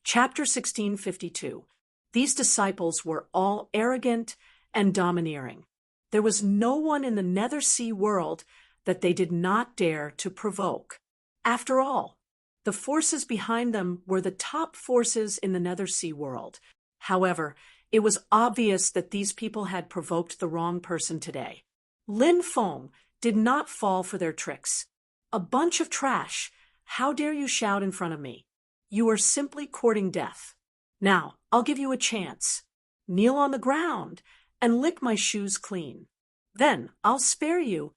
Chapter 1652. These disciples were all arrogant and domineering. There was no one in the Nether Sea world that they did not dare to provoke. After all, the forces behind them were the top forces in the Nether Sea world. However, it was obvious that these people had provoked the wrong person today. Lin Feng did not fall for their tricks. "A bunch of trash. How dare you shout in front of me? You are simply courting death. Now, I'll give you a chance. Kneel on the ground and lick my shoes clean. Then I'll spare you,"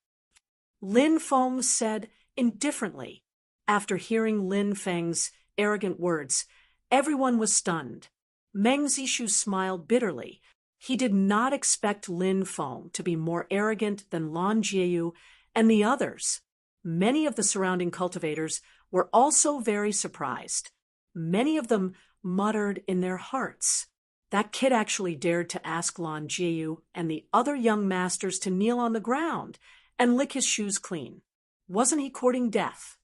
Lin Feng said indifferently. After hearing Lin Feng's arrogant words, everyone was stunned. Meng Zishu smiled bitterly. He did not expect Lin Feng to be more arrogant than Lan Jieyu and the others. Many of the surrounding cultivators were also very surprised. Many of them muttered in their hearts, "That kid actually dared to ask Lan Jieyu and the other young masters to kneel on the ground and lick his shoes clean. Wasn't he courting death?"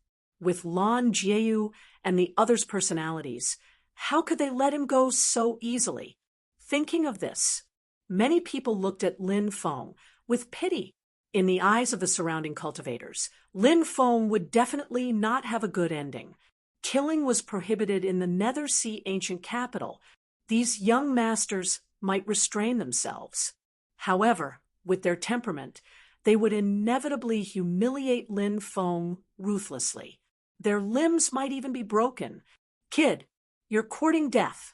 with Lan Jieyu and the others' personalities. How could they let him go so easily? Thinking of this, many people looked at Lin Feng with pity. In the eyes of the surrounding cultivators, Lin Feng would definitely not have a good ending. Killing was prohibited in the Nether Sea ancient capital. These young masters might restrain themselves. However, with their temperament, they would inevitably humiliate Lin Feng ruthlessly. Their limbs might even be broken. Kid, you're courting death.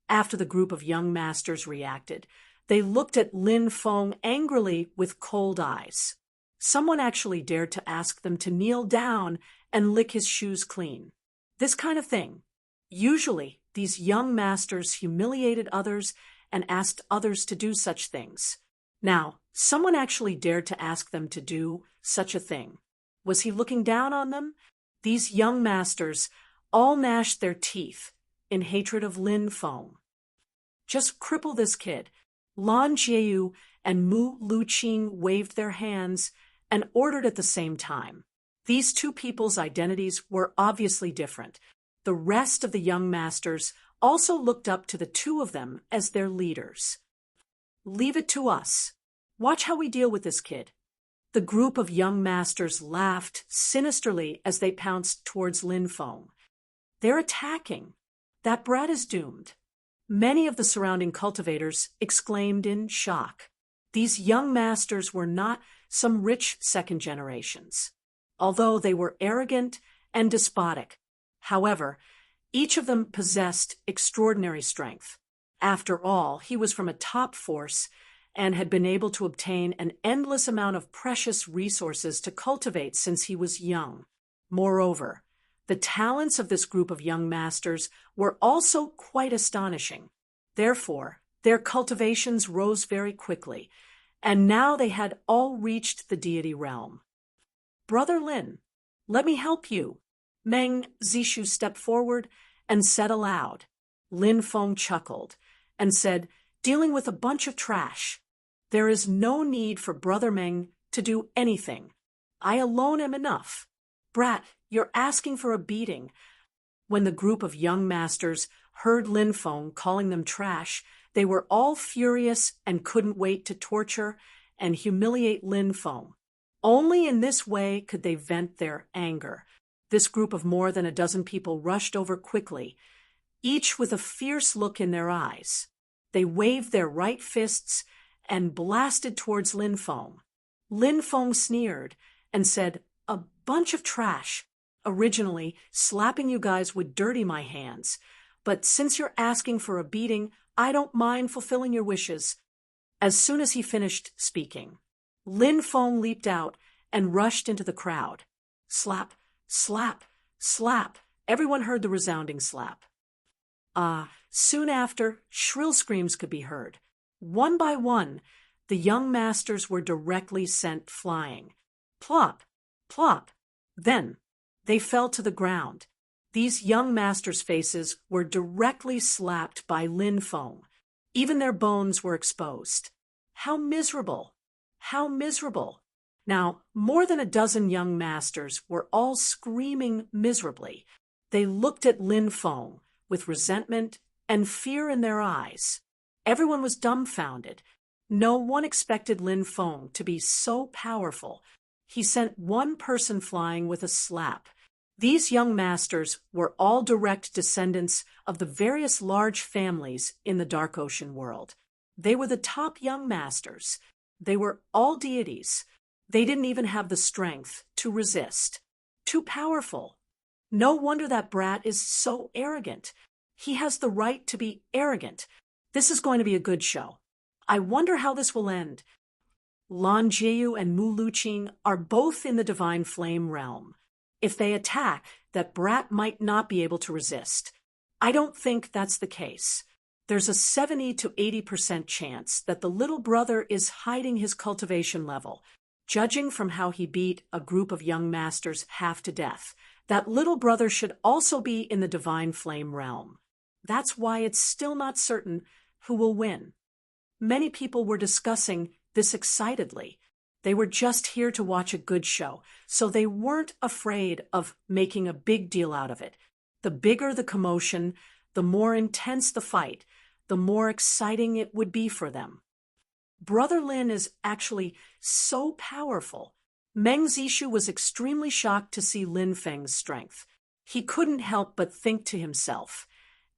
After the group of young masters reacted, they looked at Lin Feng angrily with cold eyes. Someone actually dared to ask them to kneel down and lick his shoes clean. This kind of thing. Usually, these young masters humiliated others and asked others to do such things. Now, someone actually dared to ask them to do such a thing. Was he looking down on them? These young masters all gnashed their teeth in hatred of Lin Feng. Just cripple this kid. Lan Jieyu and Mu Luqing waved their hands and ordered at the same time. These two people's identities were obviously different. The rest of the young masters also looked up to the two of them as their leaders. Leave it to us. Watch how we deal with this kid. The group of young masters laughed sinisterly as they pounced towards Lin Feng. They're attacking. That brat is doomed. Many of the surrounding cultivators exclaimed in shock. These young masters were not some rich second generations, although they were arrogant and despotic. However, each of them possessed extraordinary strength. After all, he was from a top force and had been able to obtain an endless amount of precious resources to cultivate since he was young. Moreover, the talents of this group of young masters were also quite astonishing. Therefore, their cultivations rose very quickly, and now they had all reached the deity realm. Brother Lin, let me help you. Meng Zishu stepped forward and said aloud. Lin Feng chuckled and said, dealing with a bunch of trash. There is no need for Brother Meng to do anything. I alone am enough. Brat, you're asking for a beating. When the group of young masters heard Lin Feng calling them trash, they were all furious and couldn't wait to torture and humiliate Lin Feng. Only in this way could they vent their anger. This group of more than a dozen people rushed over quickly, each with a fierce look in their eyes. They waved their right fists and blasted towards Lin Feng. Lin Feng sneered and said, a bunch of trash. Originally, slapping you guys would dirty my hands, but since you're asking for a beating, I don't mind fulfilling your wishes. As soon as he finished speaking, Lin Feng leaped out and rushed into the crowd. Slap, slap, slap. Everyone heard the resounding slap. Soon after, shrill screams could be heard. One by one, the young masters were directly sent flying. Plop, plop. Then, they fell to the ground. These young masters' faces were directly slapped by Lin Feng. Even their bones were exposed. How miserable! How miserable! Now, more than a dozen young masters were all screaming miserably. They looked at Lin Feng with resentment and fear in their eyes. Everyone was dumbfounded. No one expected Lin Feng to be so powerful. He sent one person flying with a slap. These young masters were all direct descendants of the various large families in the Dark Ocean world. They were the top young masters. They were all deities. They didn't even have the strength to resist. Too powerful. No wonder that brat is so arrogant. He has the right to be arrogant. This is going to be a good show. I wonder how this will end. Lan Jieyu and Mu Luqing are both in the divine flame realm. If they attack, that brat might not be able to resist. I don't think that's the case. There's a 70 to 80% chance that the little brother is hiding his cultivation level. Judging from how he beat a group of young masters half to death, that little brother should also be in the divine flame realm. That's why it's still not certain who will win. Many people were discussing this excitedly. They were just here to watch a good show, so they weren't afraid of making a big deal out of it. The bigger the commotion, the more intense the fight, the more exciting it would be for them. Brother Lin is actually so powerful. Meng Zishu was extremely shocked to see Lin Feng's strength. He couldn't help but think to himself,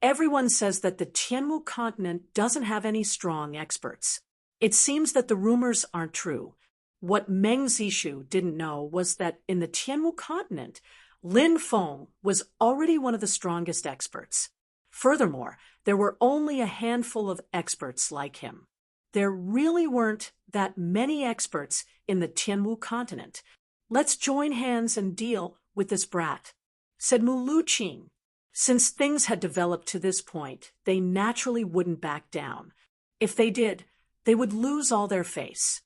everyone says that the Tianwu continent doesn't have any strong experts. It seems that the rumors aren't true. What Meng Zishu didn't know was that in the Tianwu continent, Lin Feng was already one of the strongest experts. Furthermore, there were only a handful of experts like him. There really weren't that many experts in the Tianwu continent. Let's join hands and deal with this brat, said Mu Luqing. Since things had developed to this point, they naturally wouldn't back down. If they did, they would lose all their face.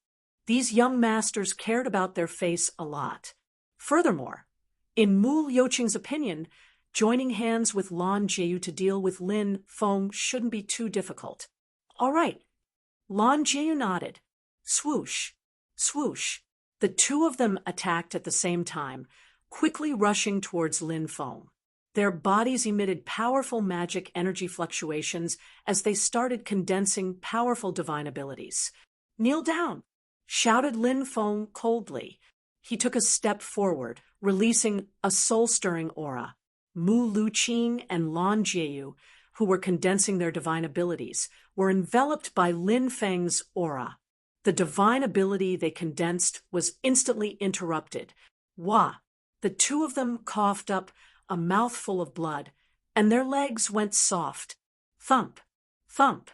These young masters cared about their face a lot. Furthermore, in Mu Luqing's opinion, joining hands with Lan Jieyu to deal with Lin Feng shouldn't be too difficult. All right. Lan Jieyu nodded. Swoosh, swoosh. The two of them attacked at the same time, quickly rushing towards Lin Feng. Their bodies emitted powerful magic energy fluctuations as they started condensing powerful divine abilities. Kneel down, shouted Lin Feng coldly. He took a step forward, releasing a soul-stirring aura. Mu Luqing and Lan Jieyu, who were condensing their divine abilities, were enveloped by Lin Feng's aura. The divine ability they condensed was instantly interrupted. Wah! The two of them coughed up a mouthful of blood, and their legs went soft. Thump! Thump!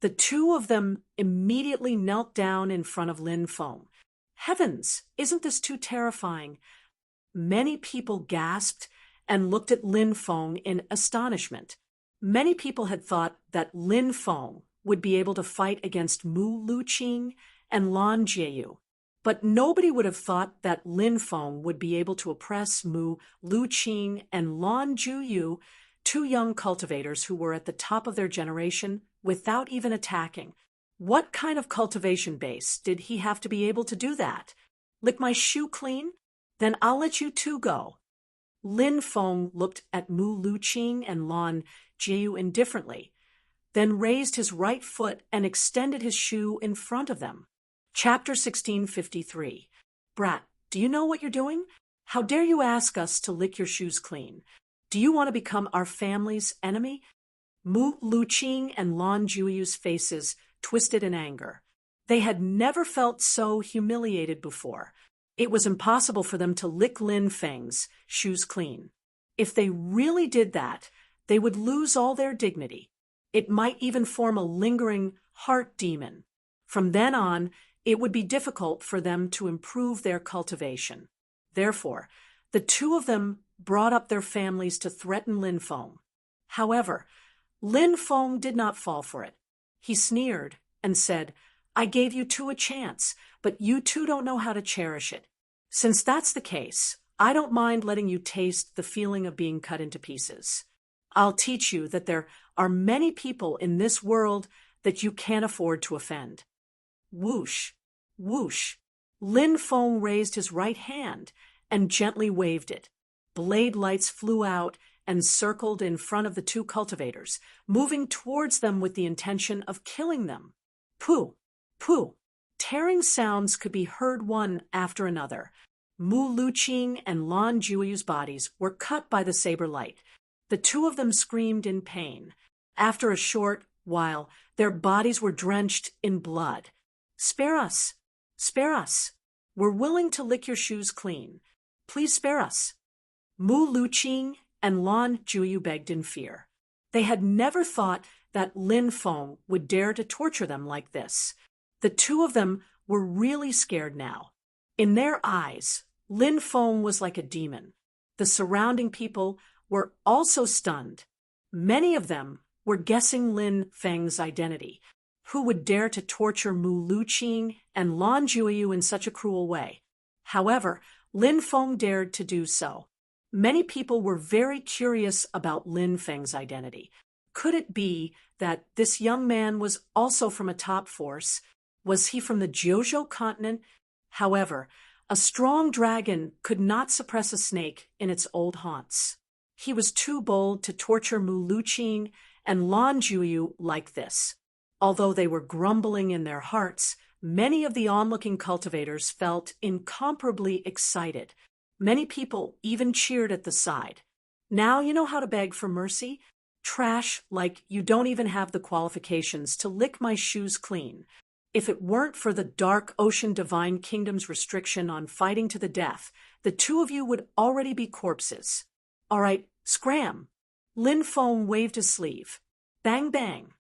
The two of them immediately knelt down in front of Lin Feng. Heavens, isn't this too terrifying? Many people gasped and looked at Lin Feng in astonishment. Many people had thought that Lin Feng would be able to fight against Mu Luqing and Lan Jieyu, but nobody would have thought that Lin Feng would be able to oppress Mu Luqing and Lan Jieyu, two young cultivators who were at the top of their generation, without even attacking. What kind of cultivation base did he have to be able to do that? Lick my shoe clean? Then I'll let you two go. Lin Feng looked at Mu Luqing and Lan Jieyu indifferently, then raised his right foot and extended his shoe in front of them. Chapter 1653. Brat, do you know what you're doing? How dare you ask us to lick your shoes clean? Do you want to become our family's enemy? Mu Luqing and Lan Jiuyu's faces twisted in anger. They had never felt so humiliated before. It was impossible for them to lick Lin Feng's shoes clean. If they really did that, they would lose all their dignity. It might even form a lingering heart demon. From then on, it would be difficult for them to improve their cultivation. Therefore, the two of them brought up their families to threaten Lin Feng. However, Lin Feng did not fall for it. He sneered and said, I gave you two a chance, but you two don't know how to cherish it. Since that's the case, I don't mind letting you taste the feeling of being cut into pieces. I'll teach you that there are many people in this world that you can't afford to offend. Whoosh, whoosh. Lin Feng raised his right hand and gently waved it. Blade lights flew out and circled in front of the two cultivators, moving towards them with the intention of killing them. Pooh, pooh. Tearing sounds could be heard one after another. Mu Luqing and Lan Jiuyu's bodies were cut by the saber light. The two of them screamed in pain. After a short while, their bodies were drenched in blood. Spare us! Spare us! We're willing to lick your shoes clean. Please spare us. Mu Luqing and Lan Jiuyu begged in fear. They had never thought that Lin Feng would dare to torture them like this. The two of them were really scared now. In their eyes, Lin Feng was like a demon. The surrounding people were also stunned. Many of them were guessing Lin Feng's identity. Who would dare to torture Mu Luqing and Lan Jiuyu in such a cruel way? However, Lin Feng dared to do so. Many people were very curious about Lin Feng's identity. Could it be that this young man was also from a top force? Was he from the Jiuzhou continent? However, a strong dragon could not suppress a snake in its old haunts. He was too bold to torture Mu Luqing and Lan Juyu like this. Although they were grumbling in their hearts, many of the onlooking cultivators felt incomparably excited. Many people even cheered at the side. Now you know how to beg for mercy? Trash like you don't even have the qualifications to lick my shoes clean. If it weren't for the dark ocean divine kingdom's restriction on fighting to the death, the two of you would already be corpses. All right, scram. Lin Feng waved his sleeve. Bang bang.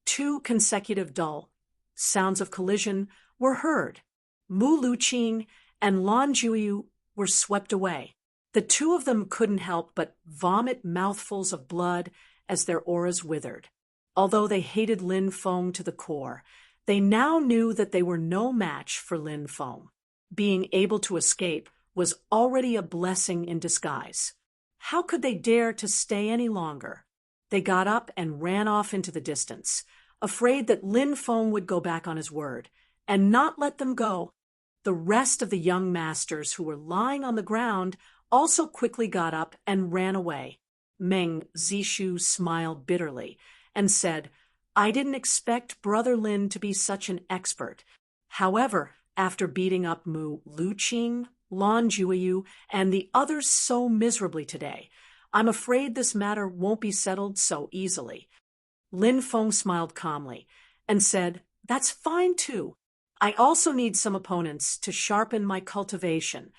Two consecutive dull sounds of collision were heard. Mu Luqing and Lan Juyu were swept away. The two of them couldn't help but vomit mouthfuls of blood as their auras withered. Although they hated Lin Feng to the core, they now knew that they were no match for Lin Feng. Being able to escape was already a blessing in disguise. How could they dare to stay any longer? They got up and ran off into the distance, afraid that Lin Feng would go back on his word and not let them go. The rest of the young masters who were lying on the ground also quickly got up and ran away. Meng Zishu smiled bitterly and said, I didn't expect Brother Lin to be such an expert. However, after beating up Mu Luqing, Lan Juyu, and the others so miserably today, I'm afraid this matter won't be settled so easily. Lin Feng smiled calmly and said, That's fine too. I also need some opponents to sharpen my cultivation.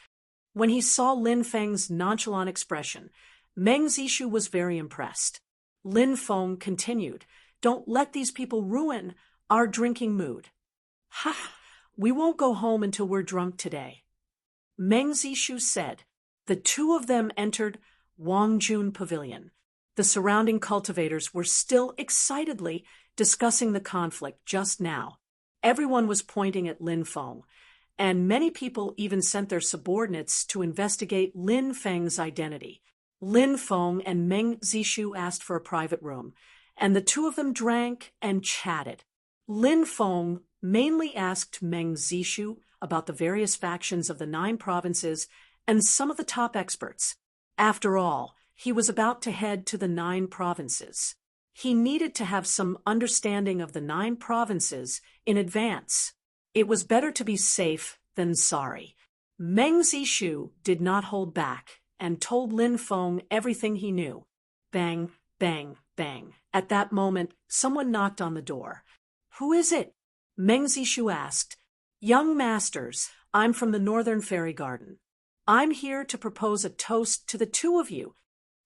When he saw Lin Feng's nonchalant expression, Meng Zishu was very impressed. Lin Feng continued, Don't let these people ruin our drinking mood. Ha! We won't go home until we're drunk today. Meng Zishu said. The two of them entered Wangjun Pavilion. The surrounding cultivators were still excitedly discussing the conflict just now. Everyone was pointing at Lin Feng, and many people even sent their subordinates to investigate Lin Feng's identity. Lin Feng and Meng Zishu asked for a private room, and the two of them drank and chatted. Lin Feng mainly asked Meng Zishu about the various factions of the 9 provinces and some of the top experts. After all, he was about to head to the 9 provinces. He needed to have some understanding of the 9 provinces in advance. It was better to be safe than sorry. Meng Zishu did not hold back and told Lin Feng everything he knew. Bang, bang, bang. At that moment, someone knocked on the door. Who is it? Meng Zishu asked. Young masters, I'm from the Northern Fairy Garden. I'm here to propose a toast to the two of you.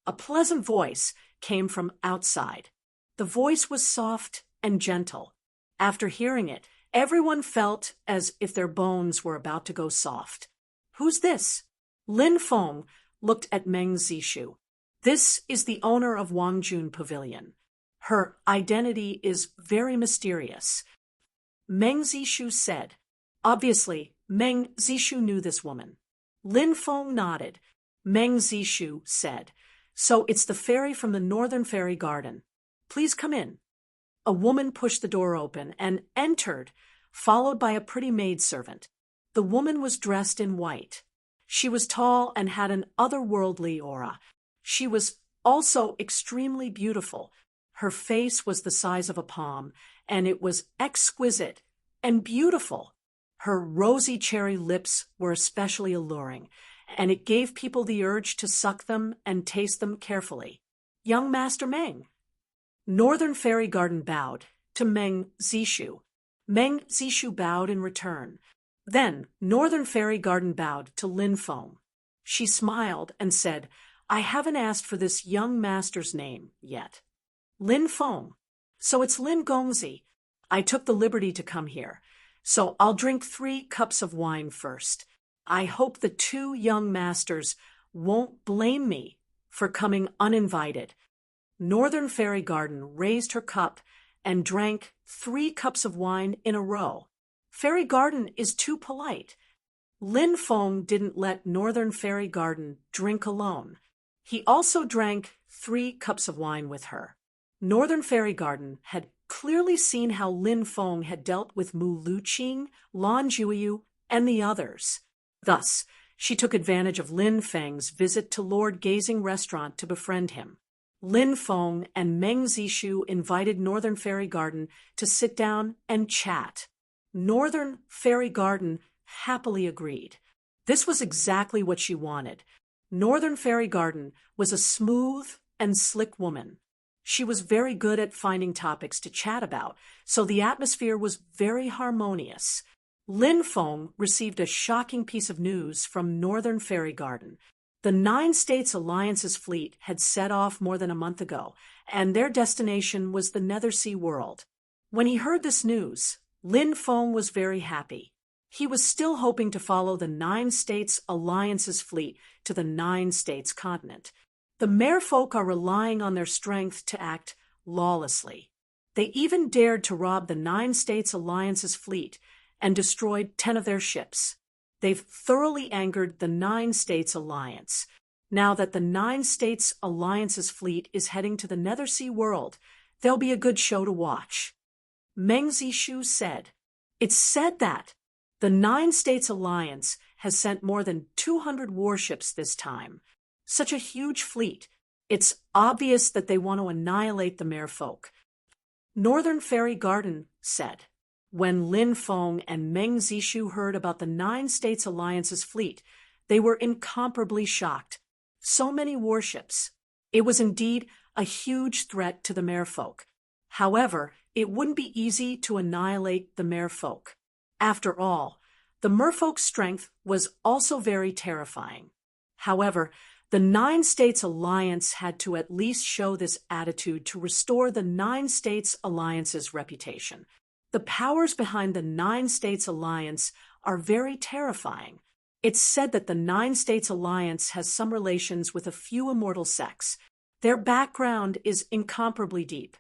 A pleasant voice came from outside. The voice was soft and gentle. After hearing it, everyone felt as if their bones were about to go soft. Who's this? Lin Feng looked at Meng Zishu. This is the owner of Wangjun Pavilion. Her identity is very mysterious. Meng Zishu said. Obviously, Meng Zishu knew this woman. Lin Feng nodded. Meng Zishu said, So it's the fairy from the Northern Fairy Garden. Please come in. A woman pushed the door open and entered, followed by a pretty maidservant. The woman was dressed in white. She was tall and had an otherworldly aura. She was also extremely beautiful. Her face was the size of a palm, and it was exquisite and beautiful. Her rosy cherry lips were especially alluring, and it gave people the urge to suck them and taste them carefully. Young Master Meng. Northern Fairy Garden bowed to Meng Zishu. Meng Zishu bowed in return. Then Northern Fairy Garden bowed to Lin Feng. She smiled and said, I haven't asked for this young master's name yet. Lin Feng. So it's Lin Gongzi. I took the liberty to come here. So I'll drink 3 cups of wine first. I hope the 2 young masters won't blame me for coming uninvited. Northern Fairy Garden raised her cup and drank 3 cups of wine in a row. Fairy Garden is too polite. Lin Feng didn't let Northern Fairy Garden drink alone. He also drank 3 cups of wine with her. Northern Fairy Garden had clearly seen how Lin Feng had dealt with Mu Luqing, Lan Juyu, and the others. Thus, she took advantage of Lin Feng's visit to Lord Gazing restaurant to befriend him. Lin Feng and Meng Zishu invited Northern Fairy Garden to sit down and chat. Northern Fairy Garden happily agreed. This was exactly what she wanted. Northern Fairy Garden was a smooth and slick woman. She was very good at finding topics to chat about, so the atmosphere was very harmonious. Lin Feng received a shocking piece of news from Northern Fairy Garden. The Nine States Alliance's fleet had set off more than a month ago, and their destination was the Nethersea world. When he heard this news, Lin Feng was very happy. He was still hoping to follow the Nine States Alliance's fleet to the Nine States continent. The merfolk are relying on their strength to act lawlessly. They even dared to rob the Nine States Alliance's fleet and destroyed 10 of their ships. They've thoroughly angered the Nine States Alliance. Now that the Nine States Alliance's fleet is heading to the Nethersea world, there'll be a good show to watch. Meng Zishu said, "It's said that the Nine States Alliance has sent more than 200 warships this time. Such a huge fleet. It's obvious that they want to annihilate the merfolk." Northern Fairy Garden said, when Lin Feng and Meng Zishu heard about the Nine States Alliance's fleet, they were incomparably shocked. So many warships. It was indeed a huge threat to the merfolk. However, it wouldn't be easy to annihilate the merfolk. After all, the merfolk's strength was also very terrifying. However, the Nine States Alliance had to at least show this attitude to restore the Nine States Alliance's reputation. The powers behind the Nine States Alliance are very terrifying. It's said that the Nine States Alliance has some relations with a few immortal sects. Their background is incomparably deep.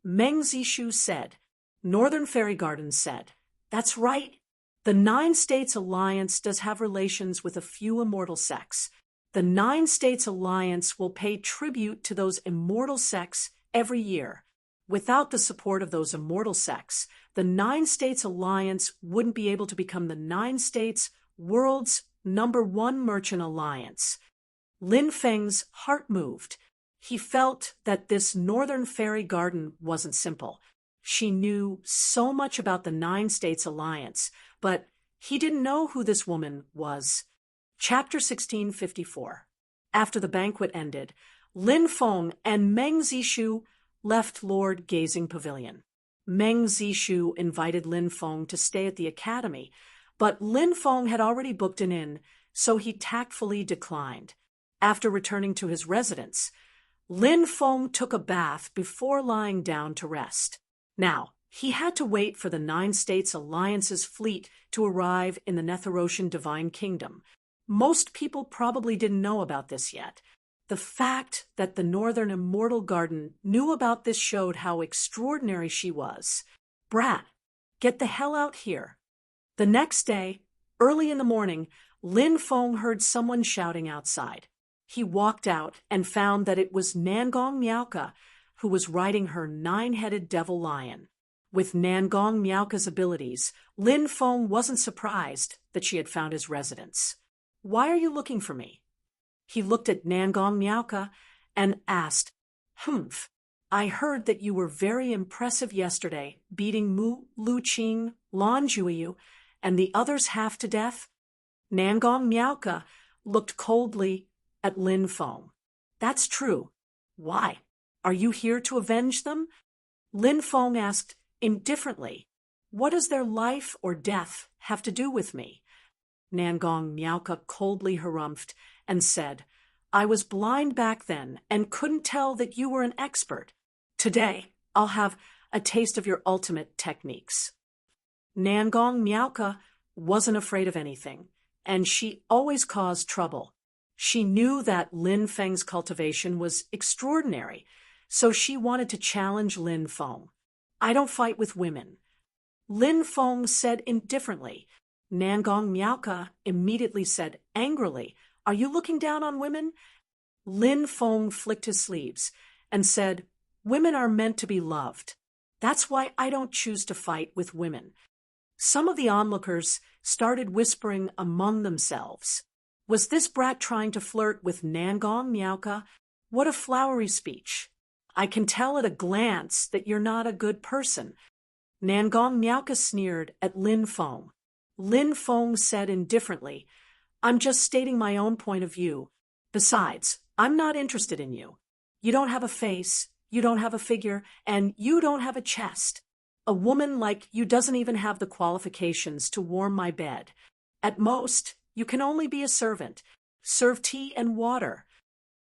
Meng Zishu said. Northern Fairy Garden said, "That's right. The Nine States Alliance does have relations with a few immortal sects. The Nine States Alliance will pay tribute to those immortal sects every year. Without the support of those immortal sects, the Nine States Alliance wouldn't be able to become the Nine States world's #1 merchant alliance." Lin Feng's heart moved. He felt that this Northern Fairy Garden wasn't simple. She knew so much about the Nine States Alliance, but he didn't know who this woman was. Chapter 1654. After the banquet ended, Lin Feng and Meng Zishu left Lord Gazing Pavilion. Meng Zishu invited Lin Feng to stay at the academy, but Lin Feng had already booked an inn, so he tactfully declined. After returning to his residence, Lin Feng took a bath before lying down to rest. Now, he had to wait for the Nine States Alliance's fleet to arrive in the Netherosian Divine Kingdom. Most people probably didn't know about this yet. The fact that the Northern Immortal Garden knew about this showed how extraordinary she was. "Brat, get the hell out here." The next day, early in the morning, Lin Feng heard someone shouting outside. He walked out and found that it was Nangong Miaoka, who was riding her 9-headed devil lion. With Nangong Miaoka's abilities, Lin Feng wasn't surprised that she had found his residence. "Why are you looking for me?" He looked at Nangong Miaoka and asked, "Humph, I heard that you were very impressive yesterday, beating Mu Luqing, Lan Juiyu, and the others half to death." Nangong Miaoka looked coldly at Lin Feng. "That's true. Why? Are you here to avenge them?" Lin Feng asked indifferently, "What does their life or death have to do with me?" Nangong Miaoka coldly harumphed and said, "I was blind back then and couldn't tell that you were an expert. Today, I'll have a taste of your ultimate techniques." Nangong Miaoka wasn't afraid of anything, and she always caused trouble. She knew that Lin Feng's cultivation was extraordinary, so she wanted to challenge Lin Feng. "I don't fight with women." Lin Feng said indifferently. Nangong Miaoka immediately said angrily, "Are you looking down on women?" Lin Feng flicked his sleeves and said, "Women are meant to be loved. That's why I don't choose to fight with women." Some of the onlookers started whispering among themselves. Was this brat trying to flirt with Nangong Miauka? What a flowery speech. I can tell at a glance that you're not a good person. Nangong Miauka sneered at Lin Feng. Lin Feng said indifferently, I'm just stating my own point of view. Besides, I'm not interested in you. You don't have a face, you don't have a figure, and you don't have a chest. A woman like you doesn't even have the qualifications to warm my bed. At most, you can only be a servant, serve tea and water.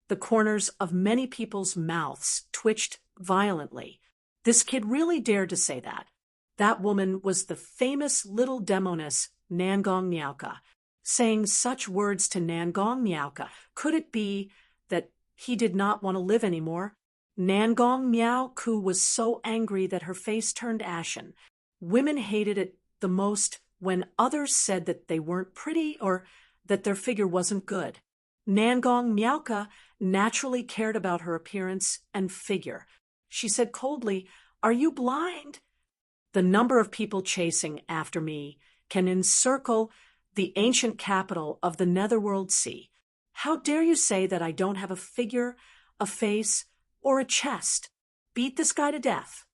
The corners of many people's mouths twitched violently. This kid really dared to say that. That woman was the famous little demoness Nangong Miauka. Saying such words to Nangong Miauka, could it be that he did not want to live anymore? Nangong Miauka was so angry that her face turned ashen. Women hated it the most when others said that they weren't pretty or that their figure wasn't good. Nangong Miauka naturally cared about her appearance and figure. She said coldly, Are you blind? The number of people chasing after me can encircle the ancient capital of the Netherworld Sea. How dare you say that I don't have a figure, a face, or a chest? Beat this guy to death.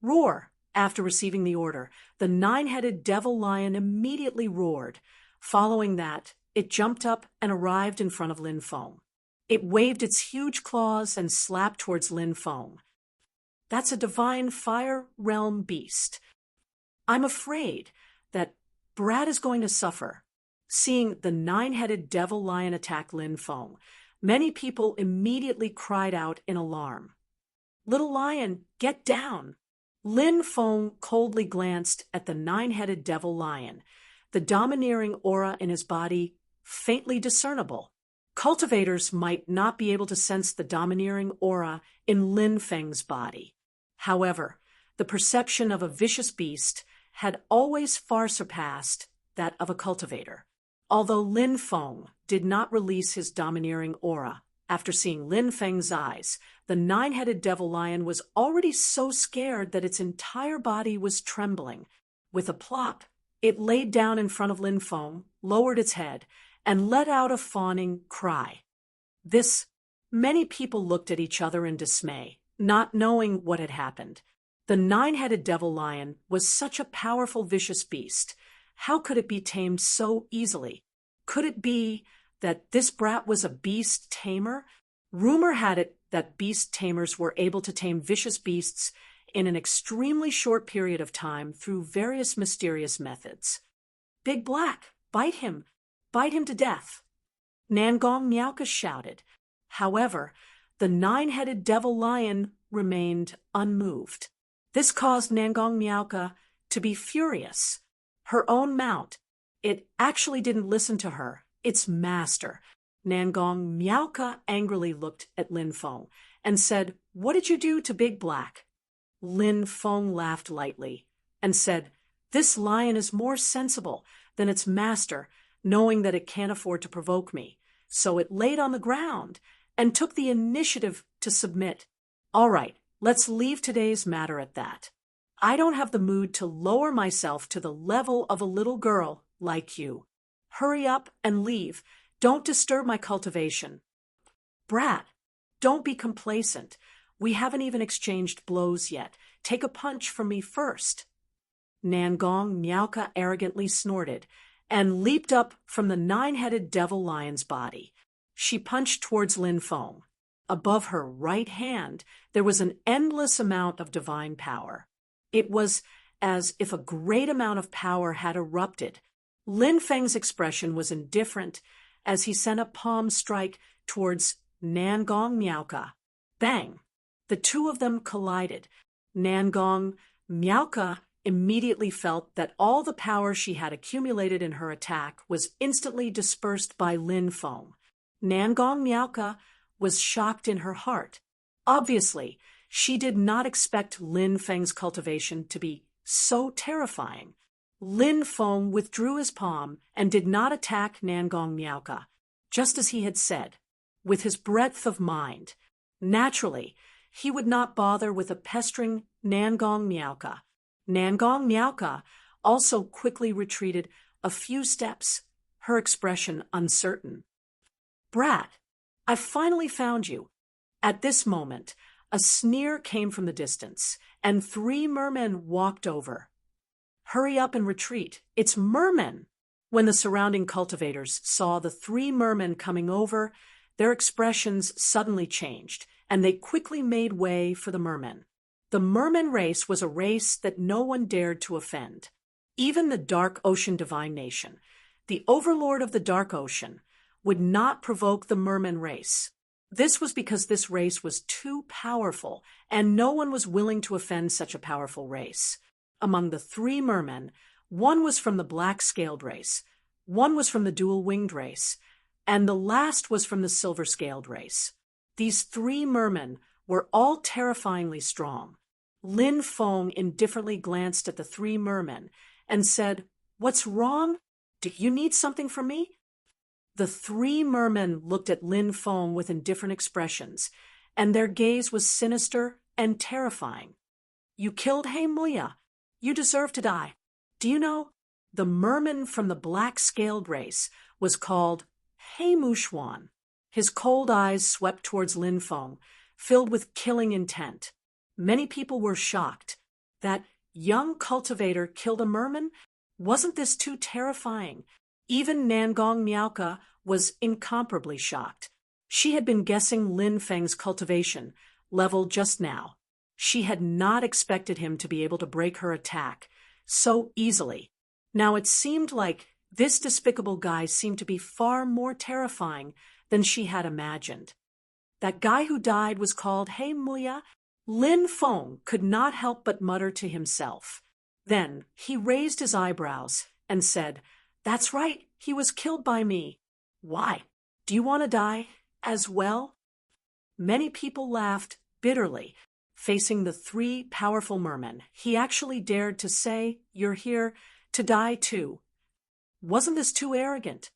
Roar. After receiving the order, the nine-headed devil lion immediately roared. Following that, it jumped up and arrived in front of Lin Feng. It waved its huge claws and slapped towards Lin Feng. That's a divine fire realm beast. I'm afraid that Brad is going to suffer. Seeing the nine-headed devil lion attack Lin Feng, many people immediately cried out in alarm. Little lion, get down! Lin Feng coldly glanced at the nine-headed devil lion, the domineering aura in his body faintly discernible. Cultivators might not be able to sense the domineering aura in Lin Feng's body. However, the perception of a vicious beast had always far surpassed that of a cultivator. Although Lin Feng did not release his domineering aura, after seeing Lin Feng's eyes, the nine-headed devil lion was already so scared that its entire body was trembling. With a plop, it laid down in front of Lin Feng, lowered its head, and let out a fawning cry. Many people looked at each other in dismay, not knowing what had happened. The nine-headed devil lion was such a powerful, vicious beast. How could it be tamed so easily? Could it be that this brat was a beast tamer? Rumor had it that beast tamers were able to tame vicious beasts in an extremely short period of time through various mysterious methods. Big Black, bite him to death. Nangong Miauka shouted. However, the nine-headed devil lion remained unmoved. This caused Nangong Miauka to be furious. Her own mount, it actually didn't listen to her, its master. Nangong Miauka angrily looked at Lin Feng and said, What did you do to Big Black? Lin Feng laughed lightly and said, This lion is more sensible than its master, knowing that it can't afford to provoke me. So it laid on the ground and took the initiative to submit. All right, let's leave today's matter at that. I don't have the mood to lower myself to the level of a little girl like you. Hurry up and leave. Don't disturb my cultivation. Brat, don't be complacent. We haven't even exchanged blows yet. Take a punch from me first. Nangong Miauka arrogantly snorted and leaped up from the nine-headed devil lion's body. She punched towards Lin Feng. Above her right hand, there was an endless amount of divine power. It was as if a great amount of power had erupted. Lin Feng's expression was indifferent as he sent a palm strike towards Nangong Miauka. Bang! The two of them collided. Nangong Miauka immediately felt that all the power she had accumulated in her attack was instantly dispersed by Lin Feng. Nangong Miauka was shocked in her heart. Obviously, she did not expect Lin Feng's cultivation to be so terrifying. Lin Feng withdrew his palm and did not attack Nangong Miauka, just as he had said, with his breadth of mind. Naturally, he would not bother with a pestering Nangong Miauka. Nangong Miauka, also quickly retreated a few steps, her expression uncertain. "Brat, I've finally found you." At this moment, a sneer came from the distance, and 3 mermen walked over. "Hurry up and retreat. It's mermen." When the surrounding cultivators saw the 3 mermen coming over, their expressions suddenly changed, and they quickly made way for the mermen. The merman race was a race that no one dared to offend. Even the Dark Ocean Divine Nation, the overlord of the Dark Ocean, would not provoke the merman race. This was because this race was too powerful, and no one was willing to offend such a powerful race. Among the 3 mermen, one was from the black-scaled race, one was from the dual-winged race, and the last was from the silver-scaled race. These 3 mermen were all terrifyingly strong. Lin Feng indifferently glanced at the 3 mermen and said, "What's wrong? Do you need something from me?" The 3 mermen looked at Lin Feng with indifferent expressions, and their gaze was sinister and terrifying. "You killed He Muya. You deserve to die. Do you know, the merman from the black-scaled race was called He Mushuan." His cold eyes swept towards Lin Feng, filled with killing intent. Many people were shocked. That young cultivator killed a merman? Wasn't this too terrifying? Even Nangong Miaoka was incomparably shocked. She had been guessing Lin Feng's cultivation level just now. She had not expected him to be able to break her attack so easily. Now it seemed like this despicable guy seemed to be far more terrifying than she had imagined. That guy who died was called He Muya. Lin Feng could not help but mutter to himself. Then he raised his eyebrows and said, "That's right, he was killed by me. Why? Do you want to die as well?" Many people laughed bitterly. Facing the 3 powerful mermen, he actually dared to say, "You're here to die too." Wasn't this too arrogant?